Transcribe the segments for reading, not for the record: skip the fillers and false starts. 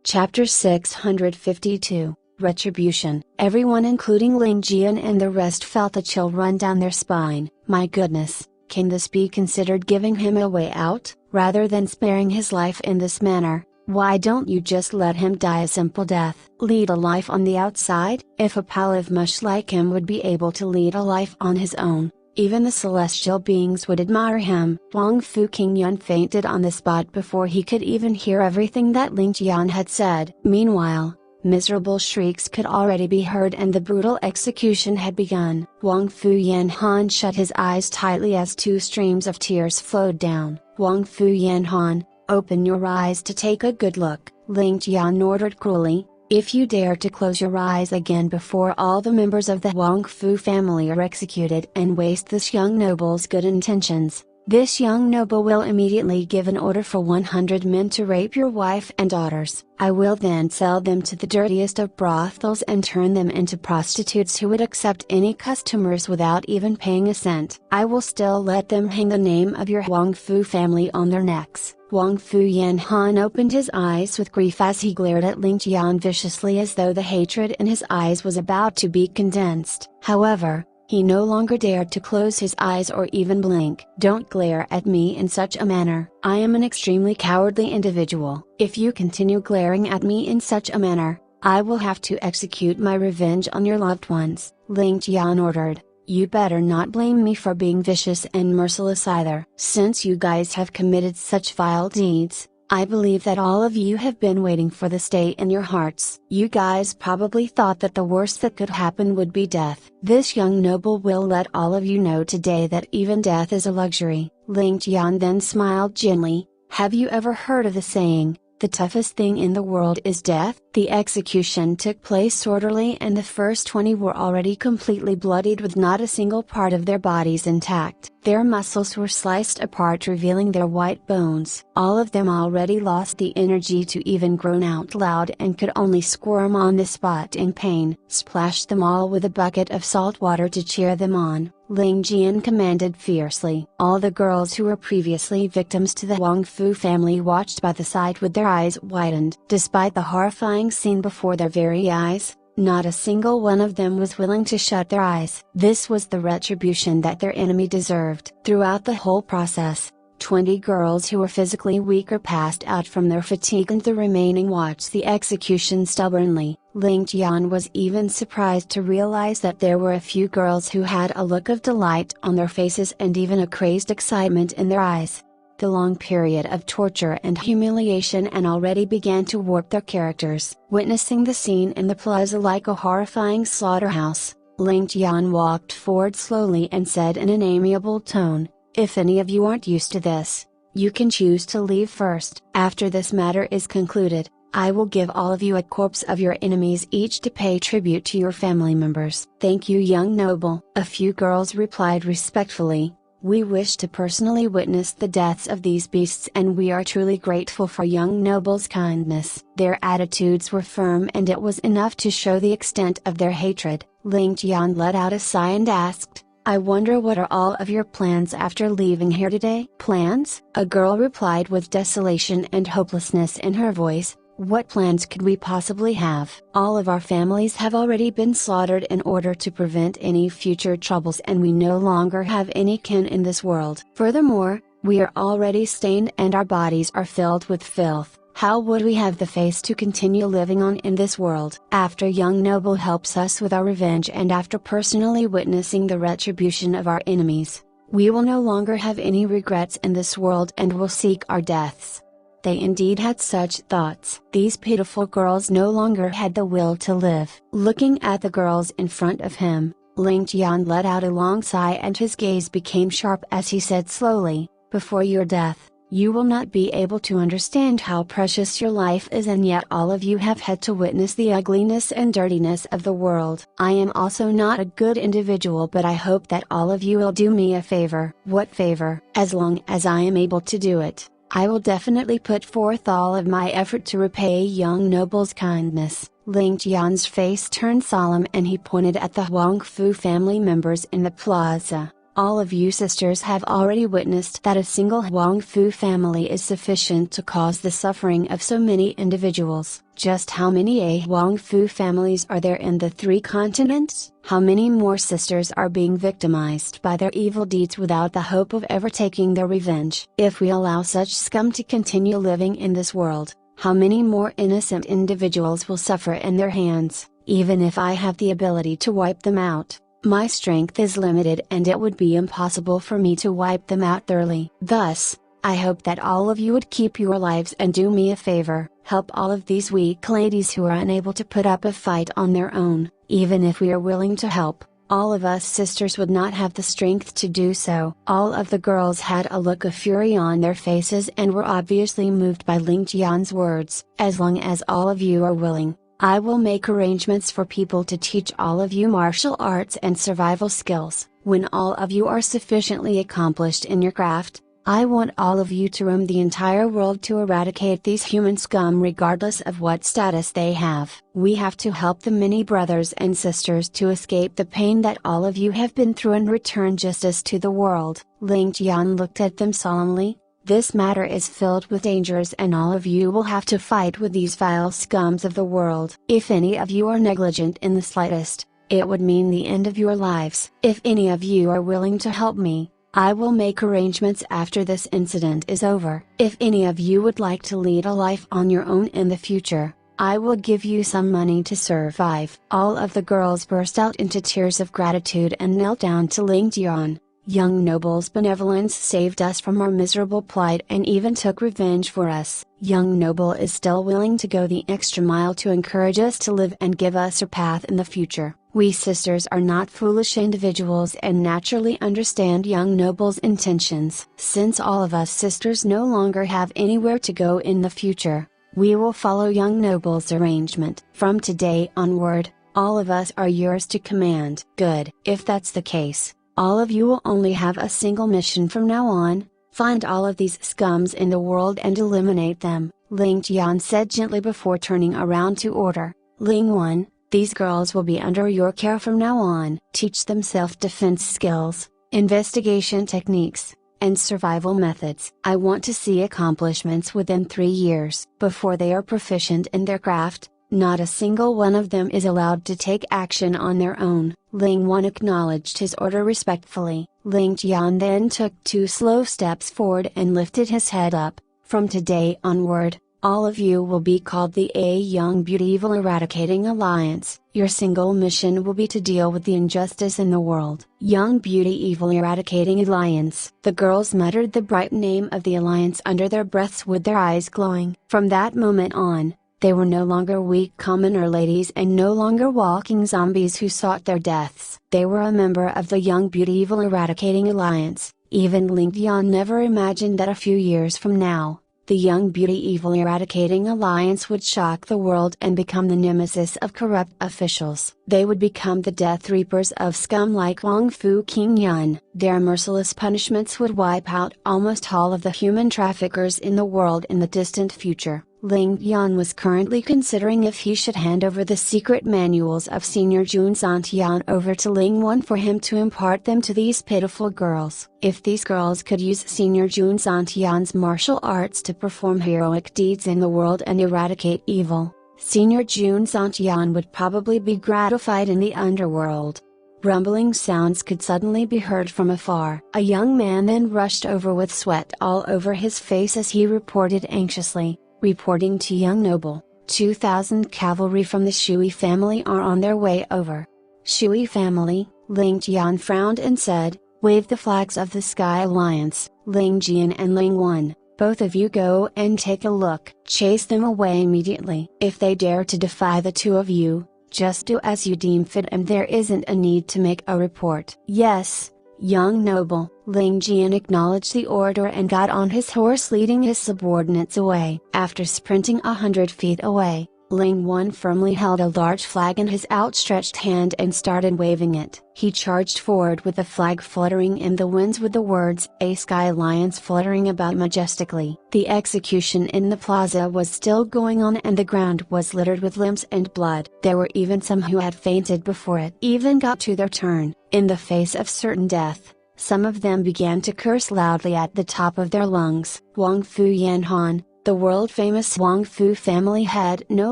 Chapter 652, Retribution. Everyone including Ling Tian and the rest felt a chill run down their spine. My goodness, can this be considered giving him a way out? Rather than sparing his life in this manner, why don't you just let him die a simple death? Lead a life on the outside? If a pile of mush like him would be able to lead a life on his own, even the celestial beings would admire him. Wang Fu Qingyun fainted on the spot before he could even hear everything that Ling Tian had said. Meanwhile, miserable shrieks could already be heard and the brutal execution had begun. Wang Fu Yanhan shut his eyes tightly as two streams of tears flowed down. Wang Fu Yanhan, open your eyes to take a good look, Ling Tian ordered cruelly. If you dare to close your eyes again before all the members of the Wang Fu family are executed and waste this young noble's good intentions, this young noble will immediately give an order for 100 men to rape your wife and daughters. I will then sell them to the dirtiest of brothels and turn them into prostitutes who would accept any customers without even paying a cent. I will still let them hang the name of your Wang Fu family on their necks. Wang Fu Yanhan opened his eyes with grief as he glared at Ling Tian viciously as though the hatred in his eyes was about to be condensed. However, he no longer dared to close his eyes or even blink. Don't glare at me in such a manner. I am an extremely cowardly individual. If you continue glaring at me in such a manner, I will have to execute my revenge on your loved ones, Ling Tian ordered. You better not blame me for being vicious and merciless either. Since you guys have committed such vile deeds, I believe that all of you have been waiting for this day in your hearts. You guys probably thought that the worst that could happen would be death. This young noble will let all of you know today that even death is a luxury. Ling Tian then smiled gently. Have you ever heard of the saying, the toughest thing in the world is death? The execution took place orderly and the first 20 were already completely bloodied with not a single part of their bodies intact. Their muscles were sliced apart revealing their white bones. All of them already lost the energy to even groan out loud and could only squirm on the spot in pain. Splash them all with a bucket of salt water to cheer them on, Ling Tian commanded fiercely. All the girls who were previously victims to the Wang Fu family watched by the sight with their eyes widened. Despite the horrifying scene before their very eyes, not a single one of them was willing to shut their eyes. This was the retribution that their enemy deserved. Throughout the whole process, 20 girls who were physically weaker passed out from their fatigue and the remaining watched the execution stubbornly. Ling Tian was even surprised to realize that there were a few girls who had a look of delight on their faces and even a crazed excitement in their eyes. The long period of torture and humiliation and already began to warp their characters. Witnessing the scene in the plaza like a horrifying slaughterhouse, Ling Tian walked forward slowly and said in an amiable tone, if any of you aren't used to this, you can choose to leave first. After this matter is concluded, I will give all of you a corpse of your enemies each to pay tribute to your family members. Thank you, young noble. A few girls replied respectfully. We wish to personally witness the deaths of these beasts and we are truly grateful for young noble's kindness. Their attitudes were firm and it was enough to show the extent of their hatred. Ling Tian let out a sigh and asked, I wonder what are all of your plans after leaving here today? Plans? A girl replied with desolation and hopelessness in her voice. What plans could we possibly have? All of our families have already been slaughtered in order to prevent any future troubles and we no longer have any kin in this world. Furthermore, we are already stained and our bodies are filled with filth. How would we have the face to continue living on in this world? After young noble helps us with our revenge and after personally witnessing the retribution of our enemies, we will no longer have any regrets in this world and will seek our deaths. They indeed had such thoughts. These pitiful girls no longer had the will to live. Looking at the girls in front of him, Ling Tian let out a long sigh and his gaze became sharp as he said slowly, before your death, you will not be able to understand how precious your life is and yet all of you have had to witness the ugliness and dirtiness of the world. I am also not a good individual but I hope that all of you will do me a favor. What favor? As long as I am able to do it, I will definitely put forth all of my effort to repay young noble's kindness. Ling Tian's face turned solemn and he pointed at the Wang Fu family members in the plaza. All of you sisters have already witnessed that a single Huang Fu family is sufficient to cause the suffering of so many individuals. Just how many Huang Fu families are there in the 3 continents? How many more sisters are being victimized by their evil deeds without the hope of ever taking their revenge? If we allow such scum to continue living in this world, how many more innocent individuals will suffer in their hands? Even if I have the ability to wipe them out, my strength is limited and it would be impossible for me to wipe them out thoroughly. Thus, I hope that all of you would keep your lives and do me a favor, help all of these weak ladies who are unable to put up a fight on their own. Even if we are willing to help, all of us sisters would not have the strength to do so. All of the girls had a look of fury on their faces and were obviously moved by Ling Tian's words. As long as all of you are willing, I will make arrangements for people to teach all of you martial arts and survival skills. When all of you are sufficiently accomplished in your craft, I want all of you to roam the entire world to eradicate these human scum regardless of what status they have. We have to help the many brothers and sisters to escape the pain that all of you have been through and return justice to the world. Ling Tian looked at them solemnly. This matter is filled with dangers and all of you will have to fight with these vile scums of the world. If any of you are negligent in the slightest, it would mean the end of your lives. If any of you are willing to help me, I will make arrangements after this incident is over. If any of you would like to lead a life on your own in the future, I will give you some money to survive. All of the girls burst out into tears of gratitude and knelt down to Ling Tian. Young noble's benevolence saved us from our miserable plight and even took revenge for us. Young noble is still willing to go the extra mile to encourage us to live and give us a path in the future. We sisters are not foolish individuals and naturally understand young noble's intentions. Since all of us sisters no longer have anywhere to go in the future, we will follow young noble's arrangement. From today onward, all of us are yours to command. Good. If that's the case, all of you will only have a single mission from now on: find all of these scums in the world and eliminate them, Ling Tian said gently before turning around to order. Ling 1, these girls will be under your care from now on. Teach them self-defense skills, investigation techniques, and survival methods. I want to see accomplishments within 3 years. Before they are proficient in their craft, not a single one of them is allowed to take action on their own. Ling 1 acknowledged his order respectfully. Ling Tian then took 2 slow steps forward and lifted his head up. From today onward, all of you will be called the Young Beauty Evil Eradicating Alliance. Your single mission will be to deal with the injustice in the world. Young Beauty Evil Eradicating Alliance. The girls muttered the bright name of the alliance under their breaths with their eyes glowing. From that moment on, they were no longer weak commoner ladies and no longer walking zombies who sought their deaths. They were a member of the Young Beauty Evil Eradicating Alliance. Even Ling Tian never imagined that a few years from now, the Young Beauty Evil Eradicating Alliance would shock the world and become the nemesis of corrupt officials. They would become the death reapers of scum like Huang Fu King Yun. Their merciless punishments would wipe out almost all of the human traffickers in the world in the distant future. Ling Tian was currently considering if he should hand over the secret manuals of Senior Jun Zantian over to Ling 1 for him to impart them to these pitiful girls. If these girls could use Senior Jun Zantian's martial arts to perform heroic deeds in the world and eradicate evil, Senior Jun Zantian would probably be gratified in the underworld. Rumbling sounds could suddenly be heard from afar. A young man then rushed over with sweat all over his face as he reported anxiously. Reporting to young noble, 2,000 cavalry from the Shui family are on their way over. Shui family, Ling Tian frowned and said, wave the flags of the Sky Alliance. Ling Jian and Ling 1, both of you go and take a look. Chase them away immediately. If they dare to defy the two of you, just do as you deem fit and there isn't a need to make a report. Yes, young noble. Ling Jian acknowledged the order and got on his horse leading his subordinates away. After sprinting 100 feet away, Ling 1 firmly held a large flag in his outstretched hand and started waving it. He charged forward with the flag fluttering in the winds with the words, "A Sky Alliance" fluttering about majestically. The execution in the plaza was still going on and the ground was littered with limbs and blood. There were even some who had fainted before it even got to their turn. In the face of certain death, Some of them began to curse loudly at the top of their lungs. Wang Fu Yanhan, the world-famous Wang Fu family head, no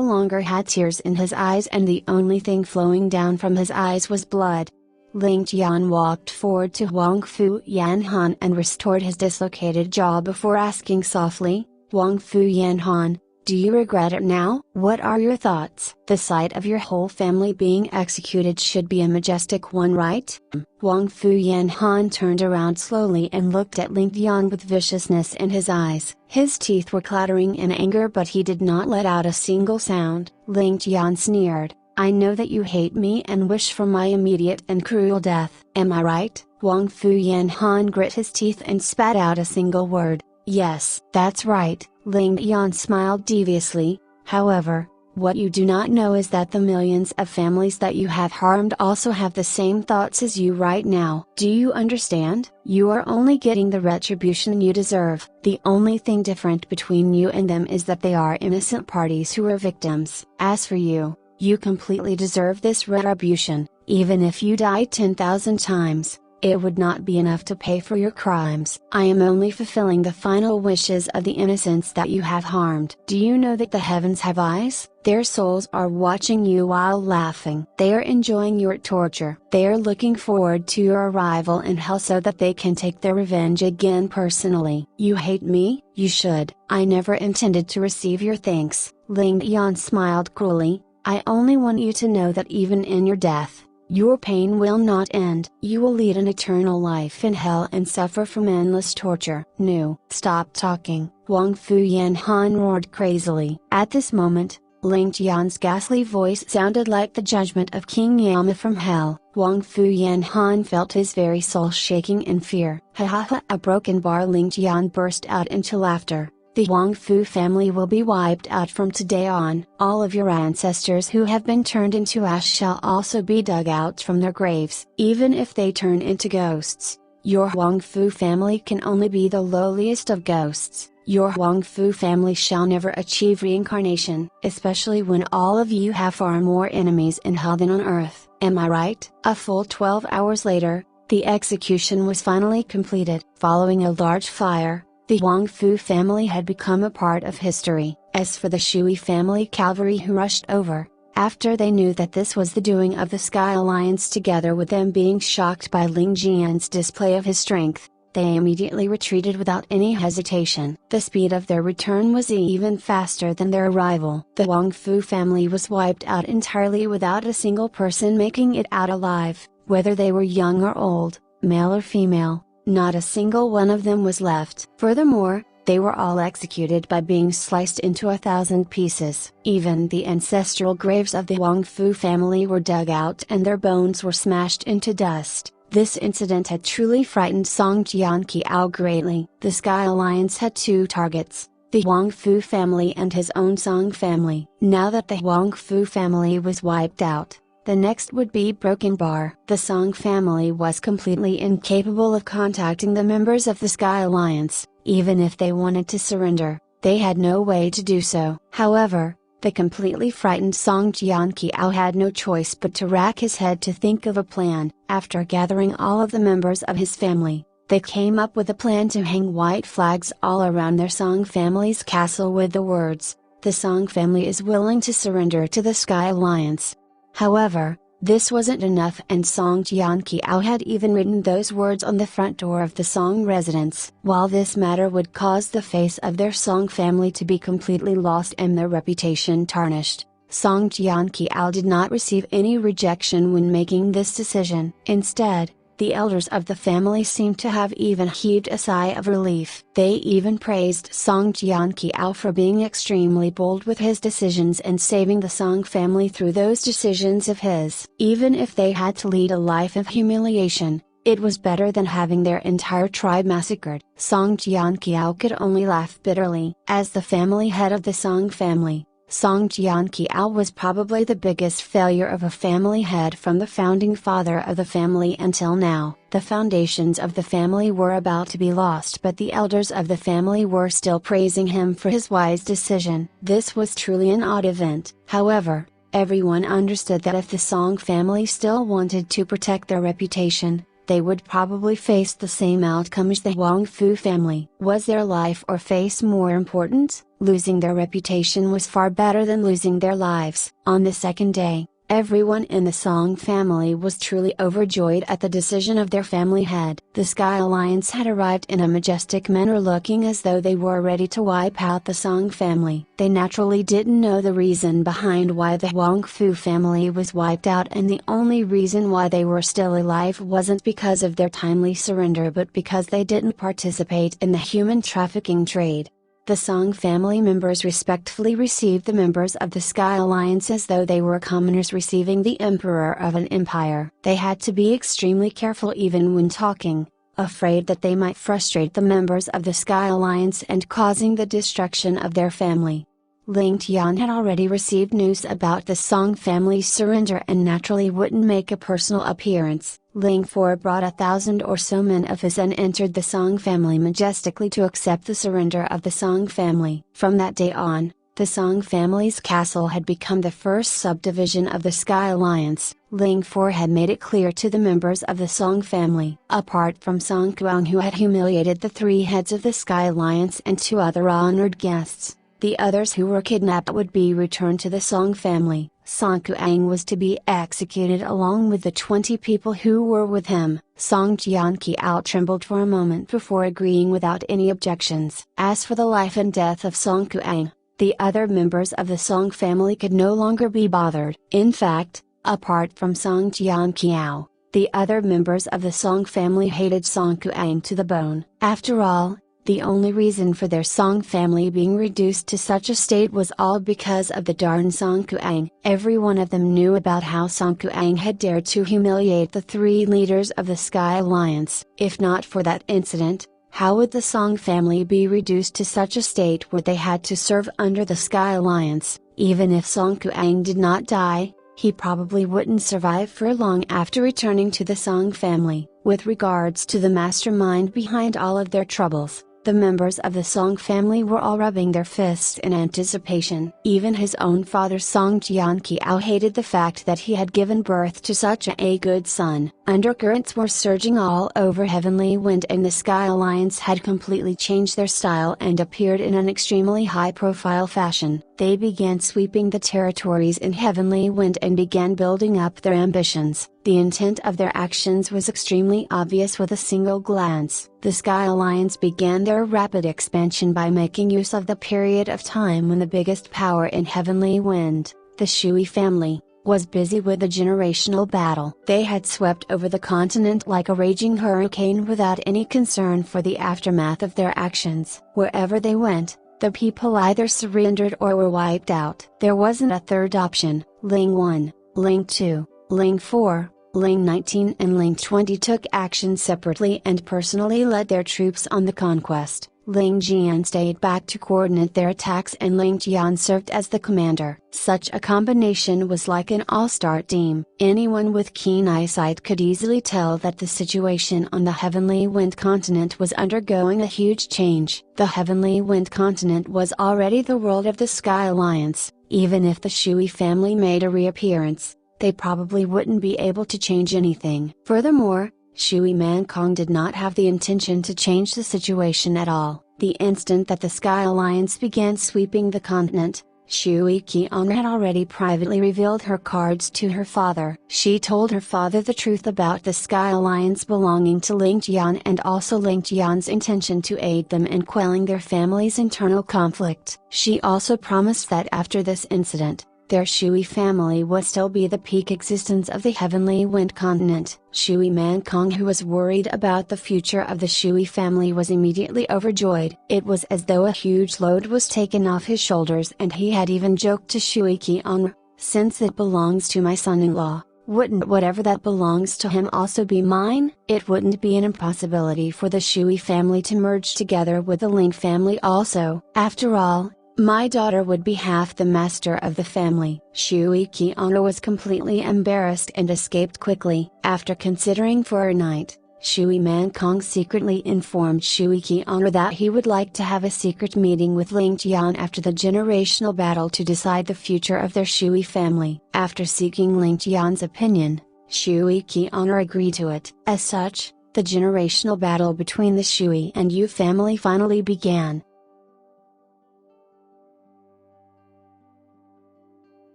longer had tears in his eyes, and the only thing flowing down from his eyes was blood. Ling Tian walked forward to Wang Fu Yanhan and restored his dislocated jaw before asking softly, "Wang Fu Yanhan, do you regret it now? What are your thoughts? The sight of your whole family being executed should be a majestic one, right?" Wang Fu Yanhan turned around slowly and looked at Ling Tian with viciousness in his eyes. His teeth were clattering in anger, but he did not let out a single sound. Ling Tian sneered, "I know that you hate me and wish for my immediate and cruel death. Am I right?" Wang Fu Yanhan grit his teeth and spat out a single word, "Yes, that's right." Ling Tian smiled deviously, "However, what you do not know is that the millions of families that you have harmed also have the same thoughts as you right now. Do you understand? You are only getting the retribution you deserve. The only thing different between you and them is that they are innocent parties who are victims. As for you, you completely deserve this retribution. Even if you die 10,000 times, it would not be enough to pay for your crimes. I am only fulfilling the final wishes of the innocents that you have harmed. Do you know that the heavens have eyes? Their souls are watching you while laughing. They are enjoying your torture. They are looking forward to your arrival in hell so that they can take their revenge again personally. You hate me? You should. I never intended to receive your thanks." Ling Tian smiled cruelly, "I only want you to know that even in your death, your pain will not end. You will lead an eternal life in hell and suffer from endless torture." "No, stop talking," Wang Fu Yanhan roared crazily. At this moment, Ling Tian's ghastly voice sounded like the judgment of King Yama from hell. Wang Fu Yanhan felt his very soul shaking in fear. "Ha ha ha!" A broken bar. Ling Tian burst out into laughter. "The Wang Fu family will be wiped out from today on. All of your ancestors who have been turned into ash shall also be dug out from their graves. Even if they turn into ghosts, your Wang Fu family can only be the lowliest of ghosts. Your Wang Fu family shall never achieve reincarnation, especially when all of you have far more enemies in hell than on earth. Am I right?" A full 12 hours later, the execution was finally completed. Following a large fire, the Wang Fu family had become a part of history. As for the Shui family cavalry who rushed over, after they knew that this was the doing of the Sky Alliance together with them being shocked by Ling Tian's display of his strength, they immediately retreated without any hesitation. The speed of their return was even faster than their arrival. The Wang Fu family was wiped out entirely without a single person making it out alive, whether they were young or old, male or female. Not a single one of them was left. Furthermore, they were all executed by being sliced into 1,000 pieces. Even the ancestral graves of the Wang Fu family were dug out and their bones were smashed into dust. This incident had truly frightened Song Jianqiao greatly. The Sky Alliance had two targets, the Wang Fu family and his own Song family. Now that the Wang Fu family was wiped out, the next would be Broken Bar. The Song family was completely incapable of contacting the members of the Sky Alliance. Even if they wanted to surrender, they had no way to do so. However, the completely frightened Song Jianqiao had no choice but to rack his head to think of a plan. After gathering all of the members of his family, they came up with a plan to hang white flags all around their Song family's castle with the words, "The Song family is willing to surrender to the Sky Alliance." However, this wasn't enough, and Song Jianqiao had even written those words on the front door of the Song residence. While this matter would cause the face of their Song family to be completely lost and their reputation tarnished, Song Jianqiao did not receive any rejection when making this decision. Instead, the elders of the family seemed to have even heaved a sigh of relief. They even praised Song Jianqiao for being extremely bold with his decisions and saving the Song family through those decisions of his. Even if they had to lead a life of humiliation, it was better than having their entire tribe massacred. Song Jianqiao could only laugh bitterly. As the family head of the Song family, Song Jianqiao was probably the biggest failure of a family head from the founding father of the family until now. The foundations of the family were about to be lost, but the elders of the family were still praising him for his wise decision. This was truly an odd event. However, everyone understood that if the Song family still wanted to protect their reputation, they would probably face the same outcome as the Huangfu family. Was their life or face more important? Losing their reputation was far better than losing their lives. On the second day, everyone in the Song family was truly overjoyed at the decision of their family head. The Sky Alliance had arrived in a majestic manner, looking as though they were ready to wipe out the Song family. They naturally didn't know the reason behind why the Huangfu family was wiped out, and the only reason why they were still alive wasn't because of their timely surrender but because they didn't participate in the human trafficking trade. The Song family members respectfully received the members of the Sky Alliance as though they were commoners receiving the emperor of an empire. They had to be extremely careful even when talking, afraid that they might frustrate the members of the Sky Alliance and causing the destruction of their family. Ling Tian had already received news about the Song family's surrender and naturally wouldn't make a personal appearance. Ling IV brought 1,000 or so men of his and entered the Song family majestically to accept the surrender of the Song family. From that day on, the Song family's castle had become the first subdivision of the Sky Alliance. Ling IV had made it clear to the members of the Song family. Apart from Song Kuang, who had humiliated the three heads of the Sky Alliance and two other honored guests, the others who were kidnapped would be returned to the Song family. Song Kuang was to be executed along with the 20 people who were with him. Song Jianqiao trembled for a moment before agreeing without any objections. As for the life and death of Song Kuang, the other members of the Song family could no longer be bothered. In fact, apart from Song Jianqiao, the other members of the Song family hated Song Kuang to the bone. After all, the only reason for their Song family being reduced to such a state was all because of the darn Song Kuang. Every one of them knew about how Song Kuang had dared to humiliate the three leaders of the Sky Alliance. If not for that incident, how would the Song family be reduced to such a state where they had to serve under the Sky Alliance? Even if Song Kuang did not die, he probably wouldn't survive for long after returning to the Song family. With regards to the mastermind behind all of their troubles, the members of the Song family were all rubbing their fists in anticipation. Even his own father Song Jianqiao hated the fact that he had given birth to such a good son. Undercurrents were surging all over Heavenly Wind, and the Sky Alliance had completely changed their style and appeared in an extremely high-profile fashion. They began sweeping the territories in Heavenly Wind and began building up their ambitions. The intent of their actions was extremely obvious with a single glance. The Sky Alliance began their rapid expansion by making use of the period of time when the biggest power in Heavenly Wind, the Shui family, was busy with a generational battle. They had swept over the continent like a raging hurricane without any concern for the aftermath of their actions. Wherever they went, the people either surrendered or were wiped out. There wasn't a third option. Ling I, Ling II, Ling IV, Ling 19 and Ling 20 took action separately and personally led their troops on the conquest. Ling Jian stayed back to coordinate their attacks and Ling Tian served as the commander. Such a combination was like an all-star team. Anyone with keen eyesight could easily tell that the situation on the Heavenly Wind continent was undergoing a huge change. The Heavenly Wind continent was already the world of the Sky Alliance. Even if the Shui family made a reappearance, they probably wouldn't be able to change anything. Furthermore, Shui Mankong did not have the intention to change the situation at all. The instant that the Sky Alliance began sweeping the continent, Shui Qian had already privately revealed her cards to her father. She told her father the truth about the Sky Alliance belonging to Ling Tian and also Ling Tian's intention to aid them in quelling their family's internal conflict. She also promised that after this incident, their Shui family would still be the peak existence of the Heavenly Wind continent. Shui Mankong, who was worried about the future of the Shui family, was immediately overjoyed. It was as though a huge load was taken off his shoulders, and he had even joked to Shui Qian, "Since it belongs to my son-in-law, wouldn't whatever that belongs to him also be mine?" It wouldn't be an impossibility for the Shui family to merge together with the Ling family also. After all, my daughter would be half the master of the family. Shui Qian was completely embarrassed and escaped quickly. After considering for a night, Shui Mankong secretly informed Shui Qian that he would like to have a secret meeting with Ling Tian after the generational battle to decide the future of their Shui family. After seeking Ling Tian's opinion, Shui Qian agreed to it. As such, the generational battle between the Shui and Yu family finally began.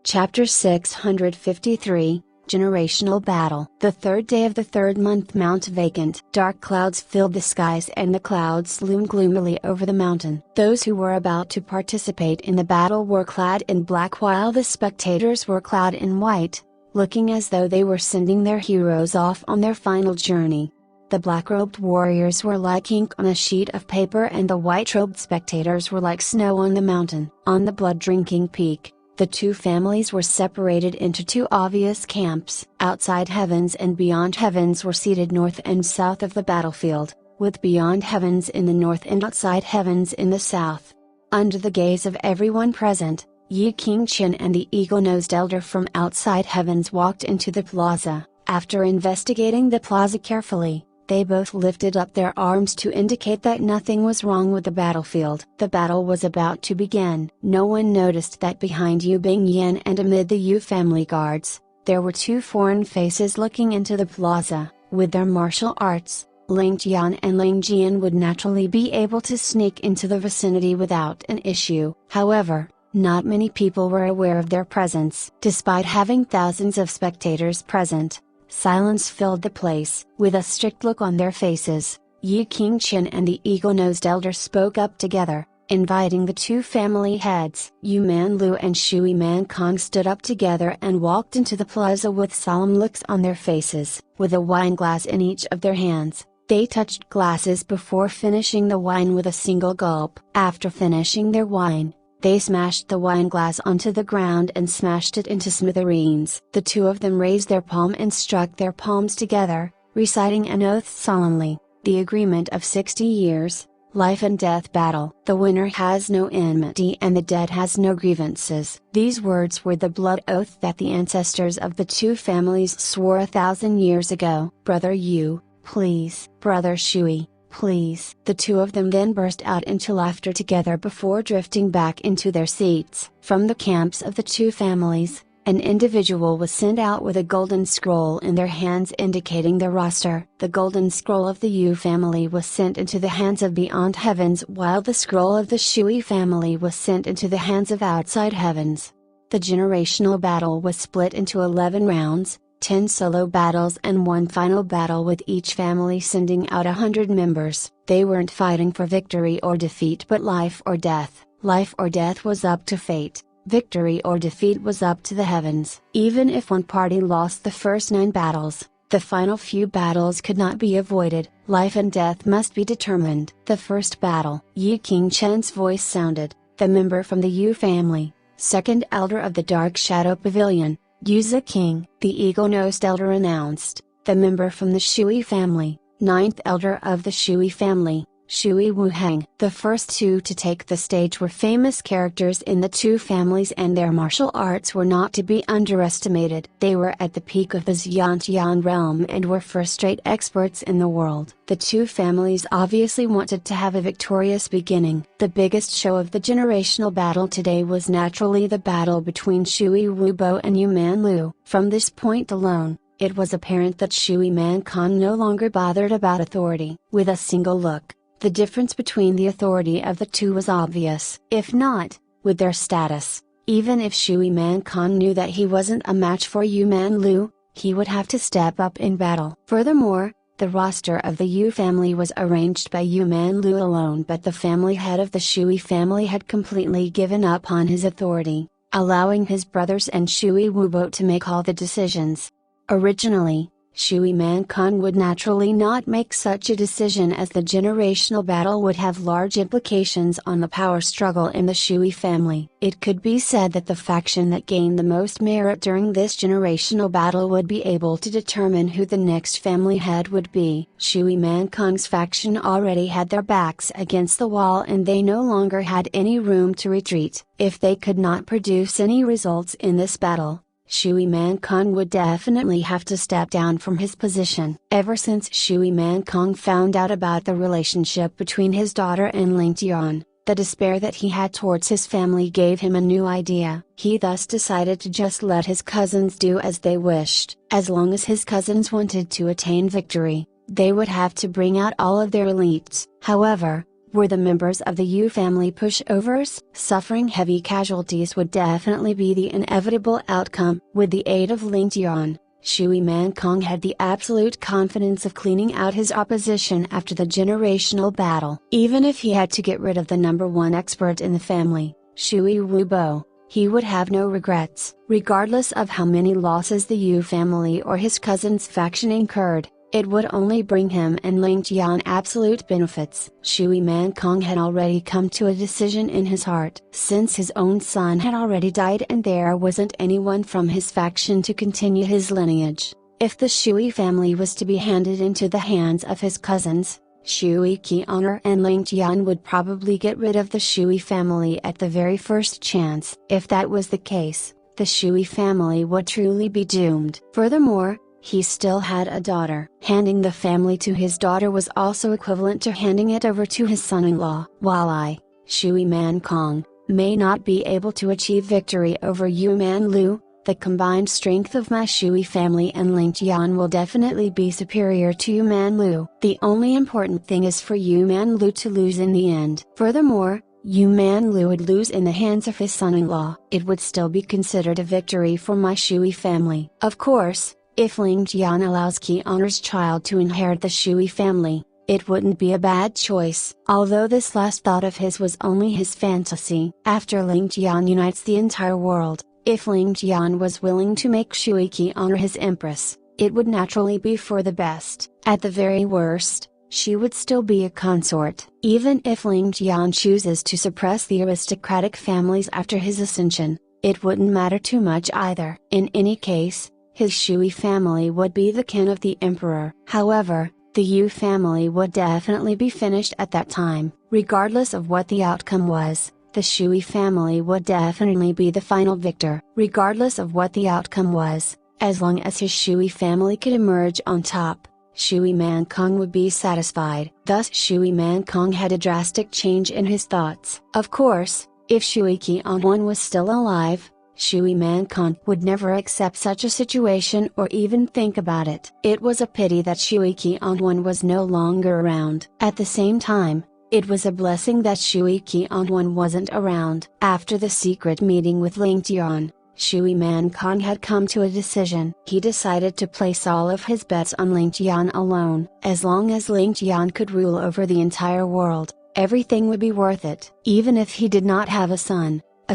Chapter 653, Generational Battle. The third day of the third month, Mount Vacant. Dark clouds filled the skies and the clouds loomed gloomily over the mountain. Those who were about to participate in the battle were clad in black while the spectators were clad in white, looking as though they were sending their heroes off on their final journey. The black-robed warriors were like ink on a sheet of paper and the white-robed spectators were like snow on the mountain. On the blood-drinking peak, the two families were separated into two obvious camps. Outside Heavens and Beyond Heavens were seated north and south of the battlefield, with Beyond Heavens in the north and Outside Heavens in the south. Under the gaze of everyone present, Yi Qingqian and the eagle-nosed elder from Outside Heavens walked into the plaza. After investigating the plaza carefully, they both lifted up their arms to indicate that nothing was wrong with the battlefield. The battle was about to begin. No one noticed that behind Yu Bingyan and amid the Yu family guards, there were two foreign faces looking into the plaza. With their martial arts, Ling Tian and Ling Jian would naturally be able to sneak into the vicinity without an issue. However, not many people were aware of their presence. Despite having thousands of spectators present, silence filled the place. With a strict look on their faces, Yi Qingqian and the eagle-nosed elder spoke up together, inviting the two family heads. Yu Manlu and Shui Mankong stood up together and walked into the plaza with solemn looks on their faces. With a wine glass in each of their hands, they touched glasses before finishing the wine with a single gulp. After finishing their wine, they smashed the wine glass onto the ground and smashed it into smithereens. The two of them raised their palm and struck their palms together, reciting an oath solemnly, the agreement of 60 years, life and death battle. The winner has no enmity and the dead has no grievances. These words were the blood oath that the ancestors of the two families swore 1,000 years ago. Brother Yu, please. Brother Shui, please. The two of them then burst out into laughter together before drifting back into their seats. From the camps of the two families, an individual was sent out with a golden scroll in their hands indicating their roster. The golden scroll of the Yu family was sent into the hands of Beyond Heavens while the scroll of the Shui family was sent into the hands of Outside Heavens. The generational battle was split into 11 rounds, 10 solo battles and one final battle with each family sending out 100 members. They weren't fighting for victory or defeat but life or death. Life or death was up to fate. Victory or defeat was up to the heavens. Even if one party lost the first 9 battles, the final few battles could not be avoided. Life and death must be determined. The first battle. Yi Qingqian's voice sounded, the member from the Yu family, second elder of the Dark Shadow Pavilion. Yuza King, the eagle-nosed elder announced, the member from the Shui family, 9th elder of the Shui family, Shui Wuheng. The first two to take the stage were famous characters in the two families and their martial arts were not to be underestimated. They were at the peak of the Xiantian realm and were first-rate experts in the world. The two families obviously wanted to have a victorious beginning. The biggest show of the generational battle today was naturally the battle between Shui Wubo and Yu Manlu. From this point alone, it was apparent that Shui Mankong no longer bothered about authority. With a single look, the difference between the authority of the two was obvious. If not, with their status, even if Shui Mankong knew that he wasn't a match for Yu Manlu, he would have to step up in battle. Furthermore, the roster of the Yu family was arranged by Yu Manlu alone but the family head of the Shui family had completely given up on his authority, allowing his brothers and Shui Wubo to make all the decisions. Originally, Shui Mankong would naturally not make such a decision as the generational battle would have large implications on the power struggle in the Shui family. It could be said that the faction that gained the most merit during this generational battle would be able to determine who the next family head would be. Shui Mankong's faction already had their backs against the wall and they no longer had any room to retreat. If they could not produce any results in this battle, Shui Mankong would definitely have to step down from his position. Ever since Shui Mankong found out about the relationship between his daughter and Ling Tian, The despair that he had towards his family gave him a new idea. He thus decided to just let his cousins do as they wished. As long as his cousins wanted to attain victory, they would have to bring out all of their elites. However, were the members of the Yu family pushovers, suffering heavy casualties would definitely be the inevitable outcome. With the aid of Ling Tian, Shui Mankong had the absolute confidence of cleaning out his opposition after the generational battle. Even if he had to get rid of the #1 expert in the family, Shui Wubo, he would have no regrets. Regardless of how many losses the Yu family or his cousin's faction incurred, it would only bring him and Ling Tian absolute benefits. Shui Mankong had already come to a decision in his heart. Since his own son had already died and there wasn't anyone from his faction to continue his lineage, if the Shui family was to be handed into the hands of his cousins, Shui Qian'er and Ling Tian would probably get rid of the Shui family at the very first chance. If that was the case, the Shui family would truly be doomed. Furthermore, he still had a daughter. Handing the family to his daughter was also equivalent to handing it over to his son-in-law. While I, Shui Mankong, may not be able to achieve victory over Yu Man Lu, the combined strength of my Shui family and Ling Tian will definitely be superior to Yu Man Lu. The only important thing is for Yu Man Lu to lose in the end. Furthermore, Yu Man Lu would lose in the hands of his son-in-law. It would still be considered a victory for my Shui family. Of course, if Ling Tian allows Qian'er's child to inherit the Shui family, it wouldn't be a bad choice. Although this last thought of his was only his fantasy. After Ling Tian unites the entire world, if Ling Tian was willing to make Shui Qian'er his empress, it would naturally be for the best. At the very worst, she would still be a consort. Even if Ling Tian chooses to suppress the aristocratic families after his ascension, it wouldn't matter too much either. In any case, his Shui family would be the kin of the emperor. However, the Yu family would definitely be finished at that time. Regardless of what the outcome was, the Shui family would definitely be the final victor. Regardless of what the outcome was, as long as his Shui family could emerge on top, Shui Mankong would be satisfied. Thus Shui Mankong had a drastic change in his thoughts. Of course, if Shui Qian'er was still alive, Shui Mankong would never accept such a situation or even think about it. It was a pity that Shui Qian'er was no longer around. At the same time, it was a blessing that Shui Qian'er wasn't around. After the secret meeting with Ling Tian, Shui Mankong had come to a decision. He decided to place all of his bets on Ling Tian alone. As long as Ling Tian could rule over the entire world, everything would be worth it. Even if he did not have a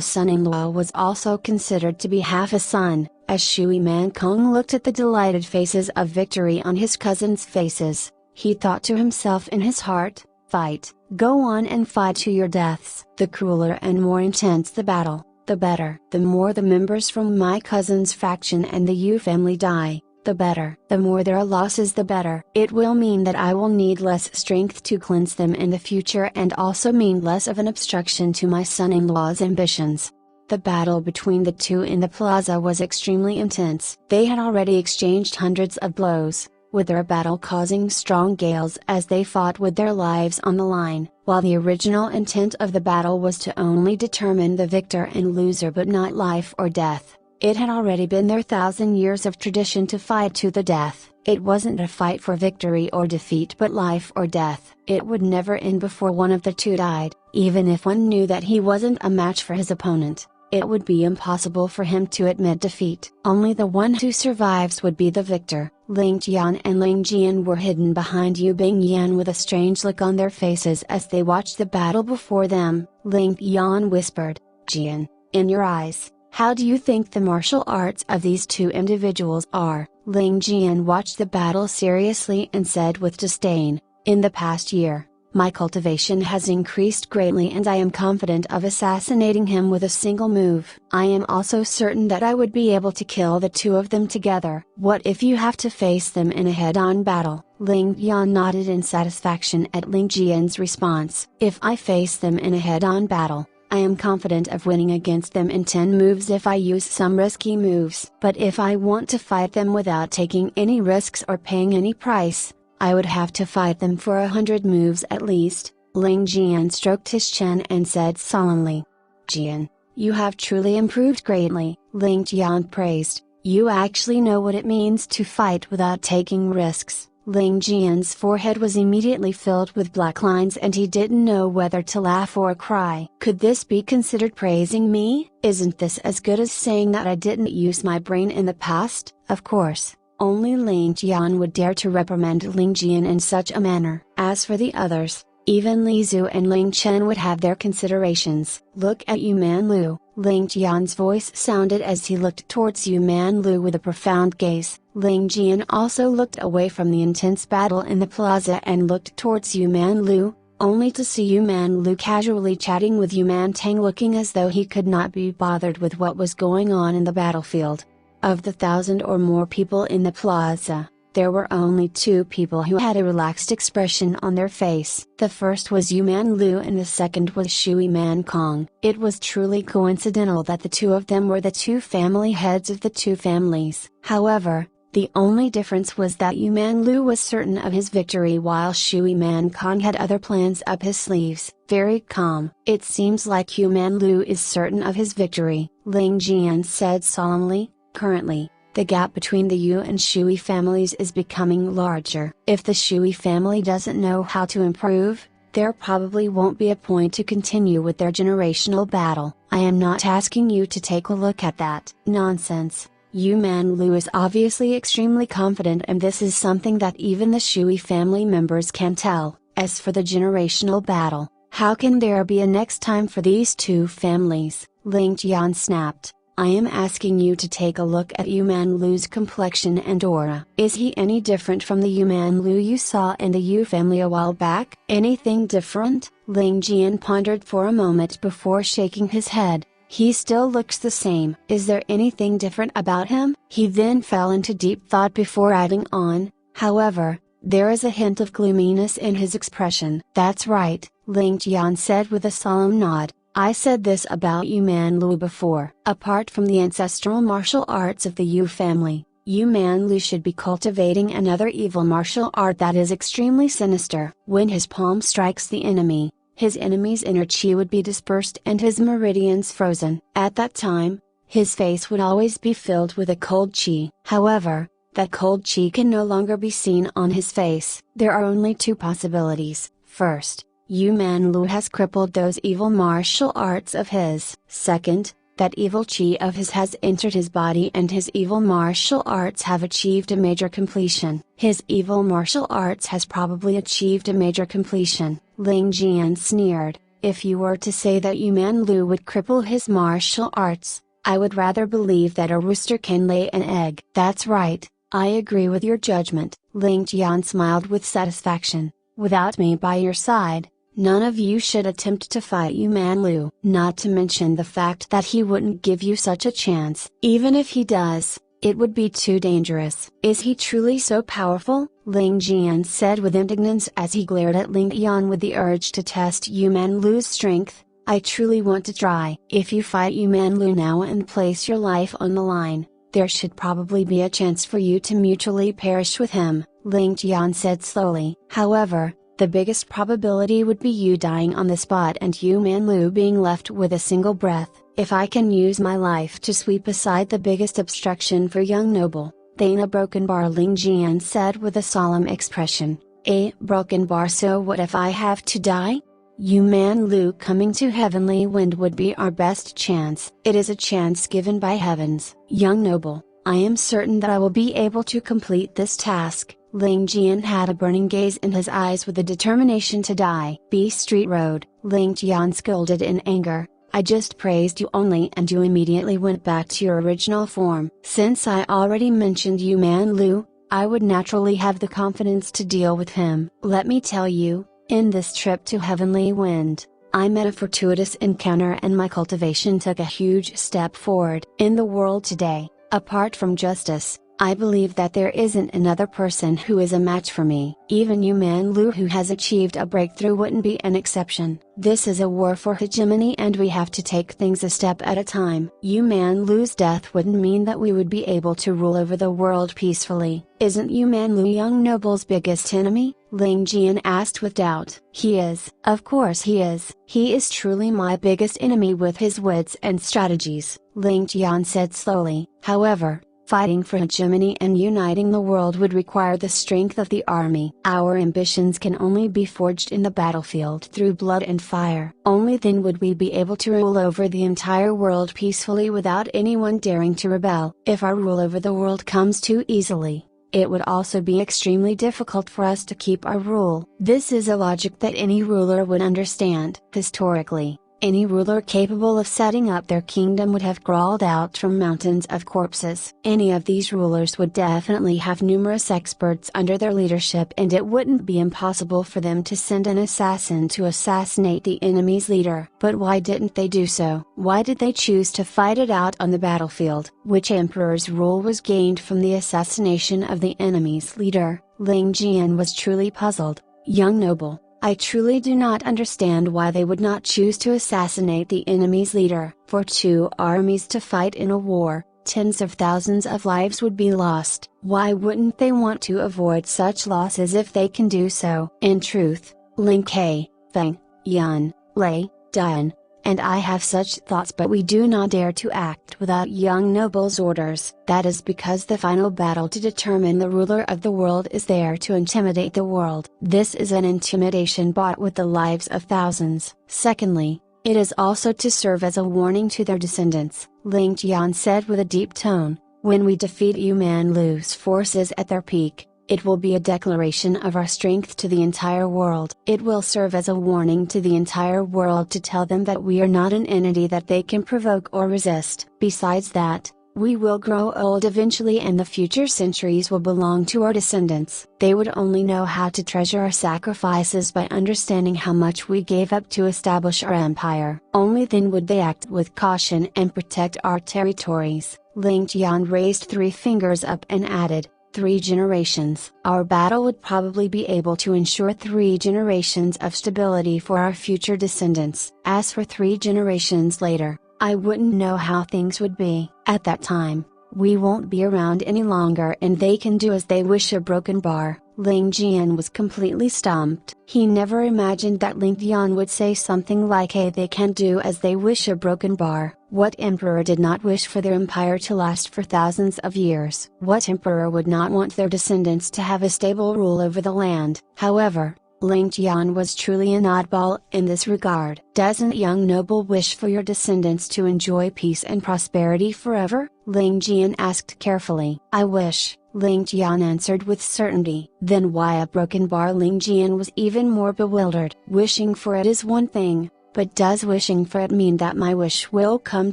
son-in-law was also considered to be half a son. As Shui Mankong looked at the delighted faces of victory on his cousins' faces, he thought to himself in his heart, "Fight, go on and fight to your deaths. The crueler and more intense the battle, the better. The more the members from my cousin's faction and the Yu family die, the better. The more there are losses the better. It will mean that I will need less strength to cleanse them in the future and also mean less of an obstruction to my son-in-law's ambitions." The battle between the two in the plaza was extremely intense. They had already exchanged hundreds of blows, with their battle causing strong gales as they fought with their lives on the line. While the original intent of the battle was to only determine the victor and loser but not life or death, it had already been their 1,000 years of tradition to fight to the death. It wasn't a fight for victory or defeat but life or death. It would never end before one of the two died. Even if one knew that he wasn't a match for his opponent, it would be impossible for him to admit defeat. Only the one who survives would be the victor. Ling Tian and Ling Jian were hidden behind Yu Bingyan with a strange look on their faces as they watched the battle before them. Ling Tian whispered, "Jian, in your eyes, how do you think the martial arts of these two individuals are?" Ling Jian watched the battle seriously and said with disdain, "In the past year, my cultivation has increased greatly and I am confident of assassinating him with a single move. I am also certain that I would be able to kill the two of them together. What if you have to face them in a head-on battle?" Ling Yan nodded in satisfaction at Ling Jian's response. "If I face them in a head-on battle, I am confident of winning against them in 10 moves if I use some risky moves. But if I want to fight them without taking any risks or paying any price, I would have to fight them for 100 moves at least. Ling Tian stroked his chin and said solemnly. Jian, you have truly improved greatly, Ling Tian praised. You actually know what it means to fight without taking risks. Ling Jian's forehead was immediately filled with black lines and he didn't know whether to laugh or cry. Could this be considered praising me? Isn't this as good as saying that I didn't use my brain in the past? Of course, only Ling Tian would dare to reprimand Ling Jian in such a manner. As for the others, even Li Zhu and Ling Chen would have their considerations. Look at Yu Man Lu. Ling Tian's voice sounded as he looked towards Yu Man Lu with a profound gaze. Ling Jian also looked away from the intense battle in the plaza and looked towards Yu Man Lu, only to see Yu Man Lu casually chatting with Yu Man Tang, looking as though he could not be bothered with what was going on in the battlefield. Of the 1,000 or more people in the plaza, there were only 2 people who had a relaxed expression on their face. The first was Yu Man Lu and the second was Shui Man Kong. It was truly coincidental that the 2 of them were the 2 family heads of the 2 families. However, the only difference was that Yu Man Lu was certain of his victory while Shui Man Kong had other plans up his sleeves. Very calm. It seems like Yu Man Lu is certain of his victory, Ling Jian said solemnly. Currently, the gap between the Yu and Shui families is becoming larger. If the Shui family doesn't know how to improve, there probably won't be a point to continue with their generational battle. I am not asking you to take a look at that. Nonsense. Yu Man Lu is obviously extremely confident, and this is something that even the Shui family members can tell. As for the generational battle, how can there be a next time for these 2 families? Ling Tian snapped. I am asking you to take a look at Yu Man Lu's complexion and aura. Is he any different from the Yu Man Lu you saw in the Yu family a while back? Anything different? Ling Jian pondered for a moment before shaking his head. He still looks the same. Is there anything different about him? He then fell into deep thought before adding on, however, there is a hint of gloominess in his expression. That's right, Ling Tian said with a solemn nod. I said this about Yu Man Lu before. Apart from the ancestral martial arts of the Yu family, Yu Man Lu should be cultivating another evil martial art that is extremely sinister. When his palm strikes the enemy, his enemy's inner chi would be dispersed and his meridians frozen. At that time, his face would always be filled with a cold chi. However, that cold chi can no longer be seen on his face. There are only 2 possibilities. First, Yu Man Lu has crippled those evil martial arts of his. Second, that evil chi of his has entered his body and his evil martial arts have achieved a major completion. His evil martial arts has probably achieved a major completion. Ling Jian sneered. If you were to say that Yu Man Lu would cripple his martial arts, I would rather believe that a rooster can lay an egg. That's right, I agree with your judgment. Ling Tian smiled with satisfaction. Without me by your side, none of you should attempt to fight Yu Man Lu. Not to mention the fact that he wouldn't give you such a chance. Even if he does, it would be too dangerous. Is he truly so powerful? Ling Jian said with indignance as he glared at Ling Tian with the urge to test Yu Man Lu's strength. I truly want to try. If you fight Yu Man Lu now and place your life on the line, there should probably be a chance for you to mutually perish with him, Ling Tian said slowly. However, the biggest probability would be you dying on the spot and Yu Man Lu being left with a single breath. If I can use my life to sweep aside the biggest obstruction for young noble, then a broken bar, Ling Jian said with a solemn expression. A broken bar? So what if I have to die? Yu Man Lu coming to Heavenly Wind would be our best chance. It is a chance given by heavens. Young noble, I am certain that I will be able to complete this task. Ling Jian had a burning gaze in his eyes with a determination to die. B Street Road. Ling Tian scolded in anger. I just praised you only and you immediately went back to your original form. Since I already mentioned Yu Man Lu, I would naturally have the confidence to deal with him. Let me tell you, in this trip to Heavenly Wind, I met a fortuitous encounter and my cultivation took a huge step forward. In the world today, apart from justice, I believe that there isn't another person who is a match for me. Even Yu Man Lu, who has achieved a breakthrough, wouldn't be an exception. This is a war for hegemony and we have to take things a step at a time. Yu Man Lu's death wouldn't mean that we would be able to rule over the world peacefully. Isn't Yu Man Lu young noble's biggest enemy? Ling Tian asked with doubt. He is. Of course he is. He is truly my biggest enemy with his wits and strategies, Ling Tian said slowly. However, fighting for hegemony and uniting the world would require the strength of the army. Our ambitions can only be forged in the battlefield through blood and fire. Only then would we be able to rule over the entire world peacefully without anyone daring to rebel. If our rule over the world comes too easily, it would also be extremely difficult for us to keep our rule. This is a logic that any ruler would understand. Historically, any ruler capable of setting up their kingdom would have crawled out from mountains of corpses. Any of these rulers would definitely have numerous experts under their leadership, and it wouldn't be impossible for them to send an assassin to assassinate the enemy's leader. But why didn't they do so? Why did they choose to fight it out on the battlefield? Which emperor's rule was gained from the assassination of the enemy's leader? Ling Tian was truly puzzled. Young noble, I truly do not understand why they would not choose to assassinate the enemy's leader. For two armies to fight in a war, tens of thousands of lives would be lost. Why wouldn't they want to avoid such losses if they can do so? In truth, Ling Kai, Feng, Yan, Lei, Dian, and I have such thoughts, but we do not dare to act without young noble's orders. That is because the final battle to determine the ruler of the world is there to intimidate the world. This is an intimidation bought with the lives of thousands. Secondly, it is also to serve as a warning to their descendants, Ling Tian said with a deep tone. When we defeat Yu Man Lu's forces at their peak, it will be a declaration of our strength to the entire world. It will serve as a warning to the entire world to tell them that we are not an entity that they can provoke or resist. Besides that, we will grow old eventually and the future centuries will belong to our descendants. They would only know how to treasure our sacrifices by understanding how much we gave up to establish our empire. Only then would they act with caution and protect our territories. Ling Tian raised 3 fingers up and added, 3 generations. Our battle would probably be able to ensure 3 generations of stability for our future descendants. As for 3 generations later, I wouldn't know how things would be. At that time, we won't be around any longer and they can do as they wish. A broken bar. Ling Tian was completely stumped. He never imagined that Ling Tian would say something like, "Hey, they can do as they wish." A broken bar. What emperor did not wish for their empire to last for thousands of years? What emperor would not want their descendants to have a stable rule over the land? However, Ling Tian was truly an oddball in this regard. Doesn't young noble wish for your descendants to enjoy peace and prosperity forever? Ling Tian asked carefully. I wish, Ling Tian answered with certainty. Then why a broken bar? Ling Tian was even more bewildered. Wishing for it is one thing, but does wishing for it mean that my wish will come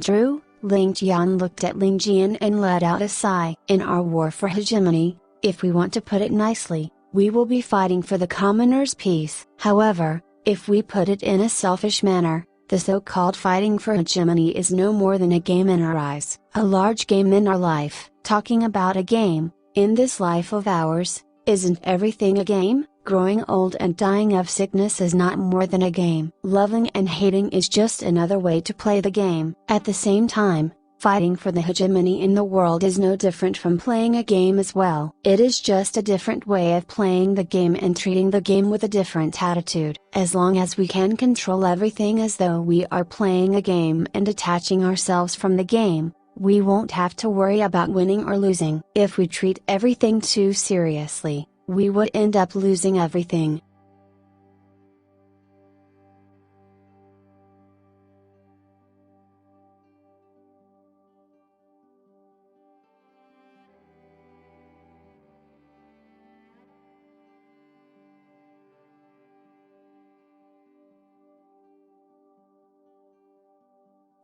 true? Ling Tian looked at Ling Tian and let out a sigh. In our war for hegemony, if we want to put it nicely, we will be fighting for the commoner's peace. However, if we put it in a selfish manner, the so-called fighting for hegemony is no more than a game in our eyes. A large game in our life. Talking about a game, in this life of ours, isn't everything a game? Growing old and dying of sickness is not more than a game. Loving and hating is just another way to play the game. At the same time, fighting for the hegemony in the world is no different from playing a game as well. It is just a different way of playing the game and treating the game with a different attitude. As long as we can control everything as though we are playing a game and detaching ourselves from the game, we won't have to worry about winning or losing. If we treat everything too seriously, we would end up losing everything.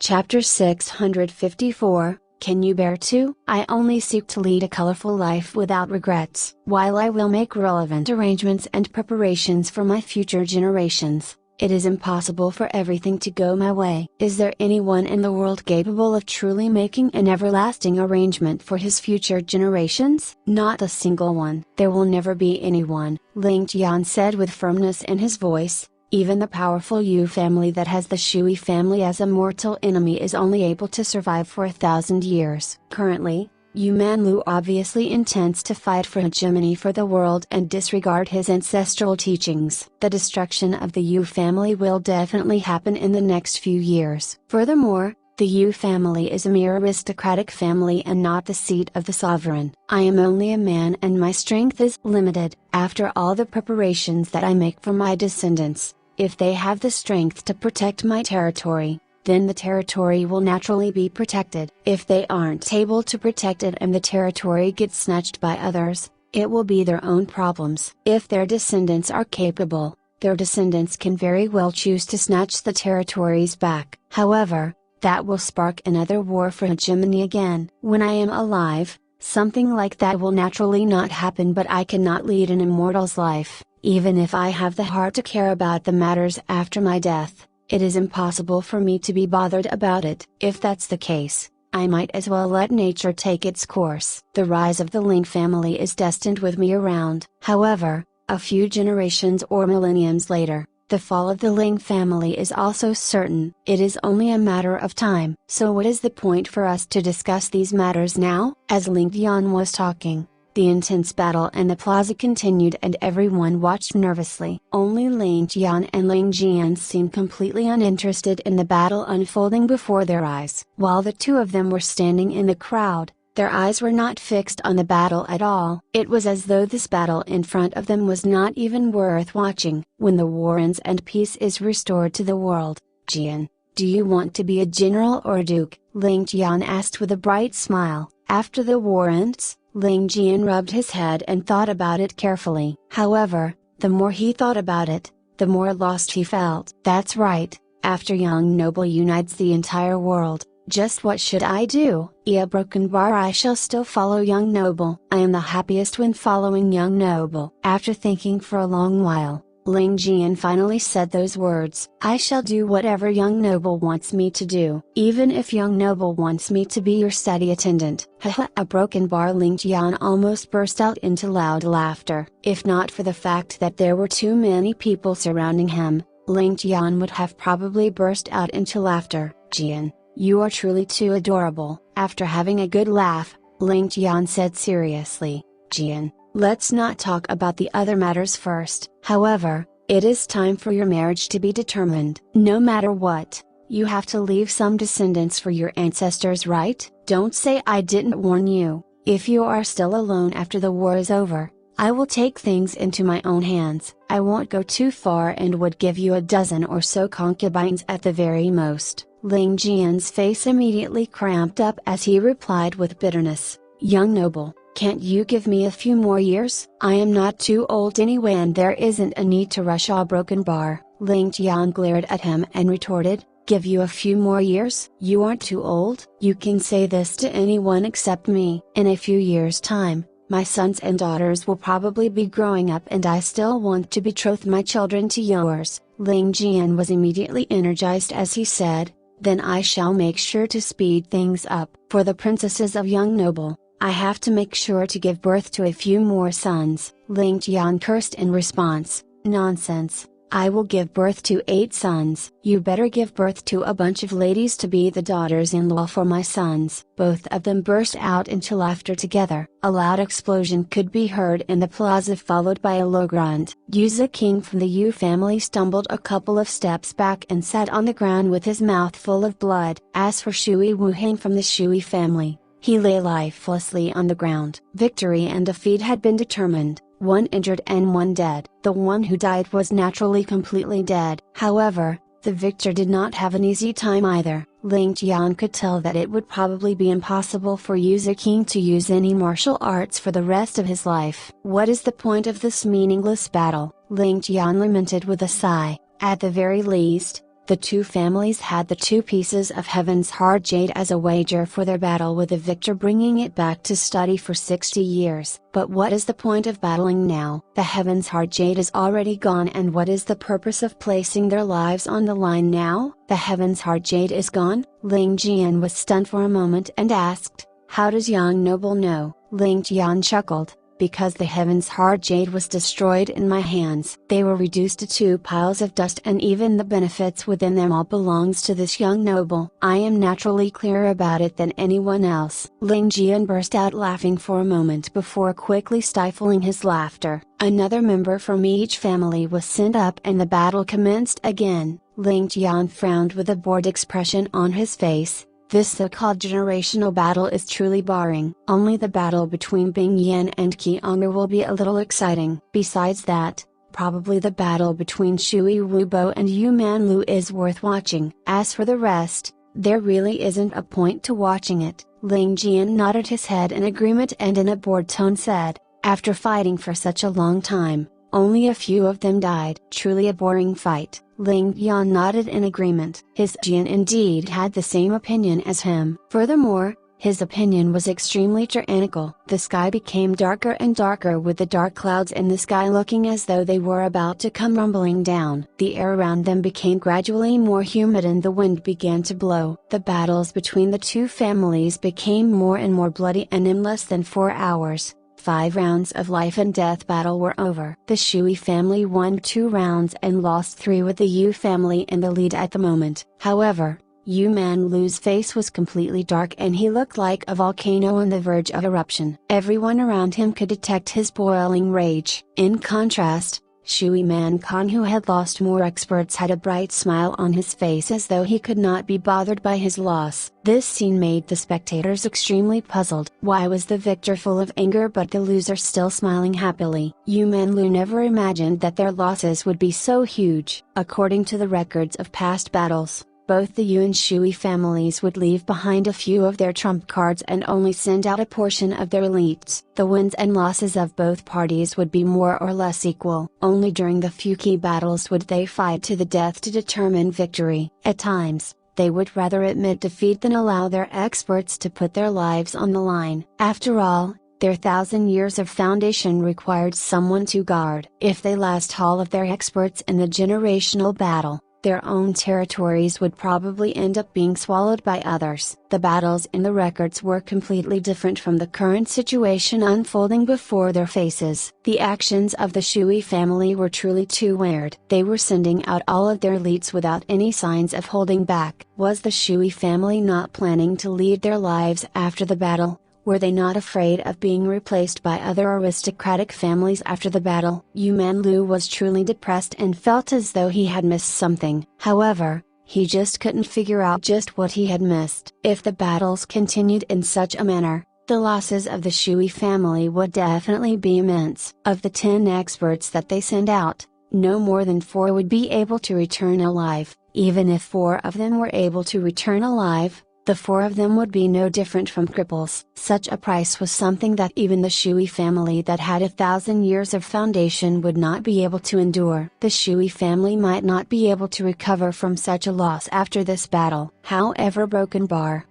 Chapter 654, Can You Bear To? I only seek to lead a colorful life without regrets. While I will make relevant arrangements and preparations for my future generations, It is impossible for everything to go my way. Is there anyone in the world capable of truly making an everlasting arrangement for his future generations? Not a single one. There will never be anyone, Ling Tian said with firmness in his voice. Even the powerful Yu family that has the Shui family as a mortal enemy is only able to survive for 1,000 years. Currently, Yu Manlu obviously intends to fight for hegemony for the world and disregard his ancestral teachings. The destruction of the Yu family will definitely happen in the next few years. Furthermore, the Yu family is a mere aristocratic family and not the seat of the sovereign. I am only a man and my strength is limited. After all the preparations that I make for my descendants, if they have the strength to protect my territory, then the territory will naturally be protected. If they aren't able to protect it and the territory gets snatched by others, it will be their own problems. If their descendants are capable, their descendants can very well choose to snatch the territories back. However, that will spark another war for hegemony again. When I am alive, something like that will naturally not happen, but I cannot lead an immortal's life. Even if I have the heart to care about the matters after my death, it is impossible for me to be bothered about it. If that's the case, I might as well let nature take its course. The rise of the Ling family is destined with me around. However, a few generations or millenniums later, the fall of the Ling family is also certain. It is only a matter of time. So what is the point for us to discuss these matters now? As Ling Tian was talking, the intense battle in the plaza continued and everyone watched nervously. Only Ling Tian and Ling Jian seemed completely uninterested in the battle unfolding before their eyes. While the two of them were standing in the crowd, their eyes were not fixed on the battle at all. It was as though this battle in front of them was not even worth watching. When the war ends and peace is restored to the world, Jian, do you want to be a general or a duke? Ling Tian asked with a bright smile. After the war ends, Ling Jian rubbed his head and thought about it carefully. However, the more he thought about it, the more lost he felt. That's right, after young noble unites the entire world, just what should I do? A broken bar. I shall still follow young noble. I am the happiest when following young noble. After thinking for a long while, Ling Jian finally said those words. I shall do whatever young noble wants me to do, even if young noble wants me to be your study attendant. Haha, a broken bar. Ling Jian almost burst out into loud laughter. If not for the fact that there were too many people surrounding him, Ling Jian would have probably burst out into laughter. Jian, you are truly too adorable. After having a good laugh, Ling Jian said seriously, Jian, let's not talk about the other matters first. However, it is time for your marriage to be determined. No matter what, you have to leave some descendants for your ancestors, right? Don't say I didn't warn you. If you are still alone after the war is over, I will take things into my own hands. I won't go too far and would give you a dozen or so concubines at the very most. Ling Jian's face immediately cramped up as he replied with bitterness, young noble, can't you give me a few more years? I am not too old anyway and there isn't a need to rush a broken bar. Ling Tian glared at him and retorted, give you a few more years? You aren't too old? You can say this to anyone except me. In a few years' time, my sons and daughters will probably be growing up and I still want to betroth my children to yours. Ling Jian was immediately energized as he said, then I shall make sure to speed things up. For the princesses of young noble, I have to make sure to give birth to a few more sons. Ling Tian cursed in response, nonsense, I will give birth to 8 sons. You better give birth to a bunch of ladies to be the daughters-in-law for my sons. Both of them burst out into laughter together. A loud explosion could be heard in the plaza followed by a low grunt. Yuza King from the Yu family stumbled a couple of steps back and sat on the ground with his mouth full of blood. As for Shui Wuheng from the Shui family, he lay lifelessly on the ground. Victory and defeat had been determined, one injured and one dead. The one who died was naturally completely dead. However, the victor did not have an easy time either. Ling Tian could tell that it would probably be impossible for Yuza King to use any martial arts for the rest of his life. What is the point of this meaningless battle? Ling Tian lamented with a sigh. At the very least, The two families had the 2 pieces of Heaven's Hard Jade as a wager for their battle, with the victor bringing it back to study for 60 years. But what is the point of battling now? The Heaven's Hard Jade is already gone, and what is the purpose of placing their lives on the line now? The Heaven's Hard Jade is gone? Ling Tian was stunned for a moment and asked, "How does young noble know?" Ling Tian chuckled, "Because the Heaven's Hard Jade was destroyed in my hands. They were reduced to 2 piles of dust, and even the benefits within them all belongs to this young noble. I am naturally clearer about it than anyone else." Ling Tian burst out laughing for a moment before quickly stifling his laughter. Another member from each family was sent up and the battle commenced again. Ling Tian frowned with a bored expression on his face. This so-called generational battle is truly boring. Only the battle between Bing Yan and Qianger will be a little exciting. Besides that, probably the battle between Shui Wubo and Yu Manlu is worth watching. As for the rest, there really isn't a point to watching it. Ling Tian nodded his head in agreement and in a bored tone said, "After fighting for such a long time, only a few of them died. Truly a boring fight." Ling Tian nodded in agreement. His Jian indeed had the same opinion as him. Furthermore, his opinion was extremely tyrannical. The sky became darker and darker, with the dark clouds in the sky looking as though they were about to come rumbling down. The air around them became gradually more humid and the wind began to blow. The battles between the 2 families became more and more bloody, and in less than 4 hours, 5 rounds of life and death battle were over. The Shui family won 2 rounds and lost 3, with the Yu family in the lead at the moment. However, Yu Manlu's face was completely dark and he looked like a volcano on the verge of eruption. Everyone around him could detect his boiling rage. In contrast, Shui Man Khan, who had lost more experts, had a bright smile on his face as though he could not be bothered by his loss. This scene made the spectators extremely puzzled. Why was the victor full of anger but the loser still smiling happily? Yu Manlu never imagined that their losses would be so huge. According to the records of past battles, both the Yu and Shui families would leave behind a few of their trump cards and only send out a portion of their elites. The wins and losses of both parties would be more or less equal. Only during the few key battles would they fight to the death to determine victory. At times, they would rather admit defeat than allow their experts to put their lives on the line. After all, their 1,000 years of foundation required someone to guard. If they lost all of their experts in the generational battle, their own territories would probably end up being swallowed by others. The battles in the records were completely different from the current situation unfolding before their faces. The actions of the Shui family were truly too weird. They were sending out all of their elites without any signs of holding back. Was the Shui family not planning to lead their lives after the battle? Were they not afraid of being replaced by other aristocratic families after the battle? Yu Manlu was truly depressed and felt as though he had missed something. However, he just couldn't figure out just what he had missed. If the battles continued in such a manner, the losses of the Shui family would definitely be immense. Of the 10 experts that they sent out, no more than 4 would be able to return alive. Even if 4 of them were able to return alive, the 4 of them would be no different from cripples. Such a price was something that even the Shui family that had 1,000 years of foundation would not be able to endure. The Shui family might not be able to recover from such a loss after this battle. However broken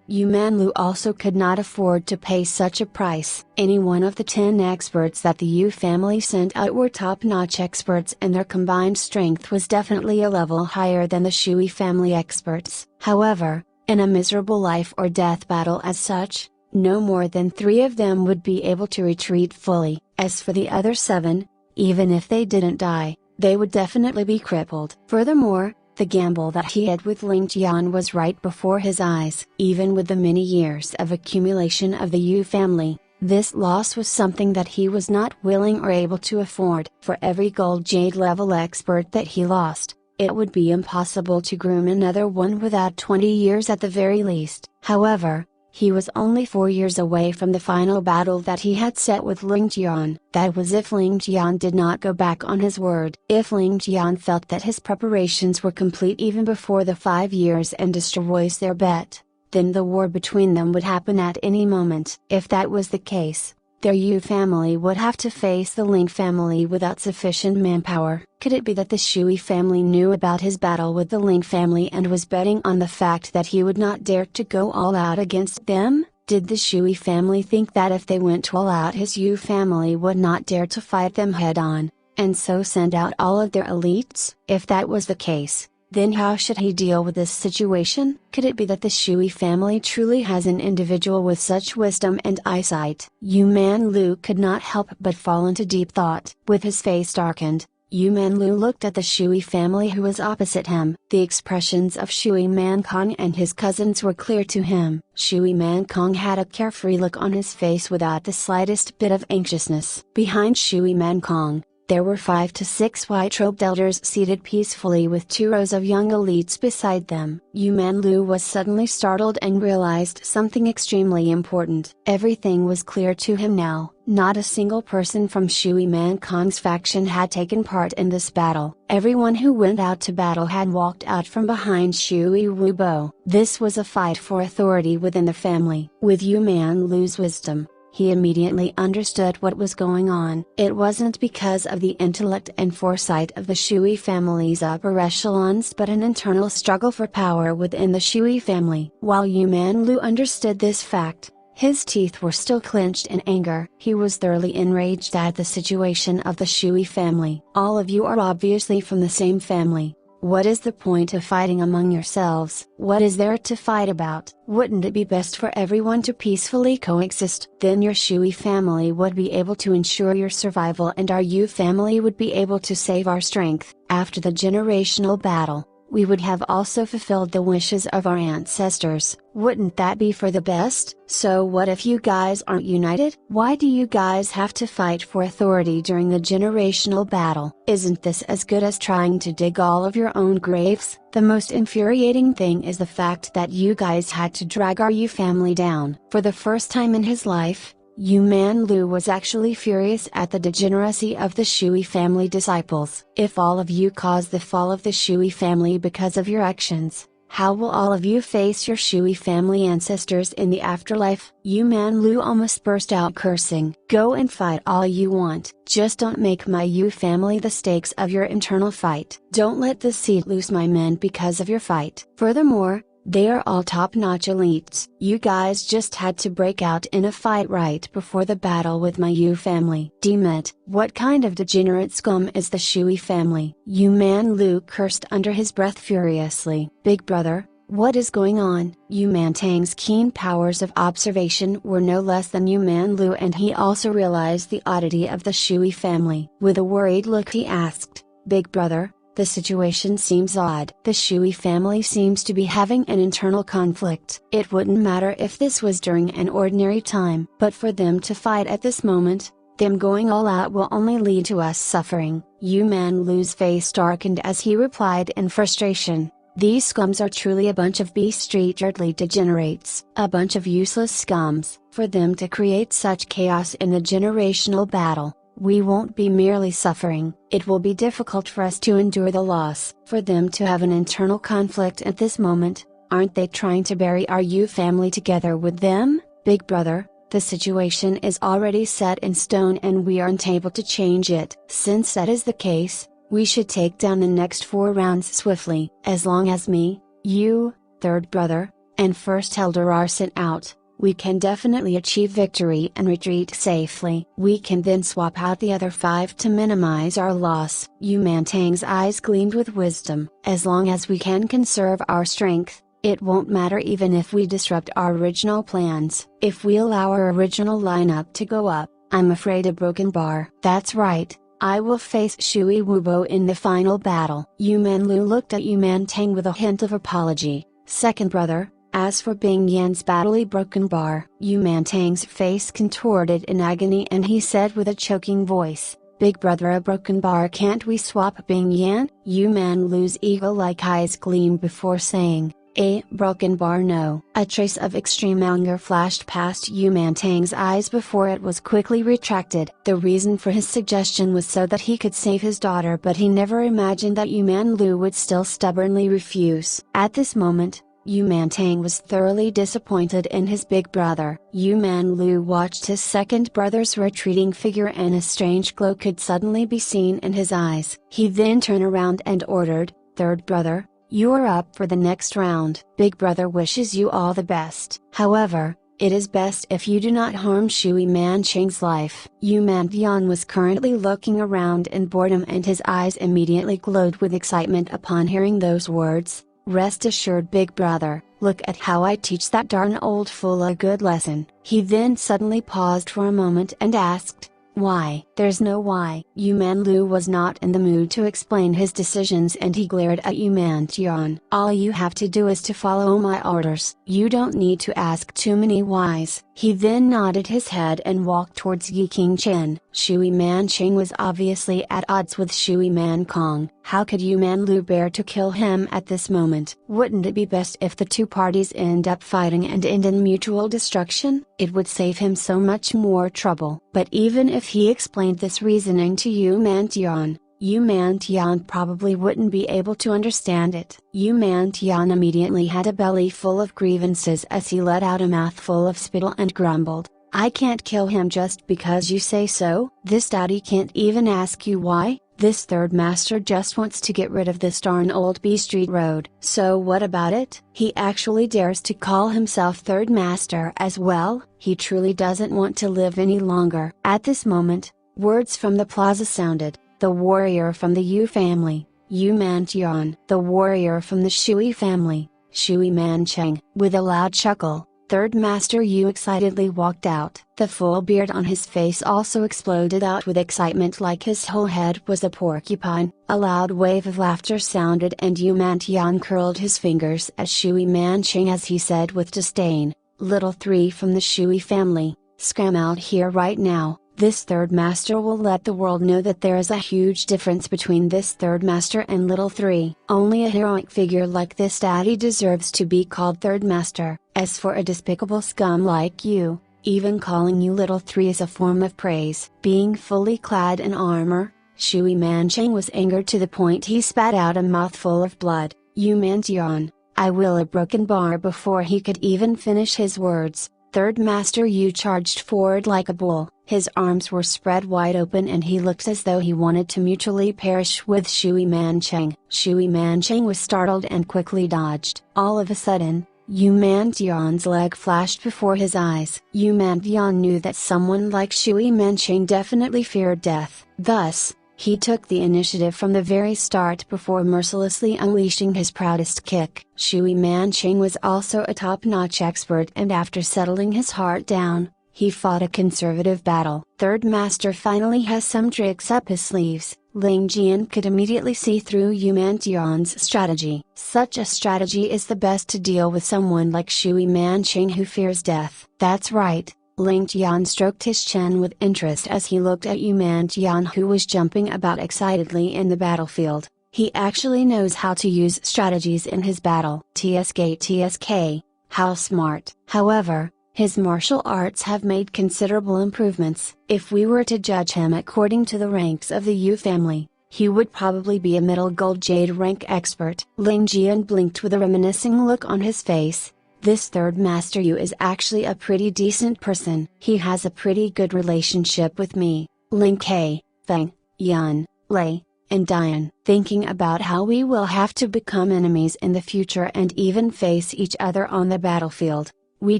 Yu Manlu also could not afford to pay such a price. Any one of the 10 experts that the Yu family sent out were top-notch experts, and their combined strength was definitely a level higher than the Shui family experts. However, in a miserable life or death battle as such, no more than 3 of them would be able to retreat fully. As for the other 7, even if they didn't die, they would definitely be crippled. Furthermore, the gamble that he had with Ling Tian was right before his eyes. Even with the many years of accumulation of the Yu family, this loss was something that he was not willing or able to afford. For every gold jade level expert that he lost, it would be impossible to groom another one without 20 years at the very least. However, he was only 4 years away from the final battle that he had set with Ling Tian. That was if Ling Tian did not go back on his word. If Ling Tian felt that his preparations were complete even before the 5 years and destroys their bet, then the war between them would happen at any moment. If that was the case, their Yu family would have to face the Ling family without sufficient manpower. Could it be that the Shui family knew about his battle with the Ling family and was betting on the fact that he would not dare to go all out against them? Did the Shui family think that if they went all out his Yu family would not dare to fight them head on, and so send out all of their elites? If that was the case, then how should he deal with this situation? Could it be that the Shui family truly has an individual with such wisdom and eyesight? Yu Manlu could not help but fall into deep thought. With his face darkened, Yu Manlu looked at the Shui family who was opposite him. The expressions of Shui Mankong and his cousins were clear to him. Shui Mankong had a carefree look on his face without the slightest bit of anxiousness. Behind Shui Mankong, there were 5 to 6 white-robed elders seated peacefully with 2 rows of young elites beside them. Yu Manlu was suddenly startled and realized something extremely important. Everything was clear to him now. Not a single person from Shui Mankong's faction had taken part in this battle. Everyone who went out to battle had walked out from behind Shui Wubo. This was a fight for authority within the family. With Yu Manlu's wisdom, he immediately understood what was going on. It wasn't because of the intellect and foresight of the Shui family's upper echelons but an internal struggle for power within the Shui family. While Yu Manlu understood this fact, his teeth were still clenched in anger. He was thoroughly enraged at the situation of the Shui family. All of you are obviously from the same family. What is the point of fighting among yourselves? What is there to fight about? Wouldn't it be best for everyone to peacefully coexist? Then your Shui family would be able to ensure your survival and our Yu family would be able to save our strength. After the generational battle, we would have also fulfilled the wishes of our ancestors. Wouldn't that be for the best? So what if you guys aren't united? Why do you guys have to fight for authority during the generational battle? Isn't this as good as trying to dig all of your own graves? The most infuriating thing is the fact that you guys had to drag our Yu family down. For the first time in his life, Yu Manlu was actually furious at the degeneracy of the Shui family disciples. If all of you caused the fall of the Shui family because of your actions, how will all of you face your Shui family ancestors in the afterlife? Yu Manlu almost burst out cursing. Go and fight all you want, just don't make my Yu family the stakes of your internal fight. Don't let the seed lose my men because of your fight. Furthermore, they are all top-notch elites. You guys just had to break out in a fight right before the battle with my Yu family. Damn it, what kind of degenerate scum is the Shui family? Yu Manlu cursed under his breath furiously. Big brother, what is going on? Yu Mantang's keen powers of observation were no less than Yu Manlu and he also realized the oddity of the Shui family. With a worried look he asked, Big brother, the situation seems odd. The Shui family seems to be having an internal conflict. It wouldn't matter if this was during an ordinary time. But for them to fight at this moment, them going all out will only lead to us suffering. Yu Manlu's face darkened as he replied in frustration. These scums are truly a bunch of beast-street-earthly degenerates. A bunch of useless scums. For them to create such chaos in the generational battle, we won't be merely suffering, it will be difficult for us to endure the loss. For them to have an internal conflict at this moment, aren't they trying to bury our Yu family together with them? Big brother, the situation is already set in stone and we aren't able to change it. Since that is the case, we should take down the next 4 rounds swiftly. As long as me, you, third brother, and first elder are sent out, we can definitely achieve victory and retreat safely. We can then swap out the other 5 to minimize our loss. Yu Mantang's eyes gleamed with wisdom. As long as we can conserve our strength, it won't matter even if we disrupt our original plans. If we allow our original lineup to go up, I'm afraid a broken bar. That's right, I will face Shui Wubo in the final battle. Yu Manlu looked at Yu Mantang with a hint of apology. Second brother, as for Bing Yan's badly broken bar, Yu Mantang's face contorted in agony and he said with a choking voice, Big brother, a broken bar, can't we swap Bing Yan? Yu Manlu's eagle-like eyes gleamed before saying, a broken bar, no. A trace of extreme anger flashed past Yu Mantang's eyes before it was quickly retracted. The reason for his suggestion was so that he could save his daughter, but he never imagined that Yu Manlu would still stubbornly refuse. At this moment, Yu Mantang was thoroughly disappointed in his big brother. Yu Manlu watched his second brother's retreating figure and a strange glow could suddenly be seen in his eyes. He then turned around and ordered, "Third brother, you are up for the next round. Big brother wishes you all the best. However, it is best if you do not harm Shui Manchang's life." Yu Mantian was currently looking around in boredom and his eyes immediately glowed with excitement upon hearing those words. "Rest assured big brother, look at how I teach that darn old fool a good lesson." He then suddenly paused for a moment and asked, "Why?" "There's no why." Yu Manlu was not in the mood to explain his decisions and he glared at Yu Mantian. "All you have to do is to follow my orders. You don't need to ask too many whys." He then nodded his head and walked towards Yi Qingchen. Shui Manchang was obviously at odds with Shui Mankong. How could Yu Manlu bear to kill him at this moment? Wouldn't it be best if the two parties end up fighting and end in mutual destruction? It would save him so much more trouble. But even if he explained this reasoning to Yu Mantian probably wouldn't be able to understand it. Yu Mantian immediately had a belly full of grievances as he let out a mouthful of spittle and grumbled, "I can't kill him just because you say so? This daddy can't even ask you why? This third master just wants to get rid of this darn old B Street Road. So what about it? He actually dares to call himself third master as well? He truly doesn't want to live any longer." At this moment, words from the plaza sounded. "The warrior from the Yu family, Yu Mantian." "The warrior from the Shui family, Shui Manchang." With a loud chuckle, Third Master Yu excitedly walked out. The full beard on his face also exploded out with excitement like his whole head was a porcupine. A loud wave of laughter sounded and Yu Mantian curled his fingers at Shui Manchang as he said with disdain, "Little three from the Shui family, scram out here right now. This third master will let the world know that there is a huge difference between this third master and little three. Only a heroic figure like this daddy deserves to be called third master. As for a despicable scum like you, even calling you little three is a form of praise." Being fully clad in armor, Shui Manchang was angered to the point he spat out a mouthful of blood. "Yu Mantian, I will." A broken bar before he could even finish his words, Third Master Yu charged forward like a bull. His arms were spread wide open and he looked as though he wanted to mutually perish with Shui Manchang. Shui Manchang was startled and quickly dodged. All of a sudden, Yu Mantian's leg flashed before his eyes. Yu Mantian knew that someone like Shui Manchang definitely feared death. Thus, he took the initiative from the very start before mercilessly unleashing his proudest kick. Shui Manchang was also a top-notch expert and after settling his heart down, he fought a conservative battle. Third Master finally has some tricks up his sleeves. Ling Tian could immediately see through Yu Mantian's strategy. Such a strategy is the best to deal with someone like Shui Manchang who fears death. That's right. Ling Tian stroked his chin with interest as he looked at Yu Mantian who was jumping about excitedly in the battlefield. He actually knows how to use strategies in his battle. THxChemSci, how smart. However, his martial arts have made considerable improvements. If we were to judge him according to the ranks of the Yu family, he would probably be a middle gold jade rank expert. Ling Tian blinked with a reminiscing look on his face. This third master Yu is actually a pretty decent person. He has a pretty good relationship with me, Ling K, Feng, Yan, Lei, and Dian. Thinking about how we will have to become enemies in the future and even face each other on the battlefield, we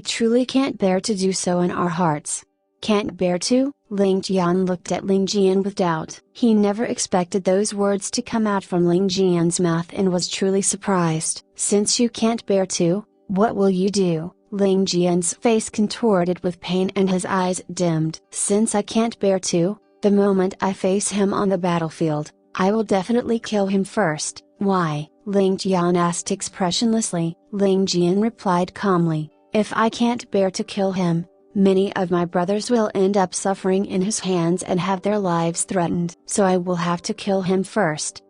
truly can't bear to do so in our hearts. Can't bear to? Ling Tian looked at Ling Tian with doubt. He never expected those words to come out from Ling Tian's mouth and was truly surprised. Since you can't bear to, what will you do? Ling Tian's face contorted with pain and his eyes dimmed. Since I can't bear to, the moment I face him on the battlefield, I will definitely kill him first. Why? Ling Tian asked expressionlessly. Ling Tian replied calmly, if I can't bear to kill him, many of my brothers will end up suffering in his hands and have their lives threatened. So I will have to kill him first.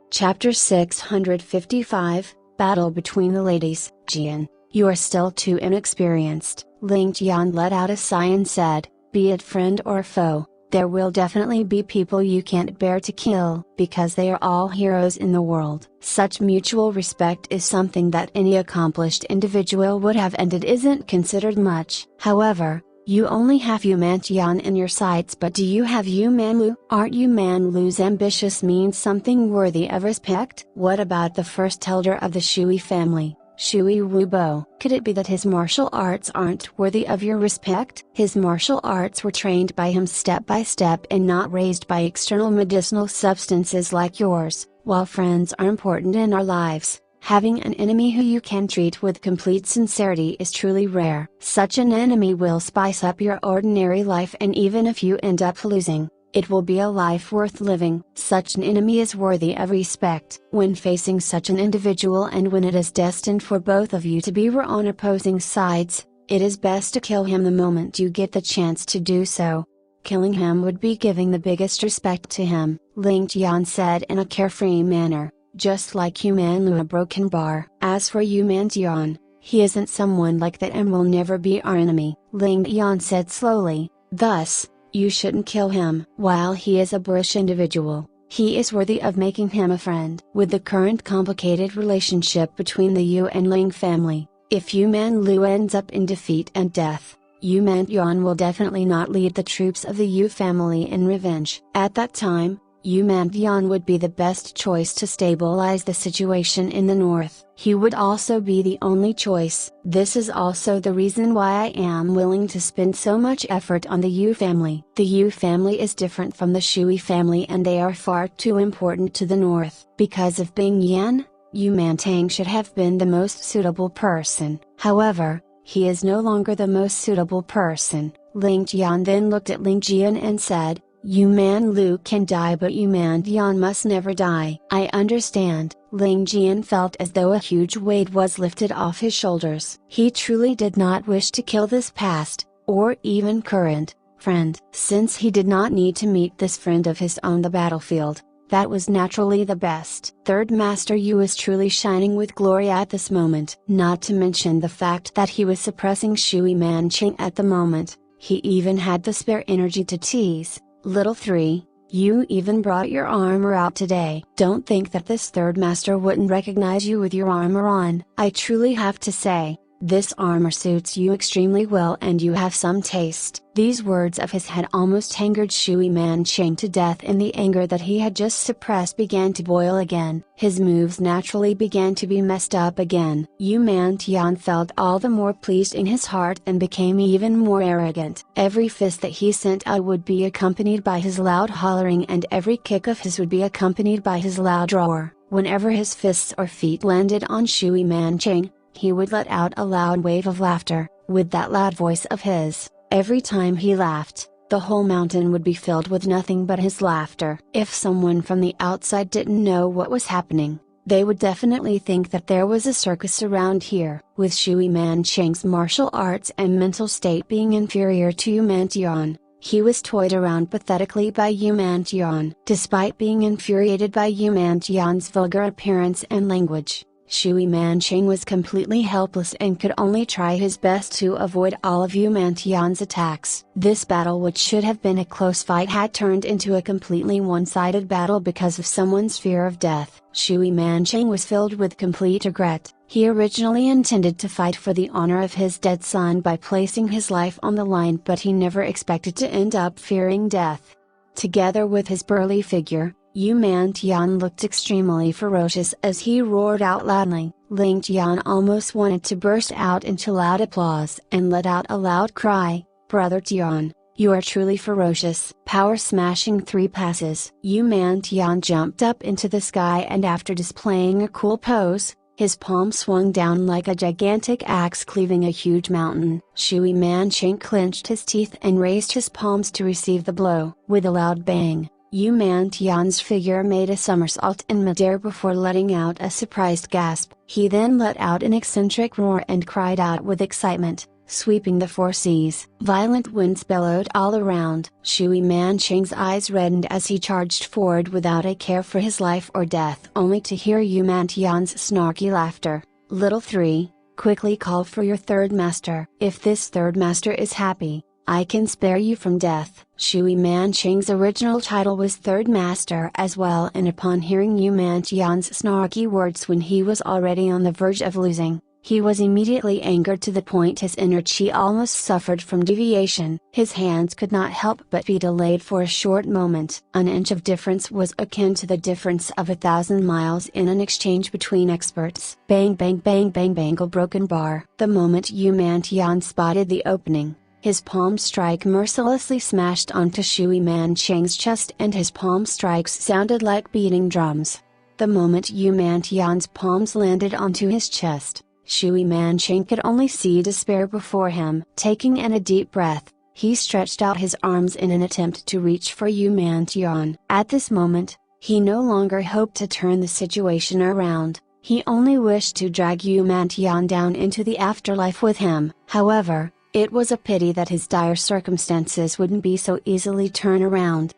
Chapter 655, Battle between the ladies. Jian, you are still too inexperienced. Ling Tian let out a sigh and said, be it friend or foe, there will definitely be people you can't bear to kill, because they are all heroes in the world. Such mutual respect is something that any accomplished individual would have, and it isn't considered much. However, you only have Yu Mantian in your sights, but do you have Yu Manlu? Aren't Yu Manlu's ambitious means something worthy of respect? What about the first elder of the Shui family, Shui Wubo? Could it be that his martial arts aren't worthy of your respect? His martial arts were trained by him step by step and not raised by external medicinal substances like yours. While friends are important in our lives, having an enemy who you can treat with complete sincerity is truly rare. Such an enemy will spice up your ordinary life, and even if you end up losing, it will be a life worth living. Such an enemy is worthy of respect. When facing such an individual, and when it is destined for both of you to be on opposing sides, it is best to kill him the moment you get the chance to do so. Killing him would be giving the biggest respect to him, Ling Tian said in a carefree manner, just like Yu Manlu, a broken bar. As for Yu Mantian, he isn't someone like that and will never be our enemy, Ling Tian said slowly. Thus, you shouldn't kill him. While he is a boorish individual, he is worthy of making him a friend. With the current complicated relationship between the Yu and Ling family, if Yu Manlu ends up in defeat and death, Yu Mantian will definitely not lead the troops of the Yu family in revenge. At that time, Yu Mantian would be the best choice to stabilize the situation in the north. He would also be the only choice. This is also the reason why I am willing to spend so much effort on the Yu family. The Yu family is different from the Shui family, and they are far too important to the north. Because of Bing Yan, Yu Mantang should have been the most suitable person. However, he is no longer the most suitable person. Ling Tian then looked at Ling Jian and said, Yu Manlu can die, but Yu Mantian must never die. I understand. Ling Jian felt as though a huge weight was lifted off his shoulders. He truly did not wish to kill this past, or even current, friend. Since he did not need to meet this friend of his on the battlefield, that was naturally the best. Third Master Yu is truly shining with glory at this moment. Not to mention the fact that he was suppressing Shui Manching at the moment, he even had the spare energy to tease. Little 3, you even brought your armor out today. Don't think that this third master wouldn't recognize you with your armor on. I truly have to say, this armor suits you extremely well, and you have some taste. These words of his had almost angered Shui Manching to death, and the anger that he had just suppressed began to boil again. His moves naturally began to be messed up again. Yu Mantian felt all the more pleased in his heart and became even more arrogant. Every fist that he sent out would be accompanied by his loud hollering, and every kick of his would be accompanied by his loud roar. Whenever his fists or feet landed on Shui Manching, he would let out a loud wave of laughter. With that loud voice of his, every time he laughed, the whole mountain would be filled with nothing but his laughter. If someone from the outside didn't know what was happening, they would definitely think that there was a circus around here. With Shui Manching's martial arts and mental state being inferior to Yu Mantian, he was toyed around pathetically by Yu Mantian. Despite being infuriated by Yu Mantian's vulgar appearance and language, Shui Manching was completely helpless and could only try his best to avoid all of Yu Mantian's attacks. This battle, which should have been a close fight, had turned into a completely one-sided battle because of someone's fear of death. Shui Manching was filled with complete regret. He originally intended to fight for the honor of his dead son by placing his life on the line, but he never expected to end up fearing death. Together with his burly figure, Yu Mantian looked extremely ferocious as he roared out loudly. Ling Tian almost wanted to burst out into loud applause and let out a loud cry, Brother Tian, you are truly ferocious. Power smashing 3 passes. Yu Mantian jumped up into the sky, and after displaying a cool pose, his palm swung down like a gigantic axe cleaving a huge mountain. Shui Manching clenched his teeth and raised his palms to receive the blow. With a loud bang, Yu Mantian's figure made a somersault in midair before letting out a surprised gasp. He then let out an eccentric roar and cried out with excitement, sweeping the four seas. Violent winds bellowed all around. Shui Mancheng's eyes reddened as he charged forward without a care for his life or death, only to hear Yu Mantian's snarky laughter. Little 3, quickly call for your third master. If this third master is happy, I can spare you from death. Shui Mancheng's original title was Third Master as well, and upon hearing Yu Mantian's snarky words when he was already on the verge of losing, he was immediately angered to the point his inner chi almost suffered from deviation. His hands could not help but be delayed for a short moment. An inch of difference was akin to the difference of 1,000 miles in an exchange between experts. Bang bang bang bang bang, a broken bar. The moment Yu Mantian spotted the opening, his palm strike mercilessly smashed onto Shui Mancheng's chest, and his palm strikes sounded like beating drums. The moment Yu Mantian's palms landed onto his chest, Shui Mancheng could only see despair before him. Taking in a deep breath, he stretched out his arms in an attempt to reach for Yu Mantian. At this moment, he no longer hoped to turn the situation around, he only wished to drag Yu Mantian down into the afterlife with him. However, it was a pity that his dire circumstances wouldn't be so easily turned around.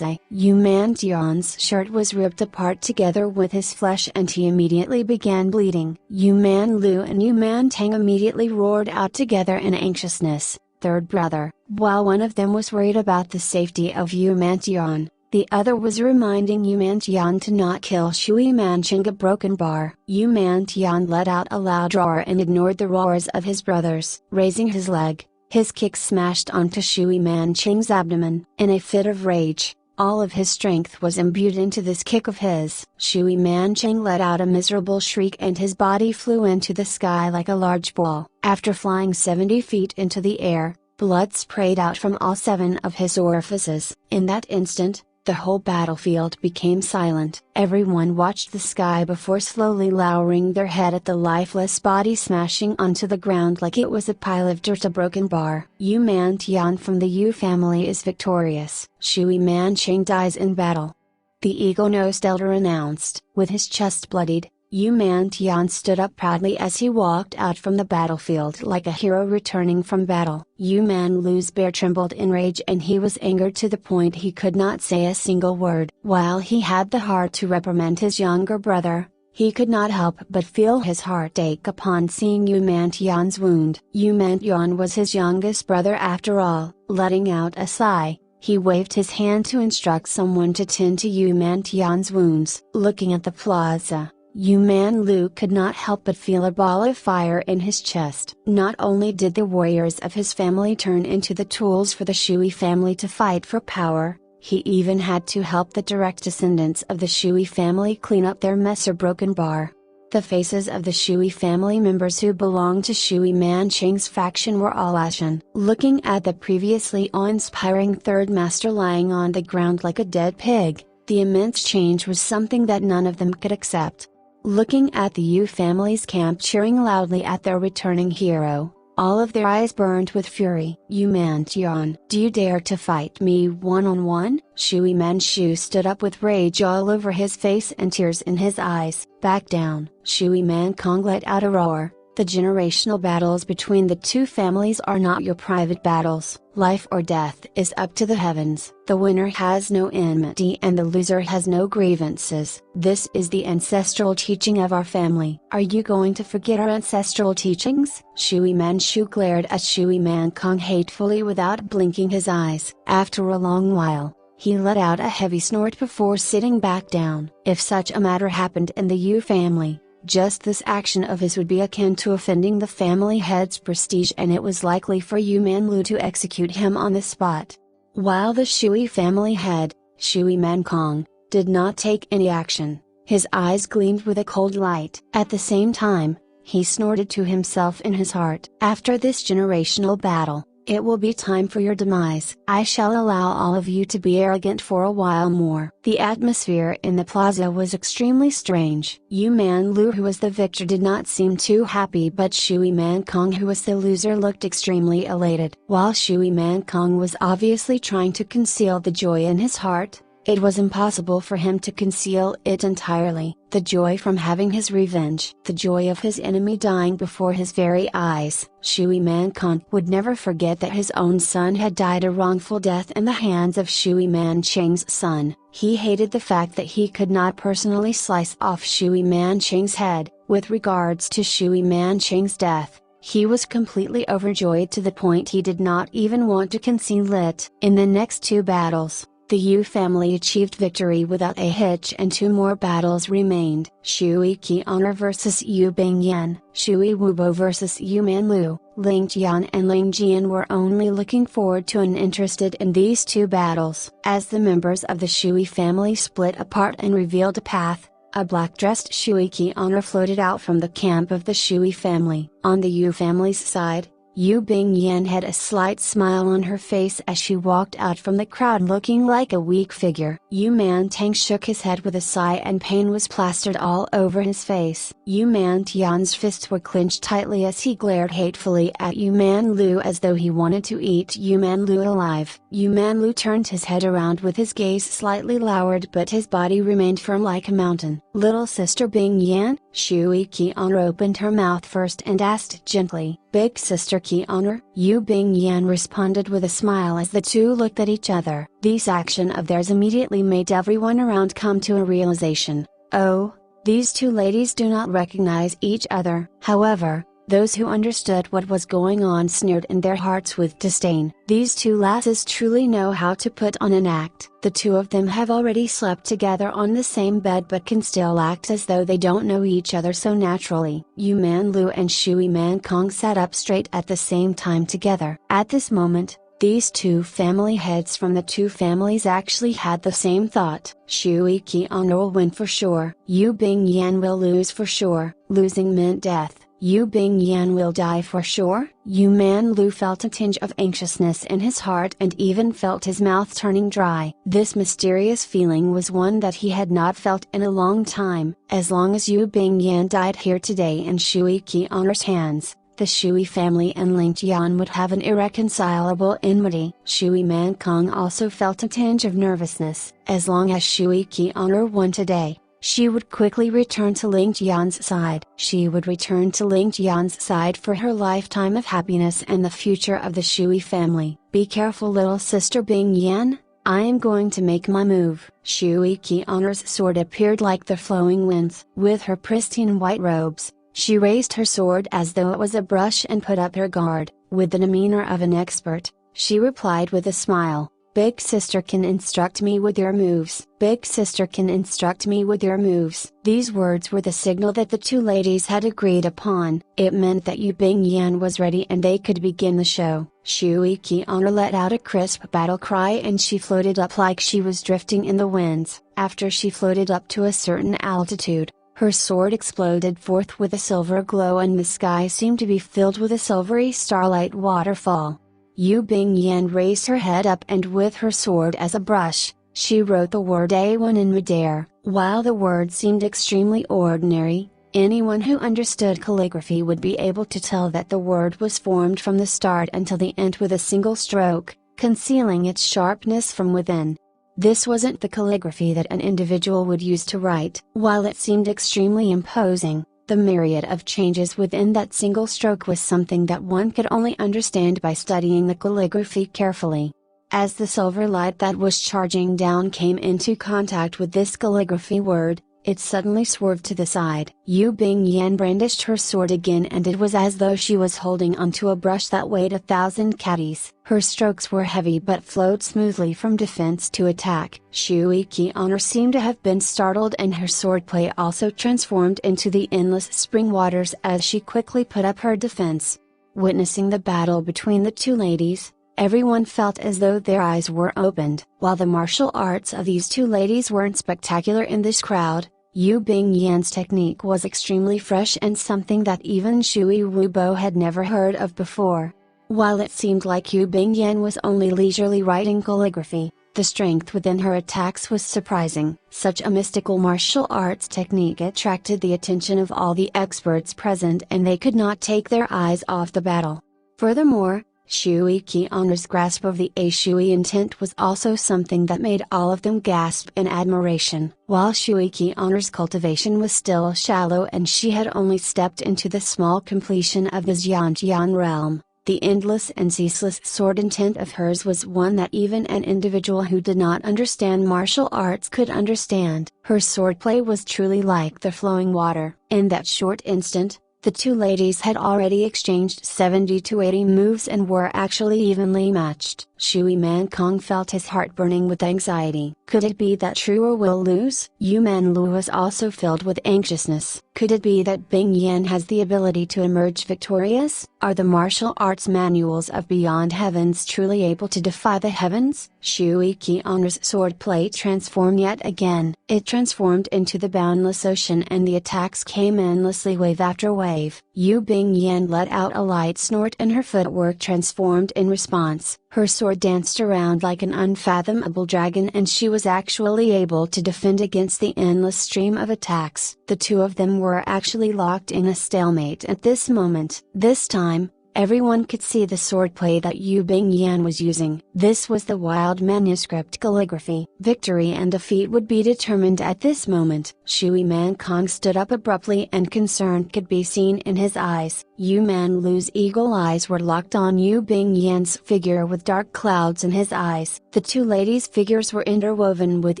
Yu Mantian's shirt was ripped apart together with his flesh, and he immediately began bleeding. Yu Manlu and Yu Mantang immediately roared out together in anxiousness, "Third brother!" While one of them was worried about the safety of Yu Mantian, the other was reminding Yu Mantian to not kill Shui Mancheng. A broken bar. Yu Mantian let out a loud roar and ignored the roars of his brothers. Raising his leg, his kick smashed onto Shui Mancheng's abdomen. In a fit of rage, all of his strength was imbued into this kick of his. Shui Mancheng let out a miserable shriek and his body flew into the sky like a large ball. After flying 70 feet into the air, blood sprayed out from all 7 of his orifices. In that instant, the whole battlefield became silent. Everyone watched the sky before slowly lowering their head at the lifeless body smashing onto the ground like it was a pile of dirt. A broken bar. Yu Mantian from the Yu family is victorious. Shui Mancheng dies in battle. The eagle-nosed elder announced. With his chest bloodied, Yu Mantian stood up proudly as he walked out from the battlefield like a hero returning from battle. Yu Manlu's bear trembled in rage, and he was angered to the point he could not say a single word. While he had the heart to reprimand his younger brother, he could not help but feel his heart ache upon seeing Yu Mantian's wound. Yu Mantian was his youngest brother after all. Letting out a sigh, he waved his hand to instruct someone to tend to Yu Mantian's wounds. Looking at the plaza, Yu Manlu could not help but feel a ball of fire in his chest. Not only did the warriors of his family turn into the tools for the Shui family to fight for power, he even had to help the direct descendants of the Shui family clean up their mess or broken bar. The faces of the Shui family members who belonged to Shui Mancheng's faction were all ashen. Looking at the previously awe-inspiring third master lying on the ground like a dead pig, the immense change was something that none of them could accept. Looking at the Yu family's camp cheering loudly at their returning hero, all of their eyes burned with fury. Yu Mantian, do you dare to fight me one-on-one? Shui Manchu stood up with rage all over his face and tears in his eyes. Back down. Shui Mankong let out a roar. The generational battles between the two families are not your private battles. Life or death is up to the heavens. The winner has no enmity and the loser has no grievances. This is the ancestral teaching of our family. Are you going to forget our ancestral teachings? Shui Manchu glared at Shui Mankong hatefully without blinking his eyes. After a long while, he let out a heavy snort before sitting back down. If such a matter happened in the Yu family, just this action of his would be akin to offending the family head's prestige, and it was likely for Yu Manlu to execute him on the spot. While the Shui family head, Shui Mankong, did not take any action, his eyes gleamed with a cold light. At the same time, he snorted to himself in his heart. After this generational battle, it will be time for your demise. I shall allow all of you to be arrogant for a while more. The atmosphere in the plaza was extremely strange. Yu Manlu, who was the victor, did not seem too happy, but Shui Mankong, who was the loser, looked extremely elated. While Shui Mankong was obviously trying to conceal the joy in his heart, It was impossible for him to conceal it entirely, the joy from having his revenge, the joy of his enemy dying before his very eyes. Shui Man Kong would never forget that his own son had died a wrongful death in the hands of Shui Man Cheng's son. He hated the fact that he could not personally slice off Shui Man Cheng's head. With regards to Shui Man Cheng's death, he was completely overjoyed to the point he did not even want to conceal it. In the next 2 battles, the Yu family achieved victory without a hitch and 2 more battles remained. Shui Qian'er vs Yu Bingyan, Shui Wubo vs Yu Manlu. Ling Tian and Ling Jian were only looking forward to and interested in these 2 battles. As the members of the Shui family split apart and revealed a path, a black-dressed Shui Qian'er floated out from the camp of the Shui family. On the Yu family's side, Yu Bingyan had a slight smile on her face as she walked out from the crowd looking like a weak figure. Yu Mantang shook his head with a sigh and pain was plastered all over his face. Yu Mantian's fists were clenched tightly as he glared hatefully at Yu Manlu as though he wanted to eat Yu Manlu alive. Yu Manlu turned his head around with his gaze slightly lowered but his body remained firm like a mountain. Little sister Bingyan? Shui Qian'er opened her mouth first and asked gently. Big sister Qian'er? Yu Bingyan responded with a smile as the 2 looked at each other. This action of theirs immediately made everyone around come to a realization. Oh, these 2 ladies do not recognize each other. However, those who understood what was going on sneered in their hearts with disdain. These 2 lasses truly know how to put on an act. The 2 of them have already slept together on the same bed but can still act as though they don't know each other so naturally. Yu Manlu and Shui Man Kong sat up straight at the same time together. At this moment, these 2 family heads from the 2 families actually had the same thought. Shui Qian'er will win for sure. Yu Bingyan will lose for sure. Losing meant death. Yu Bingyan will die for sure? Yu Manlu felt a tinge of anxiousness in his heart and even felt his mouth turning dry. This mysterious feeling was one that he had not felt in a long time. As long as Yu Bingyan died here today in Shui Qian'er's hands, the Shui family and Ling Tian would have an irreconcilable enmity. Shui Man Kong also felt a tinge of nervousness. As long as Shui Qian'er won today, she would quickly return to Ling Tian's side. She would return to Ling Tian's side for her lifetime of happiness and the future of the Shui family. Be careful, little sister Bingyan, I am going to make my move. Shui Qian'er's sword appeared like the flowing winds. With her pristine white robes, she raised her sword as though it was a brush and put up her guard. With the demeanor of an expert, she replied with a smile. Big sister can instruct me with your moves. Big sister can instruct me with your moves. These words were the signal that the 2 ladies had agreed upon. It meant that Yu Bingyan was ready and they could begin the show. Shui Qian'er let out a crisp battle cry and she floated up like she was drifting in the winds. After she floated up to a certain altitude, her sword exploded forth with a silver glow and the sky seemed to be filled with a silvery starlight waterfall. Yu Bingyan raised her head up and with her sword as a brush, she wrote the word A1 in midair. While the word seemed extremely ordinary, anyone who understood calligraphy would be able to tell that the word was formed from the start until the end with a single stroke, concealing its sharpness from within. This wasn't the calligraphy that an individual would use to write. While it seemed extremely imposing, the myriad of changes within that single stroke was something that one could only understand by studying the calligraphy carefully. As the silver light that was charging down came into contact with this calligraphy word, it suddenly swerved to the side. Yu Bingyan brandished her sword again and it was as though she was holding onto a brush that weighed 1,000 catties. Her strokes were heavy but flowed smoothly from defense to attack. Shui Qian'er seemed to have been startled and her swordplay also transformed into the endless spring waters as she quickly put up her defense. Witnessing the battle between the 2 ladies, everyone felt as though their eyes were opened. While the martial arts of these 2 ladies weren't spectacular in this crowd, Yu Bingyan's technique was extremely fresh and something that even Shui Wubo had never heard of before. While it seemed like Yu Bingyan was only leisurely writing calligraphy, the strength within her attacks was surprising. Such a mystical martial arts technique attracted the attention of all the experts present and they could not take their eyes off the battle. Furthermore, Shui Qianru's grasp of the Shui intent was also something that made all of them gasp in admiration. While Shui Qianru's cultivation was still shallow and she had only stepped into the small completion of the Xiantian realm, the endless and ceaseless sword intent of hers was one that even an individual who did not understand martial arts could understand. Her swordplay was truly like the flowing water. In that short instant, the two ladies had already exchanged 70 to 80 moves and were actually evenly matched. Shui Mankong felt his heart burning with anxiety. Could it be that Truer will lose? Yu Manlu was also filled with anxiousness. Could it be that Bing Yan has the ability to emerge victorious? Are the martial arts manuals of Beyond Heavens truly able to defy the heavens? Shui Qianru's swordplay transformed yet again. It transformed into the boundless ocean and the attacks came endlessly wave after wave. Yu Bing Yan let out a light snort and her footwork transformed in response. Her sword danced around like an unfathomable dragon and she was actually able to defend against the endless stream of attacks. The two of them were actually locked in a stalemate at this moment. This time, everyone could see the swordplay that Yu Bing Yan was using. This was the wild manuscript calligraphy. Victory and defeat would be determined at this moment. Shui Mankong stood up abruptly and concern could be seen in his eyes. Yu Manlu's eagle eyes were locked on Yu Bing Yan's figure with dark clouds in his eyes. The two ladies' figures were interwoven with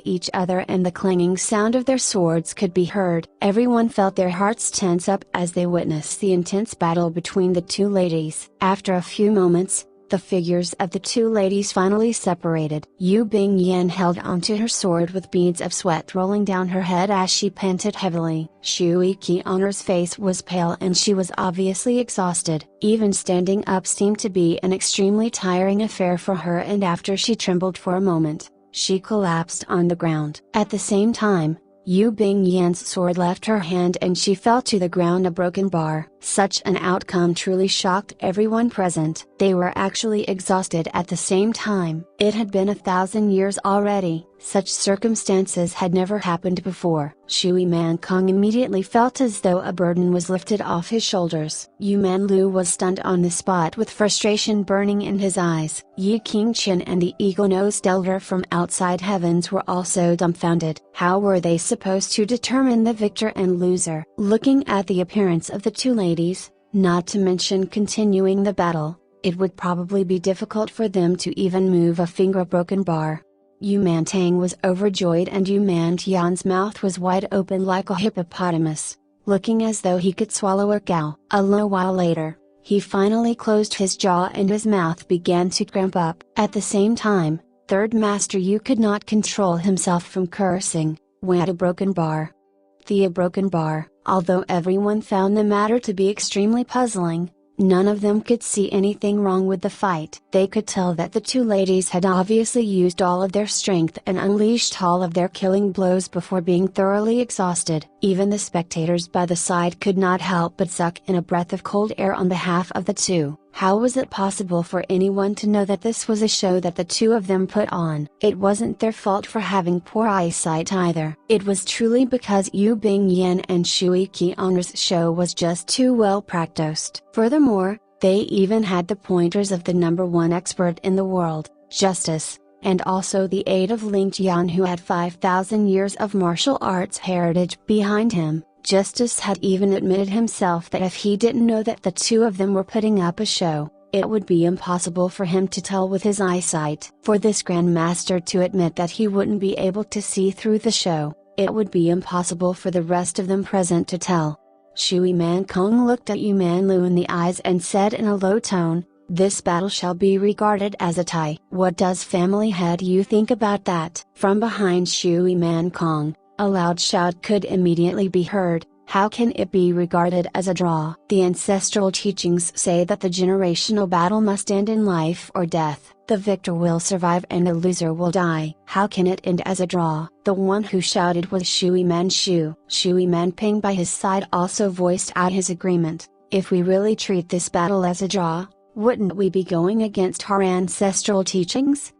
each other and the clanging sound of their swords could be heard. Everyone felt their hearts tense up as they witnessed the intense battle between the two ladies. After a few moments, the figures of the two ladies finally separated. Yu Bing Yan held onto her sword with beads of sweat rolling down her head as she panted heavily. Shui Qianru's face was pale and she was obviously exhausted. Even standing up seemed to be an extremely tiring affair for her and after she trembled for a moment, she collapsed on the ground. At the same time, Yu Bing Yan's sword left her hand and she fell to the ground a broken bar. Such an outcome truly shocked everyone present. They were actually exhausted at the same time. It had been 1,000 years already. Such circumstances had never happened before. Shui Mankong immediately felt as though a burden was lifted off his shoulders. Yu Manlu was stunned on the spot with frustration burning in his eyes. Yi Qingqian and the eagle-nosed elder from outside heavens were also dumbfounded. How were they supposed to determine the victor and loser? Looking at the appearance of the two ladies, not to mention continuing the battle, it would probably be difficult for them to even move a finger. Broken bar. Yu Mantang was overjoyed and Yu Mantian's mouth was wide open like a hippopotamus, looking as though he could swallow a cow. A little while later, he finally closed his jaw and his mouth began to cramp up. At the same time, Third Master Yu could not control himself from cursing. What a broken bar. A broken bar. Although everyone found the matter to be extremely puzzling, none of them could see anything wrong with the fight. They could tell that the two ladies had obviously used all of their strength and unleashed all of their killing blows before being thoroughly exhausted. Even the spectators by the side could not help but suck in a breath of cold air on behalf of the two. How was it possible for anyone to know that this was a show that the two of them put on? It wasn't their fault for having poor eyesight either. It was truly because Yu Bing Yan and Shui Qianru's show was just too well practiced. Furthermore, they even had the pointers of the #1 expert in the world, Justice, and also the aid of Ling Tian who had 5,000 years of martial arts heritage behind him. Justice had even admitted himself that if he didn't know that the two of them were putting up a show, it would be impossible for him to tell with his eyesight. For this Grandmaster to admit that he wouldn't be able to see through the show, it would be impossible for the rest of them present to tell. Shui Mankong looked at Yu Manlu in the eyes and said in a low tone, "This battle shall be regarded as a tie." What does family head Yu think about that? From behind Shui Mankong, a loud shout could immediately be heard, "How can it be regarded as a draw?" The ancestral teachings say that the generational battle must end in life or death. The victor will survive and the loser will die. How can it end as a draw? The one who shouted was Shui Manchu. Shui Manping by his side also voiced out his agreement. If we really treat this battle as a draw, wouldn't we be going against our ancestral teachings?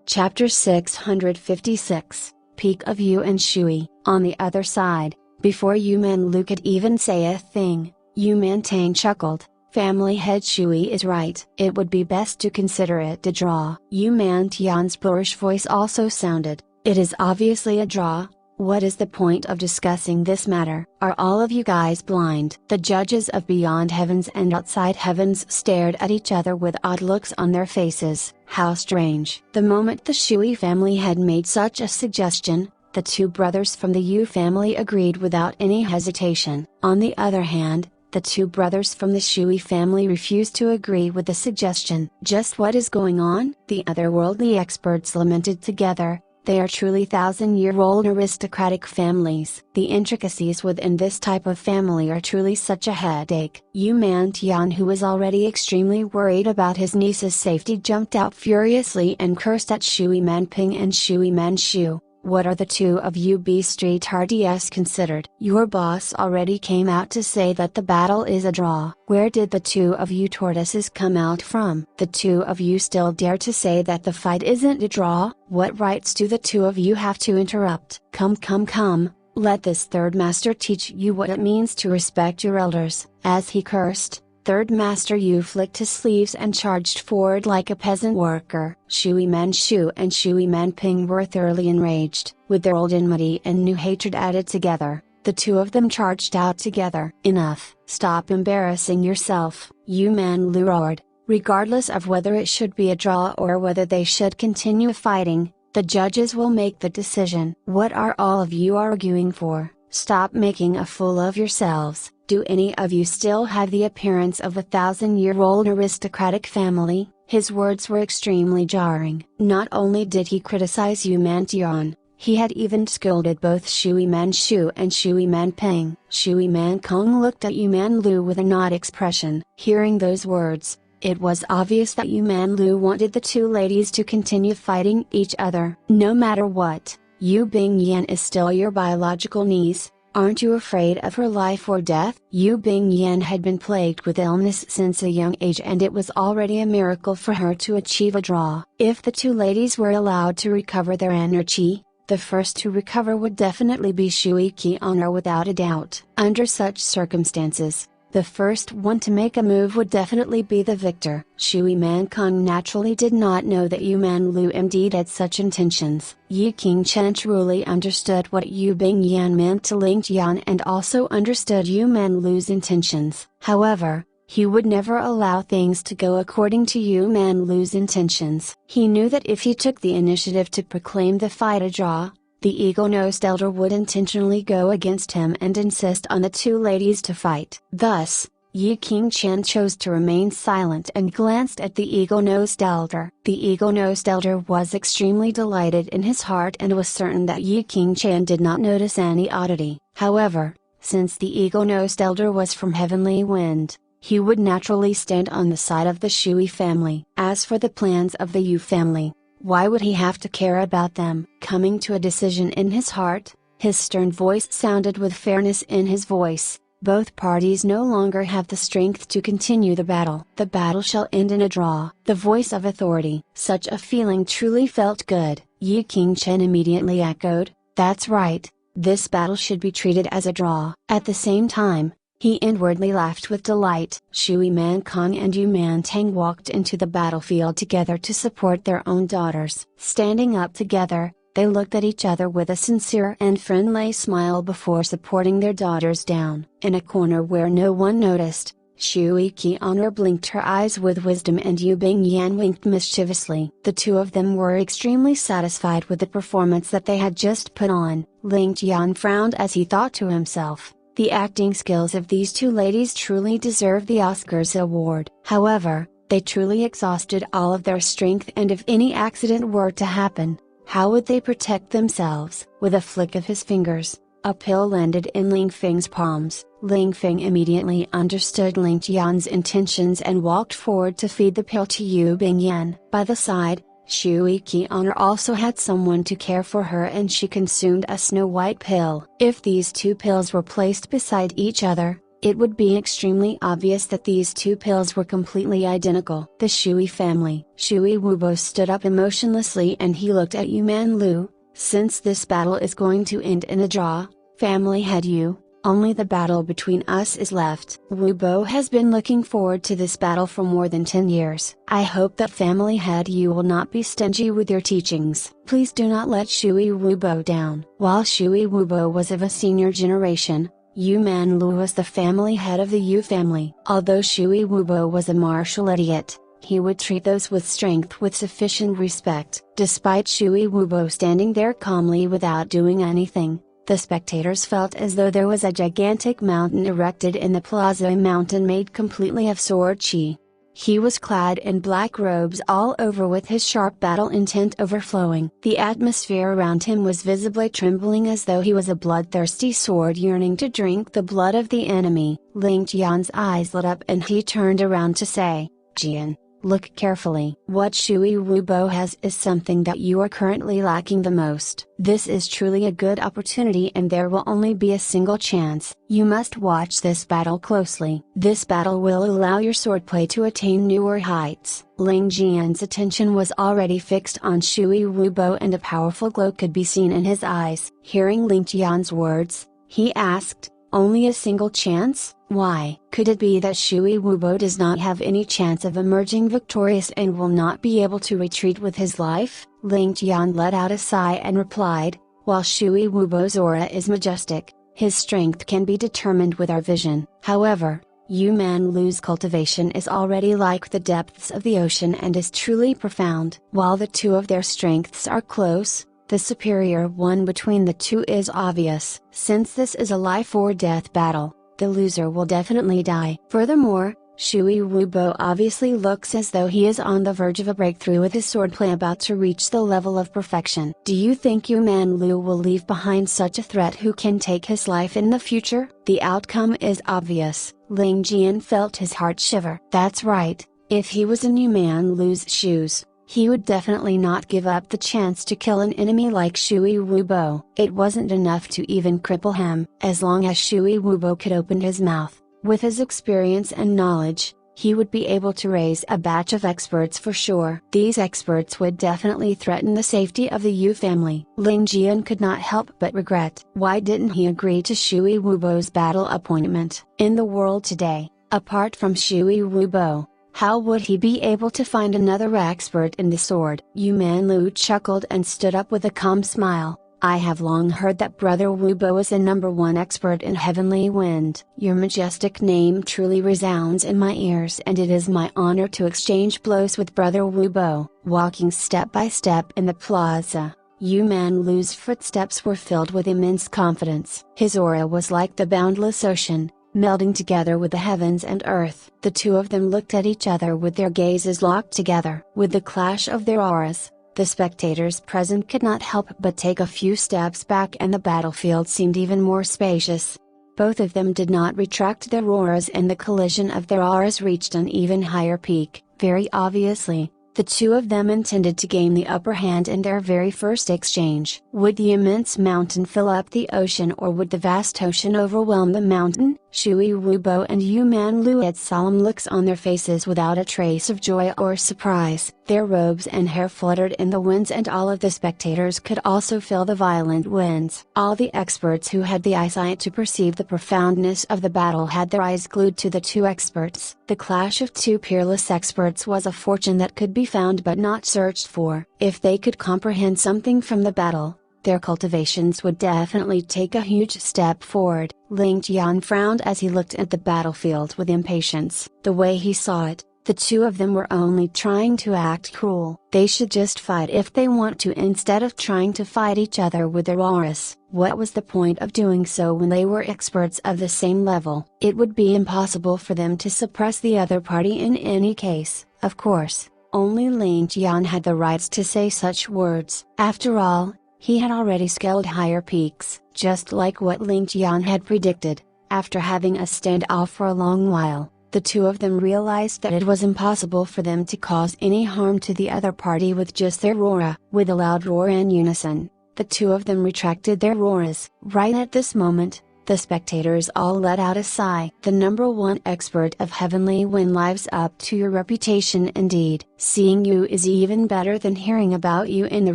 Chapter 656, Peak of Yu and Shui. On the other side, before Yu Man Lu could even say a thing, Yu Man Tang chuckled. Family head Shui is right. It would be best to consider it a draw. Yu Man Tian's boorish voice also sounded. It is obviously a draw. What is the point of discussing this matter? Are all of you guys blind? The judges of Beyond Heavens and Outside Heavens stared at each other with odd looks on their faces. How strange. The moment the Shui family had made such a suggestion, the two brothers from the Yu family agreed without any hesitation. On the other hand, the two brothers from the Shui family refused to agree with the suggestion. Just what is going on? The otherworldly experts lamented together. They are truly thousand-year-old aristocratic families. The intricacies within this type of family are truly such a headache. Yu Man Tian, who was already extremely worried about his niece's safety, jumped out furiously and cursed at Shui Man Ping and Shui Man Shu. What are the two of you beast-retards considered? Your boss already came out to say that the battle is a draw. Where did the two of you tortoises come out from? The two of you still dare to say that the fight isn't a draw? What rights do the two of you have to interrupt? Come, let this third master teach you what it means to respect your elders. As he cursed, Third Master Yu flicked his sleeves and charged forward like a peasant worker. Shui Man Shu and Shui Man Ping were thoroughly enraged. With their old enmity and new hatred added together, the two of them charged out together. Enough! Stop embarrassing yourself! Yu Man Lu roared. Regardless of whether it should be a draw or whether they should continue fighting, the judges will make the decision. What are all of you arguing for? Stop making a fool of yourselves. Do any of you still have the appearance of a thousand-year-old aristocratic family? His words were extremely jarring. Not only did he criticize Yu Man Tian, he had even scolded both Shui Man Shu and Shui Man Ping. Shui Man Kong looked at Yu Man Lu with an odd expression. Hearing those words, it was obvious that Yu Man Lu wanted the two ladies to continue fighting each other. No matter what, Yu Bingyan is still your biological niece. Aren't you afraid of her life or death? Yu Bingyan had been plagued with illness since a young age, and it was already a miracle for her to achieve a draw. If the two ladies were allowed to recover their energy, the first to recover would definitely be Shui Qian without a doubt. Under such circumstances, the first one to make a move would definitely be the victor. Shui Man Kong naturally did not know that Yu Man Lu indeed had such intentions. Yi King Chen truly understood what Yu Bingyan meant to Ling Tian and also understood Yu Man Lu's intentions. However, he would never allow things to go according to Yu Man Lu's intentions. He knew that if he took the initiative to proclaim the fight a draw, the eagle-nosed elder would intentionally go against him and insist on the two ladies to fight. Thus, Yi King Chen chose to remain silent and glanced at the eagle-nosed elder. The eagle-nosed elder was extremely delighted in his heart and was certain that Yi King Chen did not notice any oddity. However, since the eagle-nosed elder was from Heavenly Wind, he would naturally stand on the side of the Shui family. As for the plans of the Yu family, why would he have to care about them? Coming to a decision in his heart, his stern voice sounded with fairness in his voice. Both parties no longer have the strength to continue the battle. The battle shall end in a draw. The voice of authority. Such a feeling truly felt good. Yi King Chen immediately echoed, "That's right, this battle should be treated as a draw." At the same time, he inwardly laughed with delight. Shui Man Kong and Yu Man Tang walked into the battlefield together to support their own daughters. Standing up together, they looked at each other with a sincere and friendly smile before supporting their daughters down. In a corner where no one noticed, Shui Qian blinked her eyes with wisdom and Yu Bingyan winked mischievously. The two of them were extremely satisfied with the performance that they had just put on. Ling Tian frowned as he thought to himself, "The acting skills of these two ladies truly deserve the Oscars award." However, they truly exhausted all of their strength, and if any accident were to happen, how would they protect themselves? With a flick of his fingers, a pill landed in Ling Feng's palms. Ling Feng immediately understood Ling Tian's intentions and walked forward to feed the pill to Yu Bingyan. By the side, Shui Qian also had someone to care for her, and she consumed a snow-white pill. If these two pills were placed beside each other, It would be extremely obvious that these two pills were completely identical. The Shui family. Shui Wubo stood up emotionlessly and he looked at Yu Man Lu. Since this battle is going to end in a draw, family head Yu, only the battle between us is left. Wubo has been looking forward to this battle for more than 10 years. I hope that family head Yu will not be stingy with your teachings. Please do not let Shui Wubo down. While Shui Wubo was of a senior generation, Yu Man Lu was the family head of the Yu family. Although Shui Wubo was a martial idiot, he would treat those with strength with sufficient respect. Despite Shui Wubo standing there calmly without doing anything, the spectators felt as though there was a gigantic mountain erected in the plaza, a mountain made completely of sword chi. He was clad in black robes all over with his sharp battle intent overflowing. The atmosphere around him was visibly trembling as though he was a bloodthirsty sword yearning to drink the blood of the enemy. Ling Tian's eyes lit up and he turned around to say, "Jian, look carefully. What Shui Wubo has is something that you are currently lacking the most. This is truly a good opportunity and there will only be a single chance. You must watch this battle closely. This battle will allow your swordplay to attain newer heights." Ling Jian's attention was already fixed on Shui Wubo and a powerful glow could be seen in his eyes. Hearing Ling Jian's words, he asked, "Only a single chance? Why? Could it be that Shui Wubo does not have any chance of emerging victorious and will not be able to retreat with his life?" Ling Tian let out a sigh and replied, "While Shui Wubo's aura is majestic, his strength can be determined with our vision. However, Yu Man Lu's cultivation is already like the depths of the ocean and is truly profound. While the two of their strengths are close, the superior one between the two is obvious. Since this is a life or death battle, the loser will definitely die. Furthermore, Shui Wubo obviously looks as though he is on the verge of a breakthrough with his swordplay about to reach the level of perfection. Do you think Yu Man Lu will leave behind such a threat who can take his life in the future? The outcome is obvious." Ling Jian felt his heart shiver. That's right, if he was in Yu Man Lu's shoes, he would definitely not give up the chance to kill an enemy like Shui Wubo. It wasn't enough to even cripple him. As long as Shui Wubo could open his mouth, with his experience and knowledge, he would be able to raise a batch of experts for sure. These experts would definitely threaten the safety of the Yu family. Ling Jian could not help but regret. Why didn't he agree to Shui Wubo's battle appointment? In the world today, apart from Shui Wubo, how would he be able to find another expert in the sword? Yu Man Lu chuckled and stood up with a calm smile. "I have long heard that Brother Wubo is a #1 expert in heavenly wind. Your majestic name truly resounds in my ears and it is my honor to exchange blows with Brother Wubo." Walking step by step in the plaza, Yu Man Lu's footsteps were filled with immense confidence. His aura was like the boundless ocean, melding together with the heavens and earth. The two of them looked at each other with their gazes locked together. With the clash of their auras, the spectators present could not help but take a few steps back and the battlefield seemed even more spacious. Both of them did not retract their auras and the collision of their auras reached an even higher peak. Very obviously, the two of them intended to gain the upper hand in their very first exchange. Would the immense mountain fill up the ocean or would the vast ocean overwhelm the mountain? Shui Wubo and Yu Man Lu had solemn looks on their faces without a trace of joy or surprise. Their robes and hair fluttered in the winds and all of the spectators could also feel the violent winds. All the experts who had the eyesight to perceive the profoundness of the battle had their eyes glued to the two experts. The clash of two peerless experts was a fortune that could be found but not searched for. If they could comprehend something from the battle, their cultivations would definitely take a huge step forward. Ling Tian frowned as he looked at the battlefield with impatience. The way he saw it, the two of them were only trying to act cruel. They should just fight if they want to instead of trying to fight each other with their auras. What was the point of doing so when they were experts of the same level? It would be impossible for them to suppress the other party in any case. Of course, only Ling Tian had the rights to say such words. After all, he had already scaled higher peaks, just like what Ling Tian had predicted. After having a standoff for a long while, the two of them realized that it was impossible for them to cause any harm to the other party with just their aura. With a loud roar in unison, the two of them retracted their auras. Right at this moment, The spectators all let out a sigh. The #1 expert of heavenly wind lives up to your reputation indeed. Seeing you is even better than hearing about you in the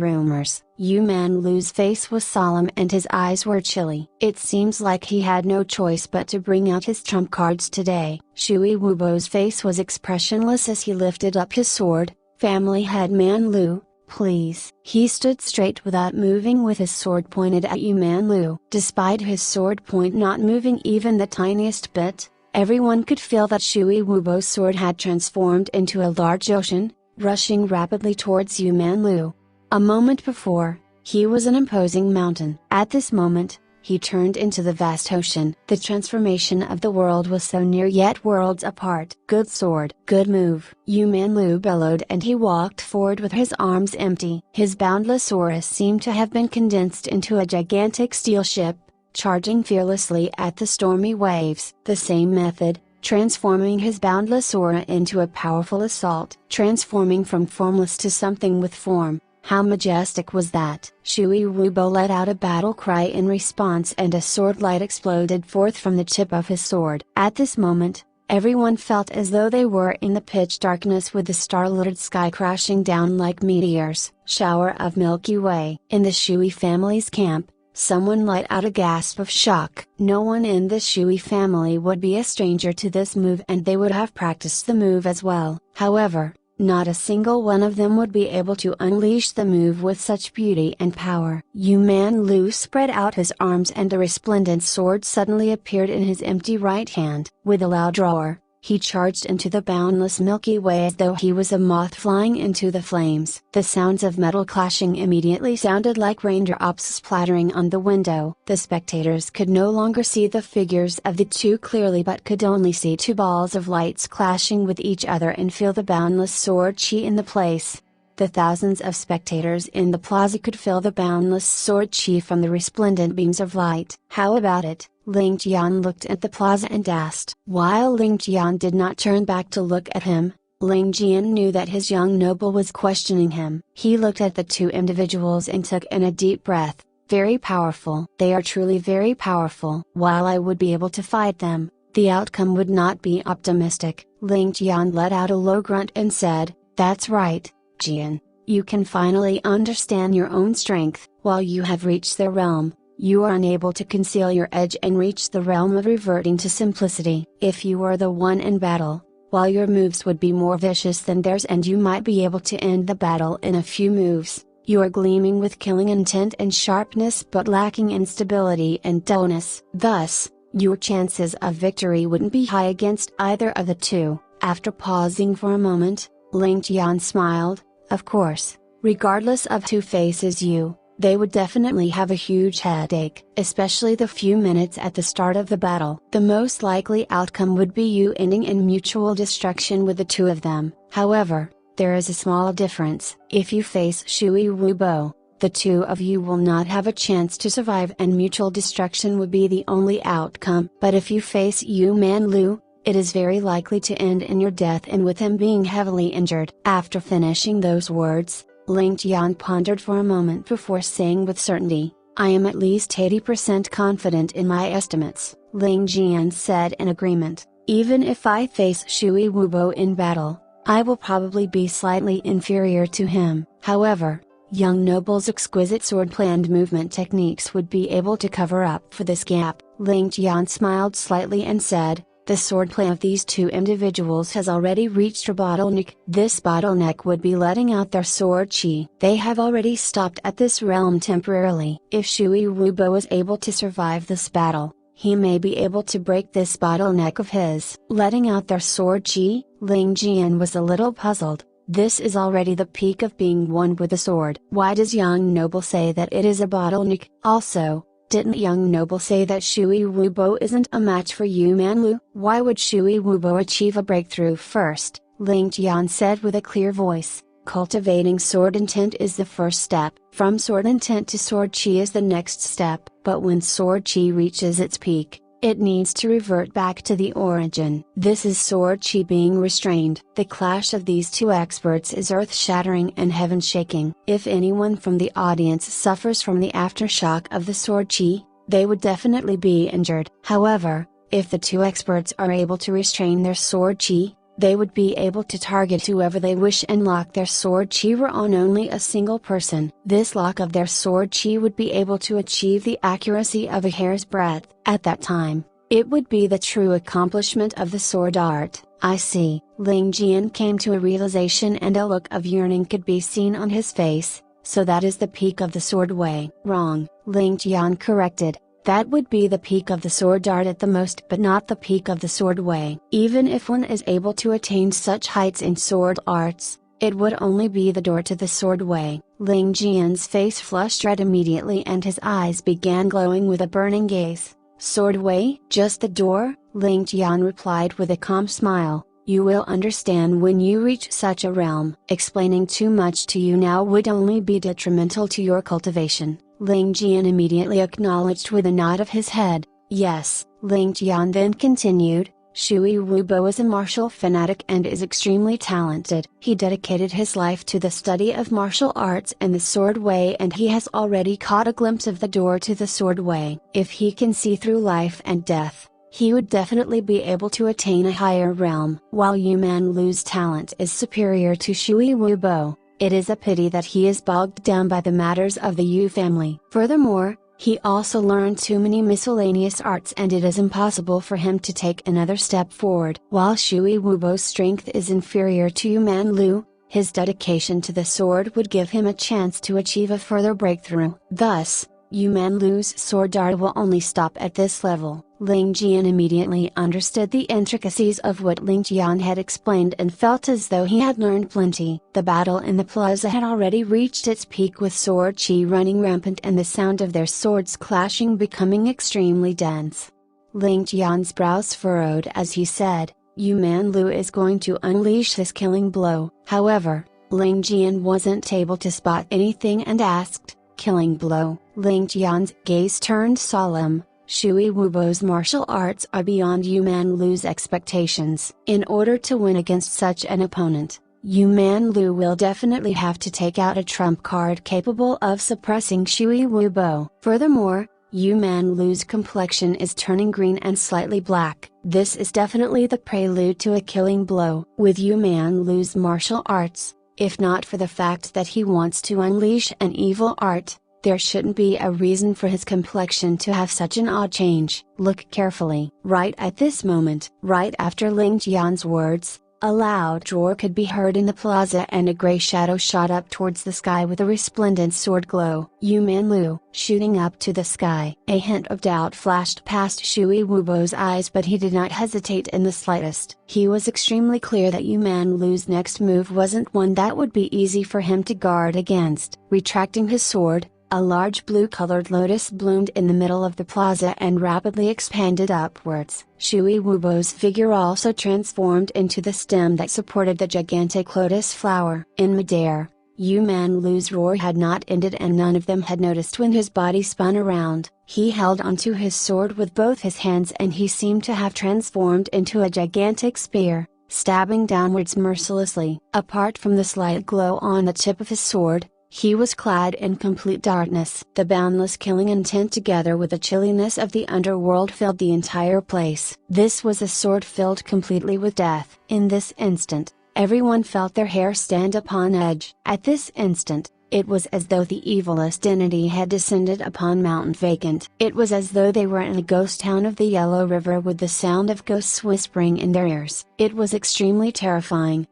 rumors. Yu Man Lu's face was solemn and his eyes were chilly. It seems like he had no choice but to bring out his trump cards today. Shui Wubo's face was expressionless as he lifted up his sword. Family head Man Lu, please. He stood straight without moving with his sword pointed at Yu Man Lu. Despite his sword point not moving even the tiniest bit, everyone could feel that Shui Wubo's sword had transformed into a large ocean, rushing rapidly towards Yu Man Lu. A moment before, he was an imposing mountain. At this moment, he turned into the vast ocean. The transformation of the world was so near yet worlds apart. Good sword, good move. Yu Man Lu bellowed and he walked forward with his arms empty. His boundless aura seemed to have been condensed into a gigantic steel ship, charging fearlessly at the stormy waves. The same method, transforming his boundless aura into a powerful assault. Transforming from formless to something with form. How majestic was that? Shui Wubo let out a battle cry in response and a sword light exploded forth from the tip of his sword. At this moment, everyone felt as though they were in the pitch darkness with the star-littered sky crashing down like meteors. Shower of Milky Way. In the Shui family's camp, someone let out a gasp of shock. No one in the Shui family would be a stranger to this move and they would have practiced the move as well. However, not a single one of them would be able to unleash the move with such beauty and power. Yu Man Lu spread out his arms and a resplendent sword suddenly appeared in his empty right hand. With a loud roar, he charged into the boundless Milky Way as though he was a moth flying into the flames. The sounds of metal clashing immediately sounded like raindrops splattering on the window. The spectators could no longer see the figures of the two clearly but could only see two balls of lights clashing with each other and feel the boundless sword chi in the place. The thousands of spectators in the plaza could feel the boundless sword chi from the resplendent beams of light. How about it? Ling Tian looked at the plaza and asked. While Ling Tian did not turn back to look at him, Ling Tian knew that his young noble was questioning him. He looked at the two individuals and took in a deep breath. Very powerful. They are truly very powerful. While I would be able to fight them, the outcome would not be optimistic. Ling Tian let out a low grunt and said, "That's right, Jian. You can finally understand your own strength. While you have reached their realm, you are unable to conceal your edge and reach the realm of reverting to simplicity. If you were the one in battle, while your moves would be more vicious than theirs and you might be able to end the battle in a few moves, you are gleaming with killing intent and sharpness but lacking in stability and dullness. Thus, your chances of victory wouldn't be high against either of the two." After pausing for a moment, Ling Tian smiled. Of course, regardless of who faces you, they would definitely have a huge headache, especially the few minutes at the start of the battle. The most likely outcome would be you ending in mutual destruction with the two of them. However, there is a small difference. If you face Shui Wubo, the two of you will not have a chance to survive and mutual destruction would be the only outcome. But if you face Yu Man Lu, it is very likely to end in your death and with him being heavily injured. After finishing those words, Ling Tian pondered for a moment before saying with certainty, "I am at least 80% confident in my estimates." Ling Tian said in agreement, "Even if I face Shui Wubo in battle, I will probably be slightly inferior to him. However, young noble's exquisite swordplay and movement techniques would be able to cover up for this gap." Ling Tian smiled slightly and said, "The swordplay of these two individuals has already reached a bottleneck. This bottleneck would be letting out their sword chi. They have already stopped at this realm temporarily. If Shui Wubo is able to survive this battle, he may be able to break this bottleneck of his." Letting out their sword chi, Ling Jian was a little puzzled. This is already the peak of being one with a sword. Why does young noble say that it is a bottleneck? Also, didn't young noble say that Shui Wubo isn't a match for Yu Man Lu? Why would Shui Wubo achieve a breakthrough first? Ling Tian said with a clear voice, "Cultivating sword intent is the first step. From sword intent to sword chi is the next step. But when sword chi reaches its peak, it needs to revert back to the origin. This is sword chi being restrained." The clash of these two experts is earth-shattering and heaven-shaking. If anyone from the audience suffers from the aftershock of the sword chi, they would definitely be injured. However, if the two experts are able to restrain their sword chi, they would be able to target whoever they wish and lock their sword chi on only a single person. This lock of their sword chi would be able to achieve the accuracy of a hair's breadth. At that time, it would be the true accomplishment of the sword art. I see. Ling Tian came to a realization and a look of yearning could be seen on his face. So that is the peak of the sword way. Wrong, Ling Tian corrected. That would be the peak of the sword art at the most, but not the peak of the sword way. Even if one is able to attain such heights in sword arts, it would only be the door to the sword way. Ling Tian's face flushed red immediately and his eyes began glowing with a burning gaze. Sword way? Just the door? Ling Tian replied with a calm smile. You will understand when you reach such a realm. Explaining too much to you now would only be detrimental to your cultivation. Ling Tian immediately acknowledged with a nod of his head. Yes. Ling Tian then continued, Shui Wubo is a martial fanatic and is extremely talented. He dedicated his life to the study of martial arts and the sword way, and he has already caught a glimpse of the door to the sword way. If he can see through life and death, he would definitely be able to attain a higher realm. While Yu Man Lu's talent is superior to Shui Wubo, it is a pity that he is bogged down by the matters of the Yu family. Furthermore, he also learned too many miscellaneous arts and it is impossible for him to take another step forward. While Shui Wubo's strength is inferior to Yu Man Lu, his dedication to the sword would give him a chance to achieve a further breakthrough. Thus, Yu Man Lu's sword art will only stop at this level. Ling Tian immediately understood the intricacies of what Ling Tian had explained and felt as though he had learned plenty. The battle in the plaza had already reached its peak with sword chi running rampant and the sound of their swords clashing becoming extremely dense. Ling Tian's brows furrowed as he said, Yu Man Lu is going to unleash this killing blow. However, Ling Tian wasn't able to spot anything and asked, killing blow? Ling Tian's gaze turned solemn. Shui Wubo's martial arts are beyond Yu Man Lu's expectations. In order to win against such an opponent, Yu Man Lu will definitely have to take out a trump card capable of suppressing Shui Wubo. Furthermore, Yu Man Lu's complexion is turning green and slightly black. This is definitely the prelude to a killing blow. With Yu Man Lu's martial arts, if not for the fact that he wants to unleash an evil art, there shouldn't be a reason for his complexion to have such an odd change. Look carefully. Right at this moment, right after Ling Tian's words, a loud roar could be heard in the plaza and a gray shadow shot up towards the sky with a resplendent sword glow. Yu Man Lu, shooting up to the sky. A hint of doubt flashed past Shui Wubo's eyes, but he did not hesitate in the slightest. He was extremely clear that Yu Man Lu's next move wasn't one that would be easy for him to guard against. Retracting his sword, a large blue-colored lotus bloomed in the middle of the plaza and rapidly expanded upwards. Shui Wubo's figure also transformed into the stem that supported the gigantic lotus flower. In midair, Yu Man Lu's roar had not ended and none of them had noticed when his body spun around. He held onto his sword with both his hands and he seemed to have transformed into a gigantic spear, stabbing downwards mercilessly. Apart from the slight glow on the tip of his sword, he was clad in complete darkness. The boundless killing intent together with the chilliness of the underworld filled the entire place. This was a sword filled completely with death. In this instant, everyone felt their hair stand upon edge. At this instant, it was as though the evilest entity had descended upon Mountain Vacant. It was as though they were in a ghost town of the Yellow River with the sound of ghosts whispering in their ears. It was extremely terrifying.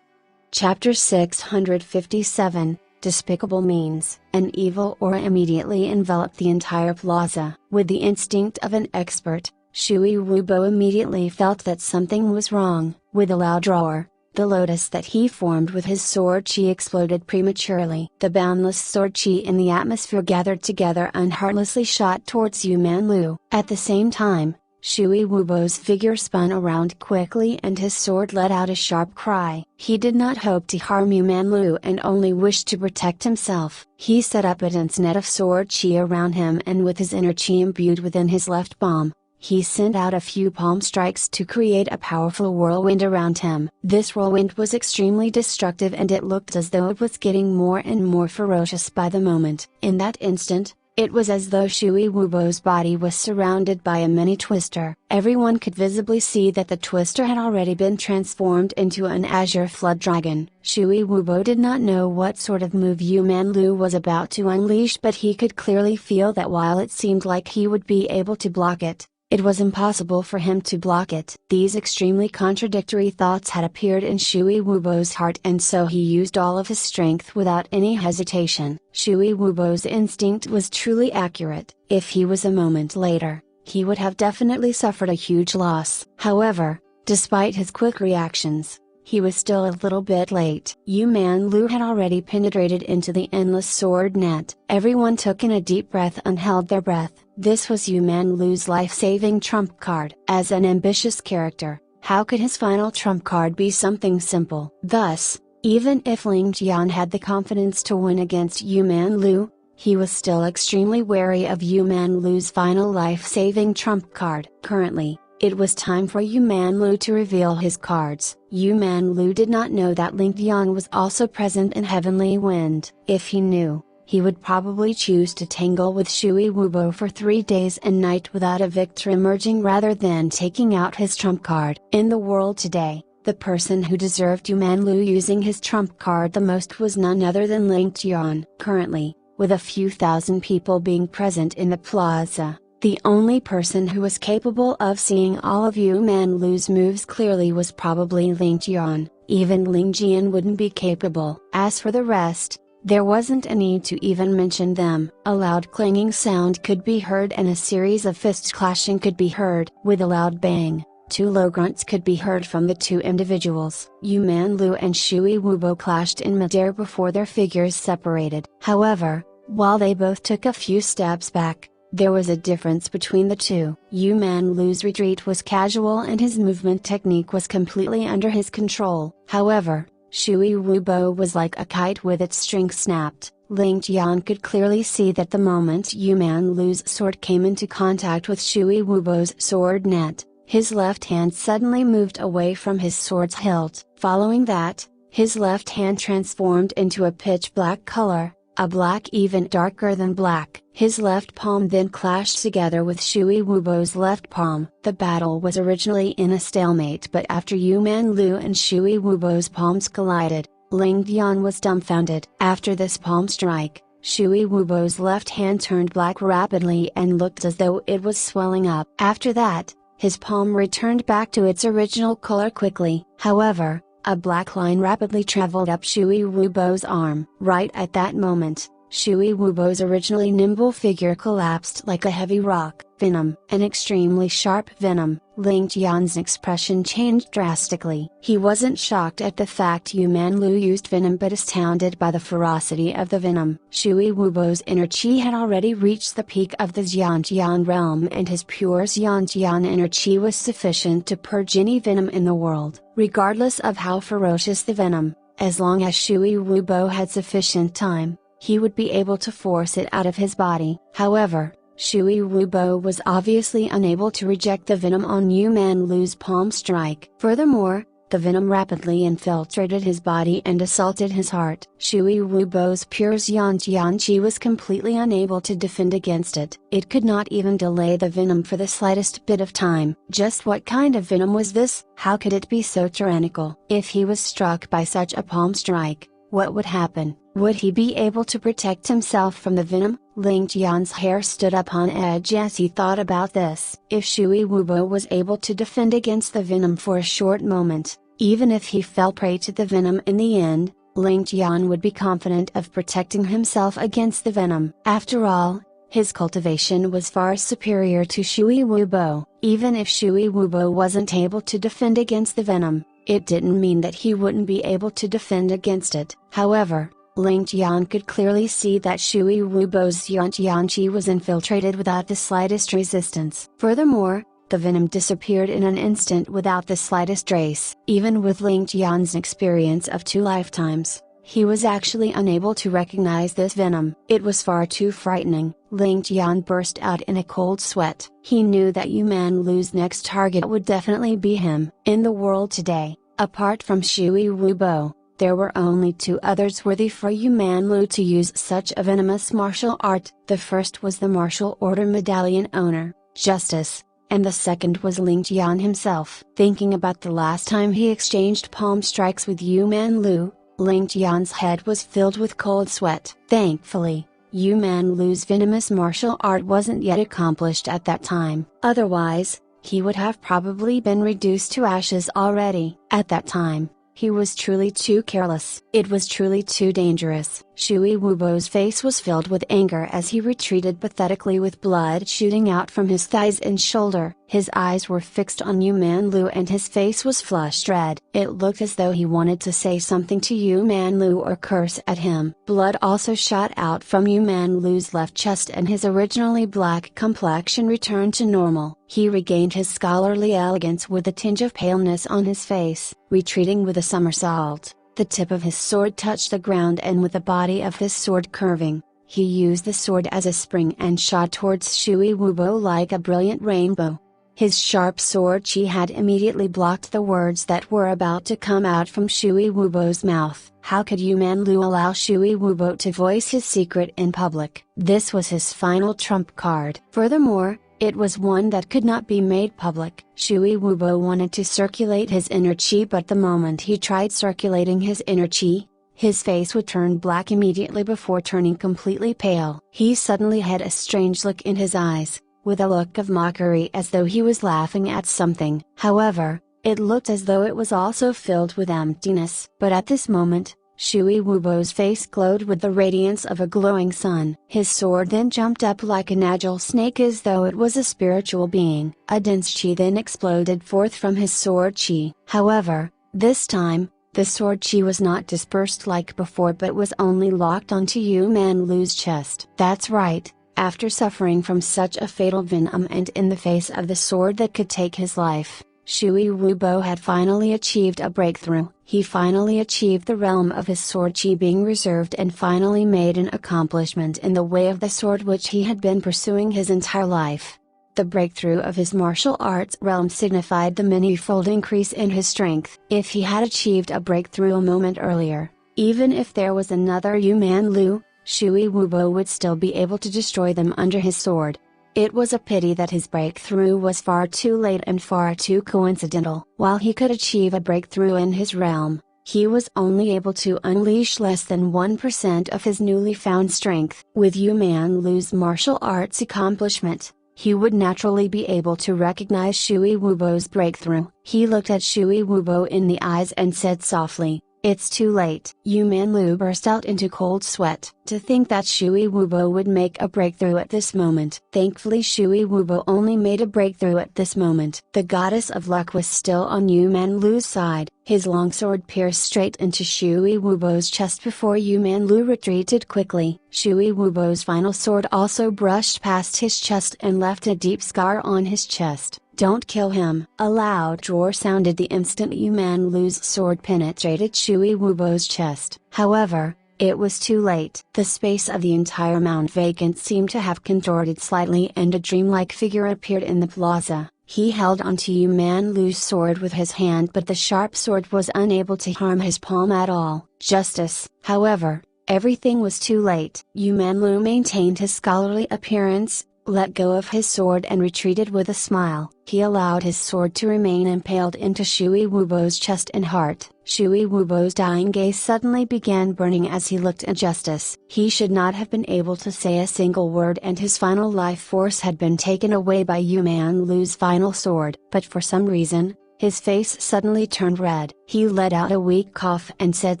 Chapter 657, Despicable Means. An evil aura immediately enveloped the entire plaza. With the instinct of an expert, Shui Wubo immediately felt that something was wrong. With a loud roar, the lotus that he formed with his sword chi exploded prematurely. The boundless sword chi in the atmosphere gathered together and heartlessly shot towards Yu Man Lu. At the same time, Shui Wubo's figure spun around quickly and his sword let out a sharp cry. He did not hope to harm Yu Manlu and only wished to protect himself. He set up a dense net of sword chi around him, and with his inner chi imbued within his left palm, he sent out a few palm strikes to create a powerful whirlwind around him. This whirlwind was extremely destructive, and it looked as though it was getting more and more ferocious by the moment. In that instant, it was as though Shui Wubo's body was surrounded by a mini twister. Everyone could visibly see that the twister had already been transformed into an azure flood dragon. Shui Wubo did not know what sort of move Yu Manlu was about to unleash, but he could clearly feel that while it seemed like he would be able to block it, it was impossible for him to block it. These extremely contradictory thoughts had appeared in Shui Wubo's heart, and so he used all of his strength without any hesitation. Shui Wubo's instinct was truly accurate. If he was a moment later, he would have definitely suffered a huge loss. However, despite his quick reactions, he was still a little bit late. Yu Manlu had already penetrated into the endless sword net. Everyone took in a deep breath and held their breath. This was Yu Manlu's life-saving trump card. As an ambitious character, how could his final trump card be something simple? Thus, even if Ling Tian had the confidence to win against Yu Manlu, he was still extremely wary of Yu Manlu's final life-saving trump card. Currently, it was time for Yu Manlu to reveal his cards. Yu Manlu did not know that Ling Tian was also present in Heavenly Wind. If he knew, he would probably choose to tangle with Shui Wubo for 3 days and night without a victor emerging rather than taking out his trump card. In the world today, the person who deserved Yu Manlu using his trump card the most was none other than Ling Tian. Currently, with a few thousand people being present in the plaza, the only person who was capable of seeing all of Yu Manlu's moves clearly was probably Ling Tian. Even Ling Jian wouldn't be capable. As for the rest, there wasn't a need to even mention them. A loud clanging sound could be heard and a series of fists clashing could be heard. With a loud bang, 2 low grunts could be heard from the 2 individuals. Yu Manlu and Shui Wubo clashed in midair before their figures separated. However, while they both took a few steps back, there was a difference between the two. Yu Manlu's retreat was casual and his movement technique was completely under his control. However, Shui Wubo was like a kite with its string snapped. Ling Tian could clearly see that the moment Yu Manlu's sword came into contact with Shui Wubo's sword net, his left hand suddenly moved away from his sword's hilt. Following that, his left hand transformed into a pitch black color, a black even darker than black. His left palm then clashed together with Shui Wubo's left palm. The battle was originally in a stalemate, but after Yu Manlu and Shui Wubo's palms collided, Ling Tian was dumbfounded. After this palm strike, Shui Wubo's left hand turned black rapidly and looked as though it was swelling up. After that, his palm returned back to its original color quickly. However, a black line rapidly traveled up Shui Wubo's arm. Right at that moment, Shui Wubo's originally nimble figure collapsed like a heavy rock. Venom, an extremely sharp venom. Ling Tian's expression changed drastically. He wasn't shocked at the fact Yu Manlu used venom, but astounded by the ferocity of the venom. Shui Wubo's inner chi had already reached the peak of the Xiantian realm, and his pure Xiantian inner chi was sufficient to purge any venom in the world. Regardless of how ferocious the venom, as long as Shui Wubo had sufficient time, he would be able to force it out of his body. However, Shui Wubo was obviously unable to reject the venom on Yu Manlu's palm strike. Furthermore, the venom rapidly infiltrated his body and assaulted his heart. Shui Wubo's pure Xiantian chi was completely unable to defend against it. It could not even delay the venom for the slightest bit of time. Just what kind of venom was this? How could it be so tyrannical? If he was struck by such a palm strike, what would happen? Would he be able to protect himself from the venom? Ling Tian's hair stood up on edge as he thought about this. If Shui Wubo was able to defend against the venom for a short moment, even if he fell prey to the venom in the end, Ling Tian would be confident of protecting himself against the venom. After all, his cultivation was far superior to Shui Wubo. Even if Shui Wubo wasn't able to defend against the venom, it didn't mean that he wouldn't be able to defend against it. However, Ling Tian could clearly see that Shui Wubo's Xiantian chi was infiltrated without the slightest resistance. Furthermore, The venom disappeared in an instant without the slightest trace. Even with Ling Tian's experience of 2 lifetimes, he was actually unable to recognize this venom. It was far too frightening. Ling Tian burst out in a cold sweat. He knew that Yu Man Lu's next target would definitely be him. In the world today, apart from Shui Wubo, there were only 2 others worthy for Yu Man Lu to use such a venomous martial art. The first was the martial order medallion owner, Justice, and the second was Ling Tian himself. Thinking about the last time he exchanged palm strikes with Yu Man Lu, Ling Tian's head was filled with cold sweat. Thankfully, Yu Man Lu's venomous martial art wasn't yet accomplished at that time. Otherwise, he would have probably been reduced to ashes already. At that time, he was truly too careless. It was truly too dangerous. Shui Wubo's face was filled with anger as he retreated pathetically with blood shooting out from his thighs and shoulder. His eyes were fixed on Yu Man Lu and his face was flushed red. It looked as though he wanted to say something to Yu Man Lu or curse at him. Blood also shot out from Yu Man Lu's left chest and his originally black complexion returned to normal. He regained his scholarly elegance with a tinge of paleness on his face. Retreating with a somersault, the tip of his sword touched the ground and with the body of his sword curving, he used the sword as a spring and shot towards Shui Wubo like a brilliant rainbow. His sharp sword chi had immediately blocked the words that were about to come out from Shui Wubo's mouth. How could Yu Man Lu allow Shui Wubo to voice his secret in public? This was his final trump card. Furthermore, it was one that could not be made public. Shui Wubo wanted to circulate his inner chi, but the moment he tried circulating his inner chi, his face would turn black immediately before turning completely pale. He suddenly had a strange look in his eyes, with a look of mockery as though he was laughing at something. However, it looked as though it was also filled with emptiness. But at this moment, Shui Wubo's face glowed with the radiance of a glowing sun. His sword then jumped up like an agile snake as though it was a spiritual being. A dense chi then exploded forth from his sword chi. However, this time, the sword chi was not dispersed like before but was only locked onto Yu Man Lu's chest. That's right, after suffering from such a fatal venom and in the face of the sword that could take his life, Shui Wubo had finally achieved a breakthrough. He finally achieved the realm of his sword chi being reserved and finally made an accomplishment in the way of the sword which he had been pursuing his entire life. The breakthrough of his martial arts realm signified the many-fold increase in his strength. If he had achieved a breakthrough a moment earlier, even if there was another Yu Man Lu, Shui Wubo would still be able to destroy them under his sword. It was a pity that his breakthrough was far too late and far too coincidental. While he could achieve a breakthrough in his realm, he was only able to unleash less than 1% of his newly found strength. With Yu Man Lu's martial arts accomplishment, he would naturally be able to recognize Shui Wubo's breakthrough. He looked at Shui Wubo in the eyes and said softly, "It's too late." Yu Man Lu burst out into cold sweat. To think that Shui Wubo would make a breakthrough at this moment. Thankfully Shui Wubo only made a breakthrough at this moment. The goddess of luck was still on Yu Man Lu's side. His long sword pierced straight into Shui Wubo's chest before Yu Man Lu retreated quickly. Shui Wubo's final sword also brushed past his chest and left a deep scar on his chest. "Don't kill him." A loud roar sounded the instant Yu Man Lu's sword penetrated Shui Wubo's chest. However, it was too late. The space of the entire Mount Vacant seemed to have contorted slightly and a dreamlike figure appeared in the plaza. He held onto Yu Man Lu's sword with his hand but the sharp sword was unable to harm his palm at all. Justice. However, everything was too late. Yu Man Lu maintained his scholarly appearance, let go of his sword and retreated with a smile. He allowed his sword to remain impaled into Shui Wubo's chest and heart. Shui Wubo's dying gaze suddenly began burning as he looked at Justice. He should not have been able to say a single word and his final life force had been taken away by Yu Man Lu's final sword. But for some reason, his face suddenly turned red. He let out a weak cough and said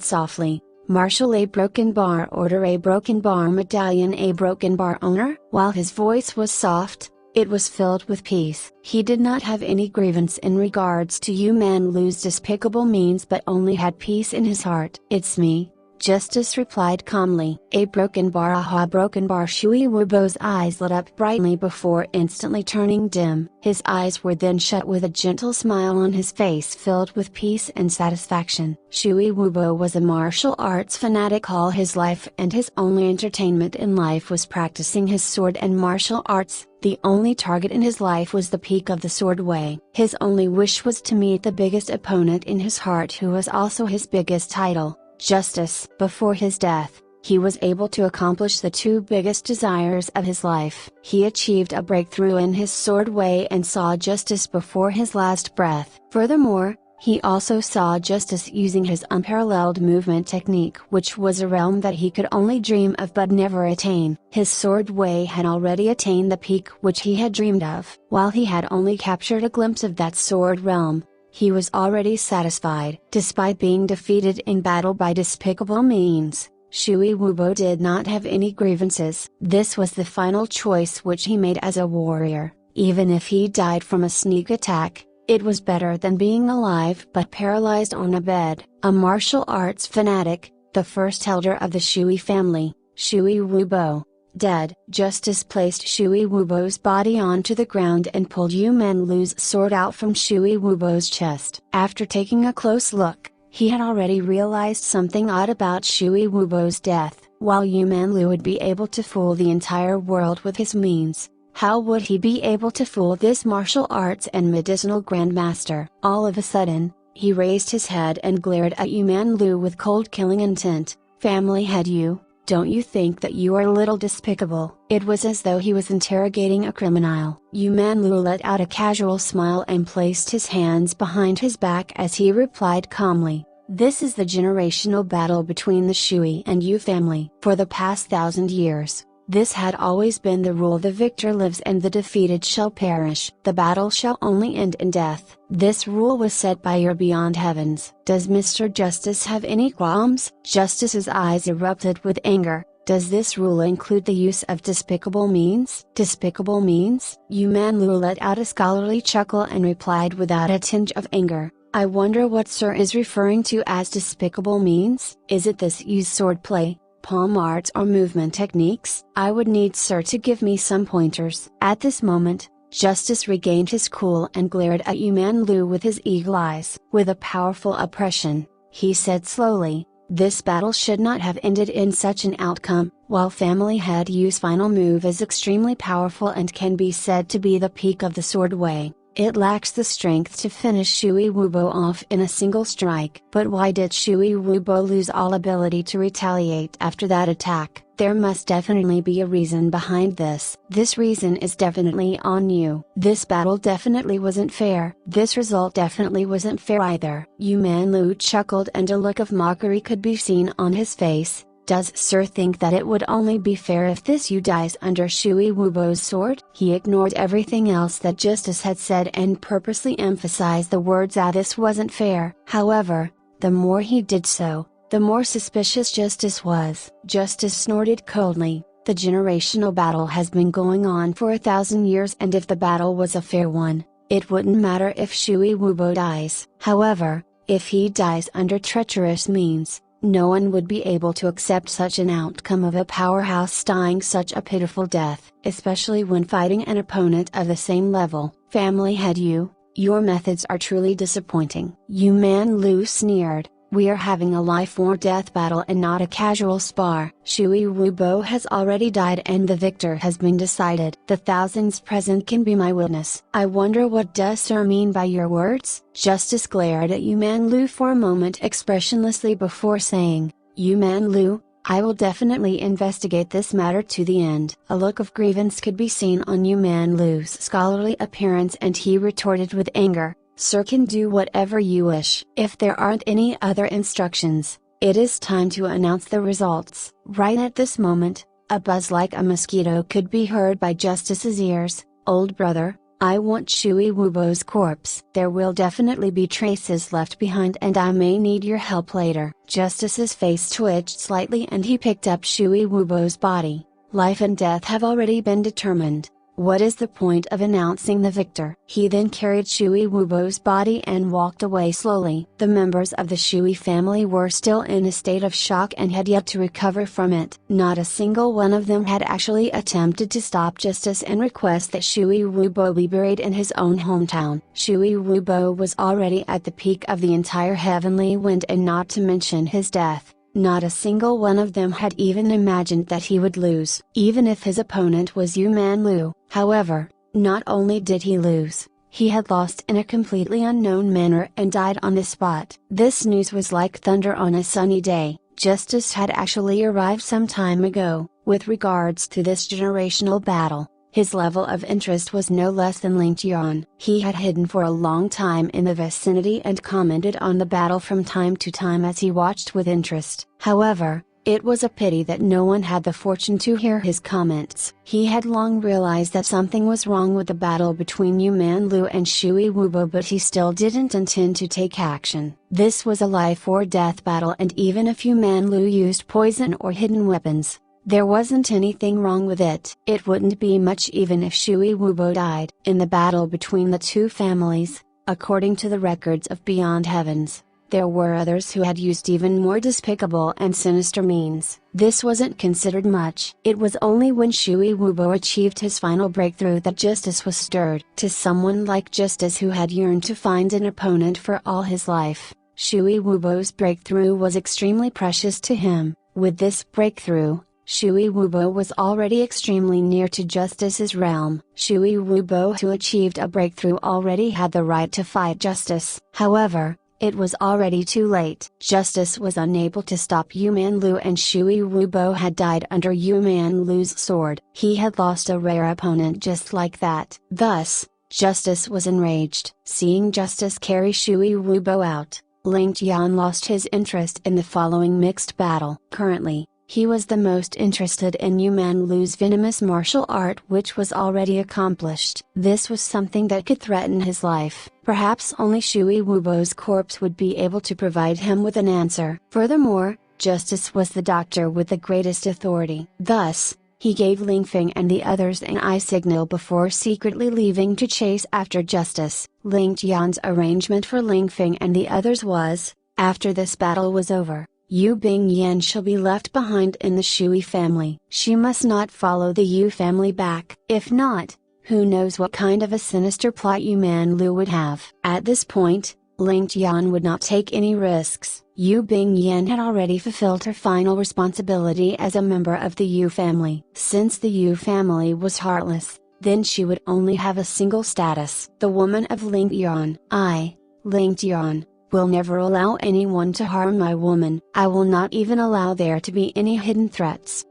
softly, "Marshal a broken bar order a broken bar medallion a broken bar owner?" While his voice was soft, it was filled with peace. He did not have any grievance in regards to Yu Man Lu's despicable means but only had peace in his heart. "It's me, Justice replied calmly. A broken bar, aha, broken bar. Shui Wubo's eyes lit up brightly before instantly turning dim. His eyes were then shut with a gentle smile on his face filled with peace and satisfaction. Shui Wubo was a martial arts fanatic all his life, and his only entertainment in life was practicing his sword and martial arts. The only target in his life was the peak of the sword way. His only wish was to meet the biggest opponent in his heart, who was also his biggest idol, justice. Before his death, he was able to accomplish the two biggest desires of his life. He achieved a breakthrough in his sword way and saw justice before his last breath. Furthermore, he also saw justice using his unparalleled movement technique, which was a realm that he could only dream of but never attain. His sword way had already attained the peak which he had dreamed of. While he had only captured a glimpse of that sword realm, he was already satisfied. Despite being defeated in battle by despicable means, Shui Wubo did not have any grievances. This was the final choice which he made as a warrior. Even if he died from a sneak attack, it was better than being alive but paralyzed on a bed. A martial arts fanatic, the first elder of the Shui family, Shui Wubo, dead. Justice placed Shui Wubo's body onto the ground and pulled Yu Manlu's sword out from Shui Wubo's chest. After taking a close look, he had already realized something odd about Shui Wubo's death. While Yu Manlu would be able to fool the entire world with his means, how would he be able to fool this martial arts and medicinal grandmaster? All of a sudden, he raised his head and glared at Yu Manlu with cold killing intent. Family head, you, don't you think that you are a little despicable? It was as though he was interrogating a criminal. Yu Manlu let out a casual smile and placed his hands behind his back as he replied calmly. This is the generational battle between the Shui and Yu family. For the past 1,000 years, this had always been the rule: the victor lives and the defeated shall perish. The battle shall only end in death. This rule was set by your beyond heavens. Does Mr. Justice have any qualms? Justice's eyes erupted with anger. Does this rule include the use of despicable means? Despicable means? Yu Manlu let out a scholarly chuckle and replied without a tinge of anger. I wonder what Sir is referring to as despicable means? Is it this use swordplay, palm arts or movement techniques? I would need Sir to give me some pointers. At this moment, Justice regained his cool and glared at Yu Manlu with his eagle eyes. With a powerful oppression, he said slowly, this battle should not have ended in such an outcome. While family head Yu's final move is extremely powerful and can be said to be the peak of the sword way, it lacks the strength to finish Shui Wubo off in a single strike. But why did Shui Wubo lose all ability to retaliate after that attack? There must definitely be a reason behind this. This reason is definitely on you. This battle definitely wasn't fair. This result definitely wasn't fair either. Yu Manlu chuckled and a look of mockery could be seen on his face. Does Sir think that it would only be fair if this Yu dies under Shui Wubo's sword? He ignored everything else that Justice had said and purposely emphasized the words, this wasn't fair. However, the more he did so, the more suspicious Justice was. Justice snorted coldly. The generational battle has been going on for 1,000 years, and if the battle was a fair one, it wouldn't matter if Shui Wubo dies. However, if he dies under treacherous means, no one would be able to accept such an outcome of a powerhouse dying such a pitiful death, especially when fighting an opponent of the same level. Family head Yu, your methods are truly disappointing. Yu Manlu sneered. We are having a life or death battle and not a casual spar. Shui Wubo has already died and the victor has been decided. The thousands present can be my witness. I wonder what does Sir mean by your words? Justice glared at Yu Manlu for a moment expressionlessly before saying, Yu Manlu, I will definitely investigate this matter to the end. A look of grievance could be seen on Yu Manlu's scholarly appearance and he retorted with anger. Sir can do whatever you wish. If there aren't any other instructions, it is time to announce the results. Right at this moment, a buzz like a mosquito could be heard by Justice's ears. Old brother, I want Shui Wubo's corpse. There will definitely be traces left behind and I may need your help later. Justice's face twitched slightly and he picked up Shui Wubo's body. Life and death have already been determined. What is the point of announcing the victor? He then carried Shui Wubo's body and walked away slowly. The members of the Shui family were still in a state of shock and had yet to recover from it. Not a single one of them had actually attempted to stop Justice and request that Shui Wubo be buried in his own hometown. Shui Wubo was already at the peak of the entire heavenly wind, and not to mention his death. Not a single one of them had even imagined that he would lose. Even if his opponent was Yu Man Lu, however, not only did he lose, he had lost in a completely unknown manner and died on the spot. This news was like thunder on a sunny day. Justice had actually arrived some time ago. With regards to this generational battle, his level of interest was no less than Ling Tian. He had hidden for a long time in the vicinity and commented on the battle from time to time as he watched with interest. However, it was a pity that no one had the fortune to hear his comments. He had long realized that something was wrong with the battle between Yu Man Lu and Shui Wubo, but he still didn't intend to take action. This was a life or death battle, and even if Yu Man Lu used poison or hidden weapons, there wasn't anything wrong with it. It wouldn't be much even if Shui Wubo died. In the battle between the two families, according to the records of Beyond Heavens, there were others who had used even more despicable and sinister means. This wasn't considered much. It was only when Shui Wubo achieved his final breakthrough that justice was stirred. To someone like Justice, who had yearned to find an opponent for all his life, Shui Wubo's breakthrough was extremely precious to him. With this breakthrough, Shui Wubo was already extremely near to Justice's realm. Shui Wubo, who achieved a breakthrough, already had the right to fight Justice. However, it was already too late. Justice was unable to stop Yu Man Lu, and Shui Wubo had died under Yu Man Lu's sword. He had lost a rare opponent just like that. Thus, Justice was enraged. Seeing Justice carry Shui Wubo out, Ling Tian lost his interest in the following mixed battle. Currently, he was the most interested in Yu Man Lu's venomous martial art, which was already accomplished. This was something that could threaten his life. Perhaps only Shui Wubo's corpse would be able to provide him with an answer. Furthermore, Justice was the doctor with the greatest authority. Thus, he gave Ling Feng and the others an eye signal before secretly leaving to chase after Justice. Ling Tian's arrangement for Ling Feng and the others was, after this battle was over, Yu Bingyan shall be left behind in the Shui family. She must not follow the Yu family back. If not, who knows what kind of a sinister plot Yu Man Lu would have. At this point, Ling Tian would not take any risks. Yu Bingyan had already fulfilled her final responsibility as a member of the Yu family. Since the Yu family was heartless, then she would only have a single status: the woman of Ling Tian. I, Ling Tian, will never allow anyone to harm my woman. I will not even allow there to be any hidden threats.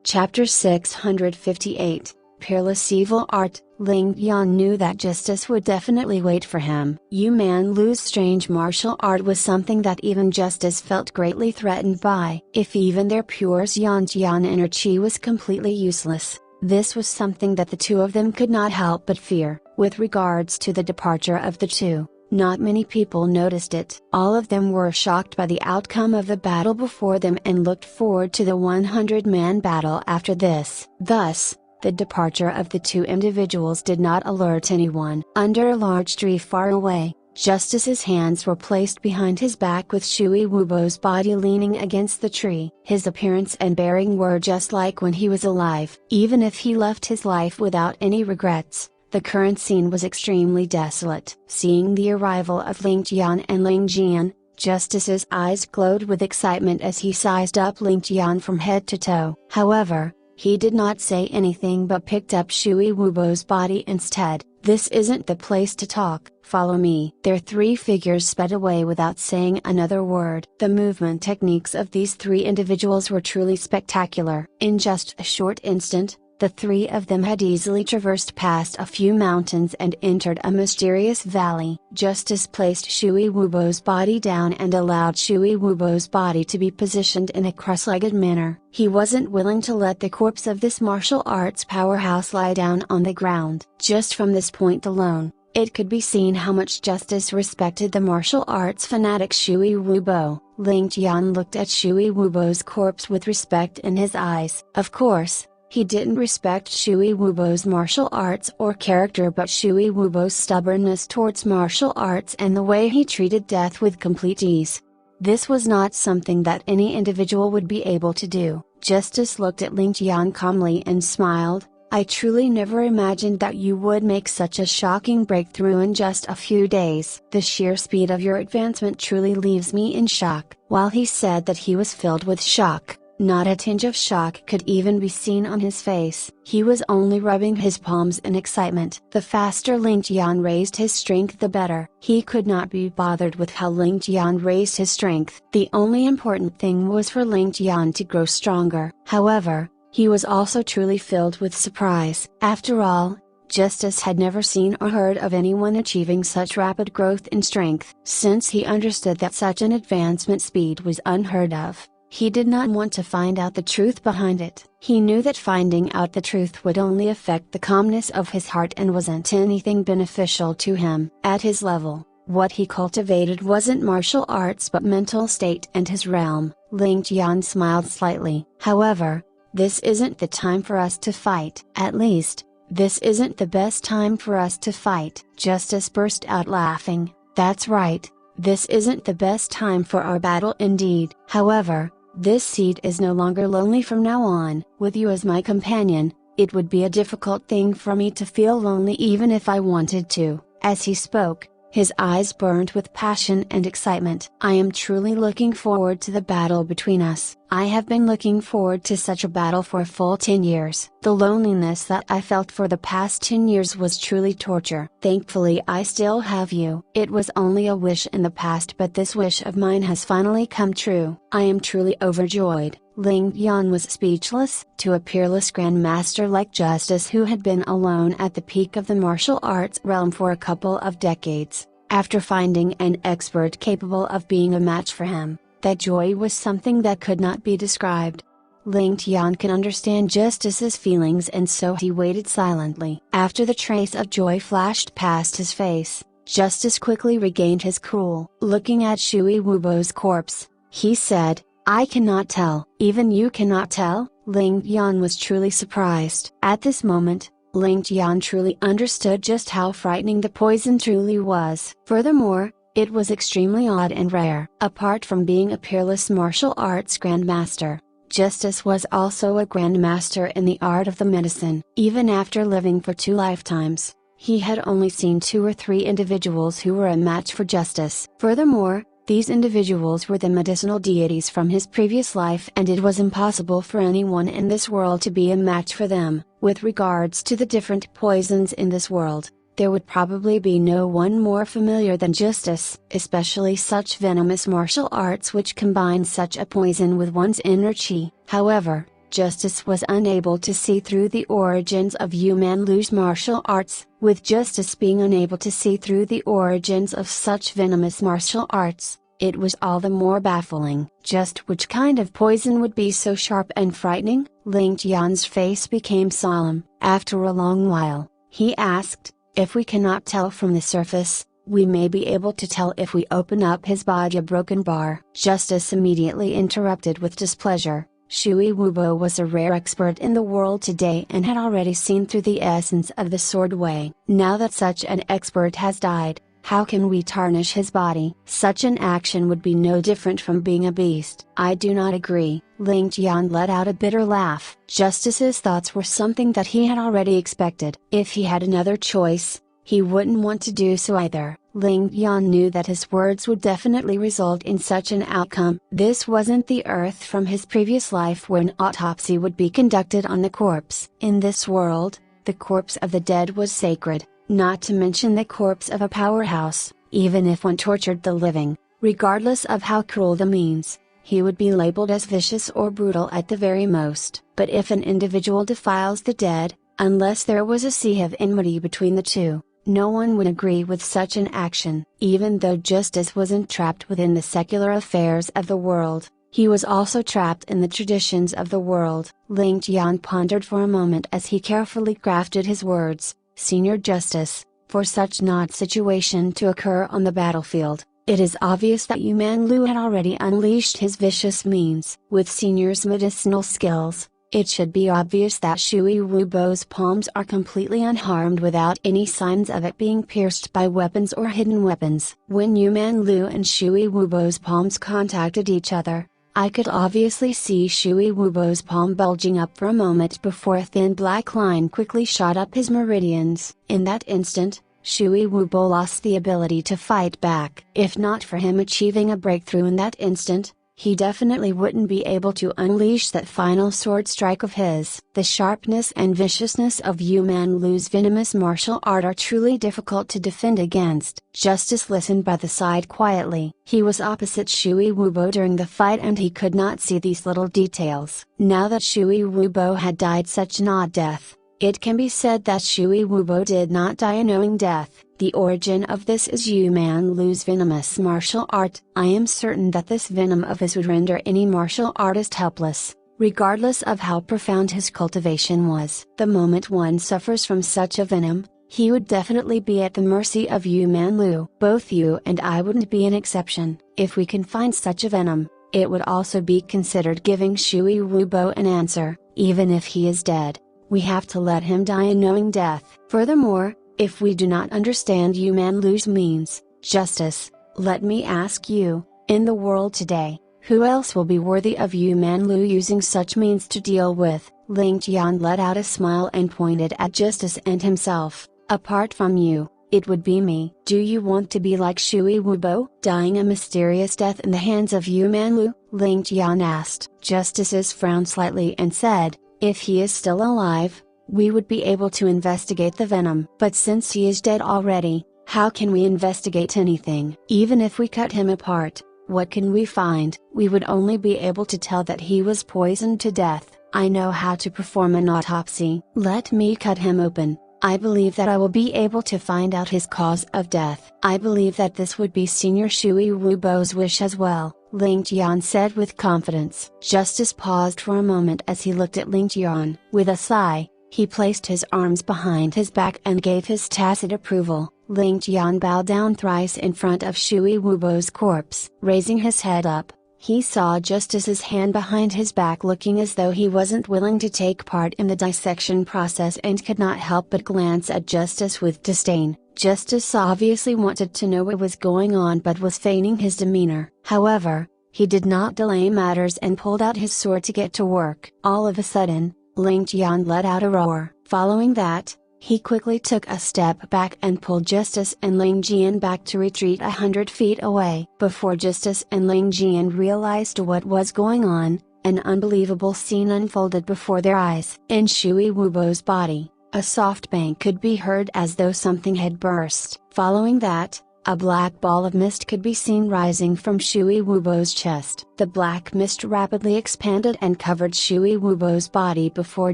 Chapter 658, Peerless Evil Art. Ling Tian knew that Justice would definitely wait for him. Yu Man Lu's strange martial art was something that even Justice felt greatly threatened by. If even their pure Xiantian inner chi was completely useless, this was something that the two of them could not help but fear. With regards to the departure of the two, not many people noticed it. All of them were shocked by the outcome of the battle before them and looked forward to the 100-man battle after this. Thus, the departure of the two individuals did not alert anyone. Under a large tree far away, Justice's hands were placed behind his back with Shui Wubo's body leaning against the tree. His appearance and bearing were just like when he was alive. Even if he left his life without any regrets, the current scene was extremely desolate. Seeing the arrival of Ling Tian and Ling Jian, Justice's eyes glowed with excitement as he sized up Ling Tian from head to toe. However, he did not say anything but picked up Shui Wubo's body instead. "This isn't the place to talk, follow me." Their three figures sped away without saying another word. The movement techniques of these three individuals were truly spectacular. In just a short instant, The three of them had easily traversed past a few mountains and entered a mysterious valley. Justice placed Shui Wubo's body down and allowed Shui Wubo's body to be positioned in a cross-legged manner. He wasn't willing to let the corpse of this martial arts powerhouse lie down on the ground. Just from this point alone, it could be seen how much Justice respected the martial arts fanatic Shui Wubo. Ling Tian looked at Shui Wubo's corpse with respect in his eyes. Of course, he didn't respect Shui Wubo's martial arts or character, but Shui Wubo's stubbornness towards martial arts and the way he treated death with complete ease. This was not something that any individual would be able to do. Justice looked at Ling Tian calmly and smiled. I truly never imagined that you would make such a shocking breakthrough in just a few days. The sheer speed of your advancement truly leaves me in shock. While he said that he was filled with shock, not a tinge of shock could even be seen on his face. He was only rubbing his palms in excitement. The faster Ling Tian raised his strength, the better. He could not be bothered with how Ling Tian raised his strength. The only important thing was for Ling Tian to grow stronger. However, he was also truly filled with surprise. After all, Justice had never seen or heard of anyone achieving such rapid growth in strength. Since he understood that such an advancement speed was unheard of, he did not want to find out the truth behind it. He knew that finding out the truth would only affect the calmness of his heart and wasn't anything beneficial to him. At his level, what he cultivated wasn't martial arts but mental state and his realm. Ling Tian smiled slightly. However, this isn't the time for us to fight. At least, this isn't the best time for us to fight. Justice burst out laughing. That's right, this isn't the best time for our battle indeed. However, this seed is no longer lonely from now on. With you as my companion, it would be a difficult thing for me to feel lonely even if I wanted to. As he spoke, his eyes burned with passion and excitement. I am truly looking forward to the battle between us. I have been looking forward to such a battle for a full 10 years. The loneliness that I felt for the past 10 years was truly torture. Thankfully I still have you. It was only a wish in the past, but this wish of mine has finally come true. I am truly overjoyed. Ling Tian was speechless. To a peerless grandmaster like Justice, who had been alone at the peak of the martial arts realm for a couple of decades, after finding an expert capable of being a match for him, that joy was something that could not be described. Ling Tian can understand Justice's feelings, and so he waited silently. After the trace of joy flashed past his face, Justice quickly regained his cool. Looking at Shui Wubo's corpse, he said, I cannot tell. Even you cannot tell? Ling Tian was truly surprised. At this moment, Ling Tian truly understood just how frightening the poison truly was. Furthermore, it was extremely odd and rare. Apart from being a peerless martial arts grandmaster, Justice was also a grandmaster in the art of the medicine. Even after living for 2 lifetimes, he had only seen 2 or 3 individuals who were a match for Justice. Furthermore, these individuals were the medicinal deities from his previous life, and it was impossible for anyone in this world to be a match for them. With regards to the different poisons in this world, there would probably be no one more familiar than Justice, especially such venomous martial arts which combine such a poison with one's inner chi. However, Justice was unable to see through the origins of Yu Man Lu's martial arts. With Justice being unable to see through the origins of such venomous martial arts, it was all the more baffling. Just which kind of poison would be so sharp and frightening? Ling Tian's face became solemn. After a long while, he asked, if we cannot tell from the surface, we may be able to tell if we open up his body. A broken bar. Justice immediately interrupted with displeasure. Shui Wubo was a rare expert in the world today and had already seen through the essence of the sword way. Now that such an expert has died, how can we tarnish his body? Such an action would be no different from being a beast. I do not agree. Ling Tian let out a bitter laugh. Justice's thoughts were something that he had already expected. If he had another choice, he wouldn't want to do so either. Ling Tian knew that his words would definitely result in such an outcome. This wasn't the Earth from his previous life where an autopsy would be conducted on the corpse. In this world, the corpse of the dead was sacred, not to mention the corpse of a powerhouse. Even if one tortured the living, regardless of how cruel the means, he would be labeled as vicious or brutal at the very most. But if an individual defiles the dead, unless there was a sea of enmity between the two, no one would agree with such an action. Even though Justice wasn't trapped within the secular affairs of the world, he was also trapped in the traditions of the world. Ling Tian pondered for a moment as he carefully crafted his words. Senior Justice, for such an odd situation to occur on the battlefield, it is obvious that Yuman Lu had already unleashed his vicious means. With Senior's medicinal skills, it should be obvious that Shui Wubo's palms are completely unharmed without any signs of it being pierced by weapons or hidden weapons. When Yuman Lu and Shui Wubo's palms contacted each other, I could obviously see Shui Wubo's palm bulging up for a moment before a thin black line quickly shot up his meridians. In that instant, Shui Wubo lost the ability to fight back. If not for him achieving a breakthrough in that instant, he definitely wouldn't be able to unleash that final sword strike of his. The sharpness and viciousness of Yuman Lu's venomous martial art are truly difficult to defend against. Justice listened by the side quietly. He was opposite Shui Wubo during the fight and he could not see these little details. Now that Shui Wubo had died such an odd death, it can be said that Shui Wubo did not die a knowing death. The origin of this is Yuman Lu's venomous martial art. I am certain that this venom of his would render any martial artist helpless, regardless of how profound his cultivation was. The moment one suffers from such a venom, he would definitely be at the mercy of Yuman Lu. Both you and I wouldn't be an exception. If we can find such a venom, it would also be considered giving Shui Wubo an answer, even if he is dead. We have to let him die a knowing death. Furthermore, if we do not understand Yuman Lu's means, Justice, let me ask you, in the world today, who else will be worthy of Yuman Lu using such means to deal with? Ling Tian let out a smile and pointed at Justice and himself. Apart from you, it would be me. Do you want to be like Shui Wubo, dying a mysterious death in the hands of Yuman Lu? Ling Tian asked. Justice's frowned slightly and said, if he is still alive, we would be able to investigate the venom. But since he is dead already, how can we investigate anything? Even if we cut him apart, what can we find? We would only be able to tell that he was poisoned to death. I know how to perform an autopsy. Let me cut him open. I believe that I will be able to find out his cause of death. I believe that this would be Senior Shui Wubo's wish as well, Ling Tian said with confidence. Justice paused for a moment as he looked at Ling Tian. With a sigh, he placed his arms behind his back and gave his tacit approval. Ling Tian bowed down thrice in front of Shui Wubo's corpse. Raising his head up, he saw Justice's hand behind his back looking as though he wasn't willing to take part in the dissection process and could not help but glance at Justice with disdain. Justice obviously wanted to know what was going on but was feigning his demeanor. However, he did not delay matters and pulled out his sword to get to work. All of a sudden, Ling Tian let out a roar. Following that, he quickly took a step back and pulled Justice and Ling Jian back to retreat 100 feet away. Before Justice and Ling Jian realized what was going on, an unbelievable scene unfolded before their eyes. In Shui Wubo's body, a soft bang could be heard as though something had burst. Following that, a black ball of mist could be seen rising from Shui Wubo's chest. The black mist rapidly expanded and covered Shui Wubo's body before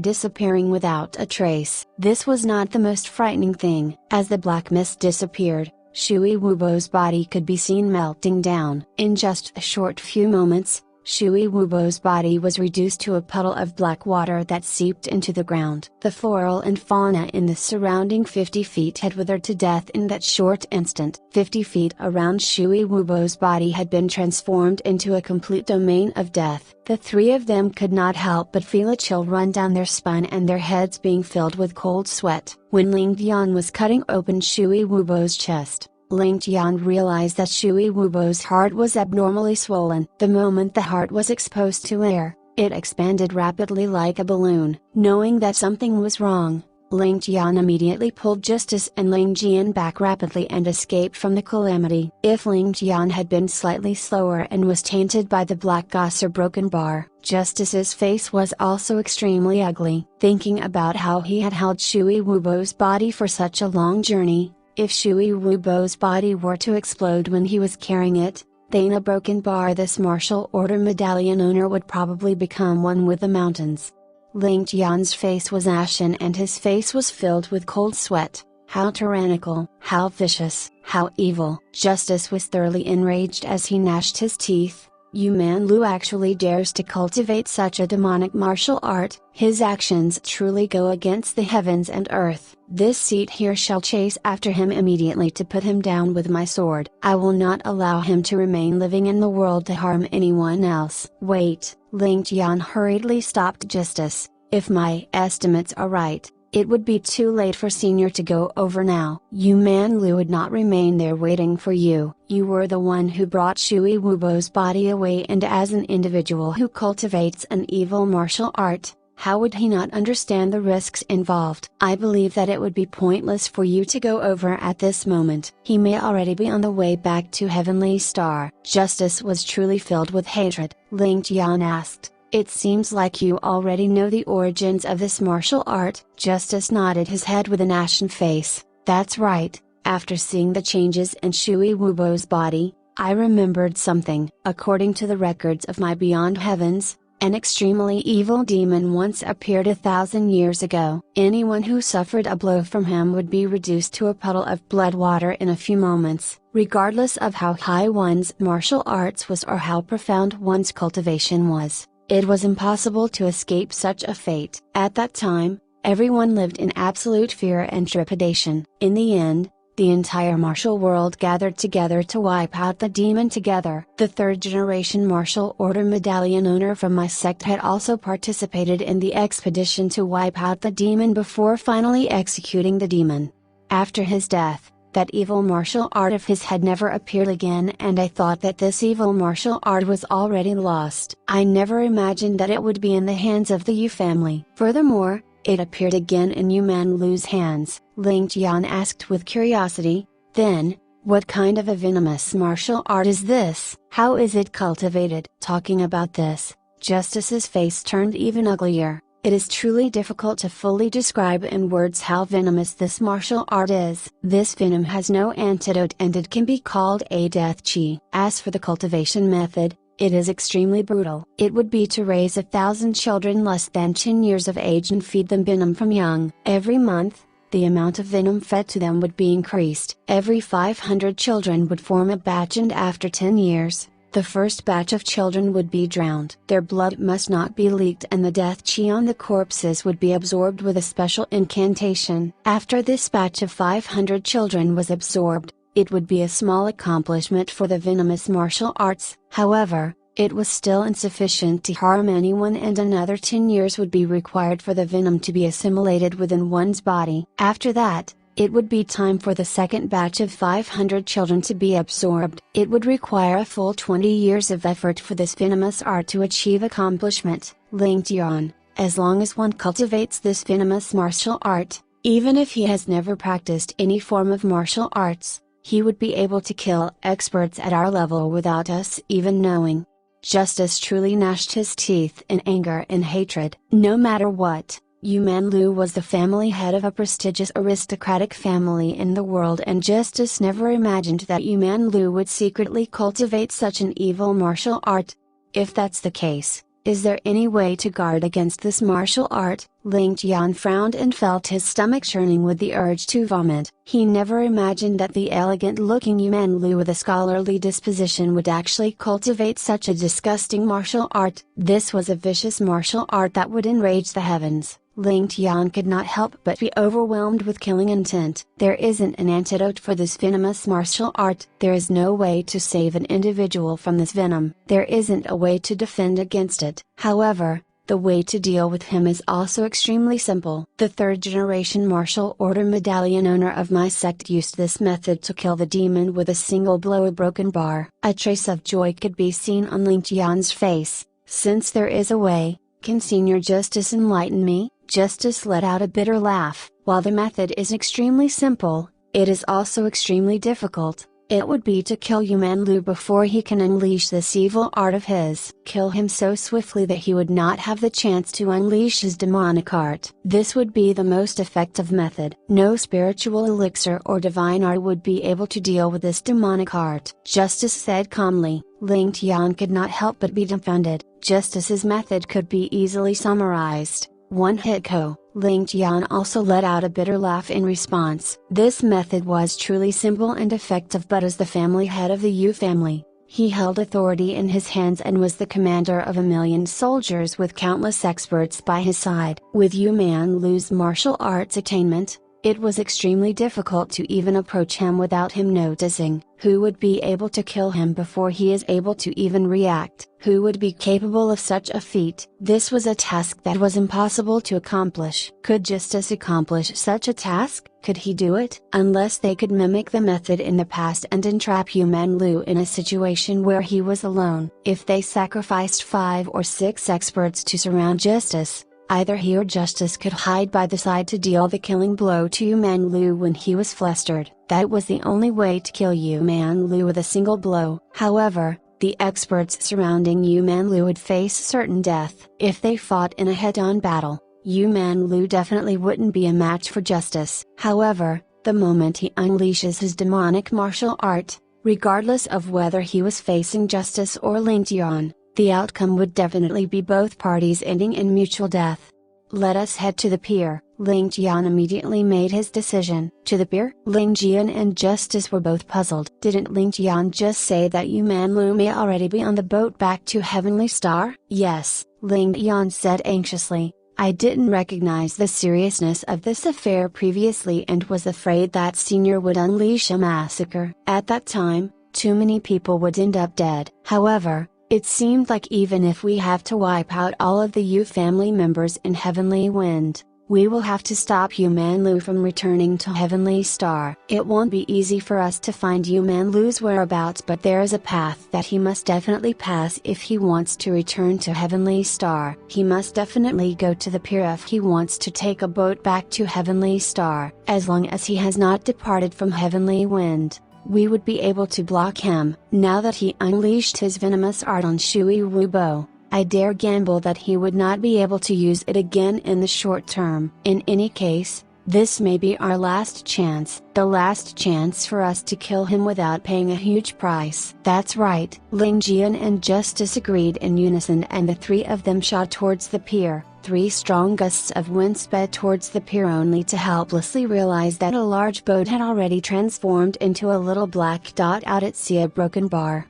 disappearing without a trace. This was not the most frightening thing. As the black mist disappeared, Shui Wubo's body could be seen melting down. In just a short few moments, Shui Wubo's body was reduced to a puddle of black water that seeped into the ground. The floral and fauna in the surrounding 50 feet had withered to death in that short instant. 50 feet around Shui Wubo's body had been transformed into a complete domain of death. The three of them could not help but feel a chill run down their spine and their heads being filled with cold sweat. When Ling Tian was cutting open Shui Wubo's chest, Ling Tian realized that Shui Wubo's heart was abnormally swollen. The moment the heart was exposed to air, it expanded rapidly like a balloon. Knowing that something was wrong, Ling Tian immediately pulled Justice and Ling Jian back rapidly and escaped from the calamity. If Ling Tian had been slightly slower and was tainted by the black goss or broken bar, Justice's face was also extremely ugly. Thinking about how he had held Shui Wubo's body for such a long journey, if Shui Wubo's body were to explode when he was carrying it, then a broken bar. This martial order medallion owner would probably become one with the mountains. Ling Tian's face was ashen and his face was filled with cold sweat. How tyrannical, how vicious, how evil. Justice was thoroughly enraged as he gnashed his teeth. Yu Man Lu actually dares to cultivate such a demonic martial art. His actions truly go against the heavens and earth. This seat here shall chase after him immediately to put him down with my sword. I will not allow him to remain living in the world to harm anyone else. Wait, Ling Tian hurriedly stopped Justice. If my estimates are right, it would be too late for Senior to go over now. Yu Man Lu would not remain there waiting for you. You were the one who brought Shui Wubo's body away, and as an individual who cultivates an evil martial art, how would he not understand the risks involved? I believe that it would be pointless for you to go over at this moment. He may already be on the way back to Heavenly Star. Justice was truly filled with hatred. Ling Tian asked, "It seems like you already know the origins of this martial art." Justice nodded his head with an ashen face. "That's right, after seeing the changes in Shui Wubo's body, I remembered something. According to the records of my Beyond Heavens, an extremely evil demon once appeared 1,000 years ago. Anyone who suffered a blow from him would be reduced to a puddle of blood water in a few moments, regardless of how high one's martial arts was or how profound one's cultivation was. It was impossible to escape such a fate. At that time, everyone lived in absolute fear and trepidation. In the end, the entire martial world gathered together to wipe out the demon together. The third generation martial order medallion owner from my sect had also participated in the expedition to wipe out the demon before finally executing the demon. After his death, that evil martial art of his had never appeared again, and I thought that this evil martial art was already lost. I never imagined that it would be in the hands of the Yu family. Furthermore, it appeared again in Yu Man Lu's hands. Ling Tian asked with curiosity, "Then, what kind of a venomous martial art is this? How is it cultivated?" Talking about this, Justice's face turned even uglier. It is truly difficult to fully describe in words how venomous this martial art is. This venom has no antidote and it can be called a death chi. As for the cultivation method, it is extremely brutal. It would be to raise 1,000 children less than 10 years of age and feed them venom from young. Every month, the amount of venom fed to them would be increased. Every 500 children would form a batch, and after 10 years, the first batch of children would be drowned. Their blood must not be leaked and the death chi on the corpses would be absorbed with a special incantation. After this batch of 500 children was absorbed, it would be a small accomplishment for the venomous martial arts. However, it was still insufficient to harm anyone, and another 10 years would be required for the venom to be assimilated within one's body. After that, it would be time for the second batch of 500 children to be absorbed. It would require a full 20 years of effort for this venomous art to achieve accomplishment. Ling Tian, as long as one cultivates this venomous martial art, even if he has never practiced any form of martial arts, he would be able to kill experts at our level without us even knowing. Justice truly gnashed his teeth in anger and hatred. No matter what, Yu Man Lu was the family head of a prestigious aristocratic family in the world, and Justice never imagined that Yu Man Lu would secretly cultivate such an evil martial art. If that's the case, is there any way to guard against this martial art? Ling Tian frowned and felt his stomach churning with the urge to vomit. He never imagined that the elegant-looking Yu Man Lu with a scholarly disposition would actually cultivate such a disgusting martial art. This was a vicious martial art that would enrage the heavens. Ling Tian could not help but be overwhelmed with killing intent. There isn't an antidote for this venomous martial art. There is no way to save an individual from this venom. There isn't a way to defend against it. However, the way to deal with him is also extremely simple. The third generation martial order medallion owner of my sect used this method to kill the demon with a single blow. A broken bar. A trace of joy could be seen on Ling Tian's face. Since there is a way, can Senior Justice enlighten me? Justice let out a bitter laugh. While the method is extremely simple, it is also extremely difficult. It would be to kill Yuman Lu before he can unleash this evil art of his. Kill him so swiftly that he would not have the chance to unleash his demonic art. This would be the most effective method. No spiritual elixir or divine art would be able to deal with this demonic art. Justice said calmly. Ling Tian could not help but be dumbfounded. Justice's method could be easily summarized. One hit KO. Ling Tian also let out a bitter laugh in response. This method was truly simple and effective, but as the family head of the Yu family, he held authority in his hands and was the commander of 1,000,000 soldiers with countless experts by his side. With Yuman Lu's martial arts attainment, it was extremely difficult to even approach him without him noticing. Who would be able to kill him before he is able to even react? Who would be capable of such a feat? This was a task that was impossible to accomplish. Could Justice accomplish such a task? Could he do it? Unless they could mimic the method in the past and entrap Yuman Lu in a situation where he was alone. If they sacrificed 5 or 6 experts to surround Justice, either he or Justice could hide by the side to deal the killing blow to Yuman Lu when he was flustered. That was the only way to kill Yuman Lu with a single blow. However, the experts surrounding Yuman Lu would face certain death. If they fought in a head-on battle, Yuman Lu definitely wouldn't be a match for Justice. However, the moment he unleashes his demonic martial art, regardless of whether he was facing Justice or Ling Tian, the outcome would definitely be both parties ending in mutual death. Let us head to the pier. Ling Tian immediately made his decision. To the pier? Ling Tian and Justice were both puzzled. Didn't Ling Tian just say that Yuman Lu may already be on the boat back to Heavenly Star? Yes, Ling Tian said anxiously. I didn't recognize the seriousness of this affair previously and was afraid that Senior would unleash a massacre. At that time, too many people would end up dead. However, it seemed like even if we have to wipe out all of the Yu family members in Heavenly Wind, we will have to stop Yuman Lu from returning to Heavenly Star. It won't be easy for us to find Yuman Lu's whereabouts, but there is a path that he must definitely pass if he wants to return to Heavenly Star. He must definitely go to the pier if he wants to take a boat back to Heavenly Star. As long as he has not departed from Heavenly Wind, we would be able to block him. Now that he unleashed his venomous art on Shui Wubo, I dare gamble that he would not be able to use it again in the short term. In any case, this may be our last chance. The last chance for us to kill him without paying a huge price. That's right. Ling Tian and Justice agreed in unison and the 3 of them shot towards the pier. 3 strong gusts of wind sped towards the pier only to helplessly realize that a large boat had already transformed into a little black dot out at sea, a broken bar.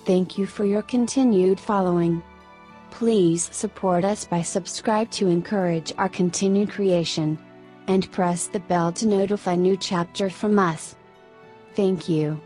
Thank you for your continued following. Please support us by subscribe to encourage our continued creation. And press the bell to notify new chapter from us. Thank you.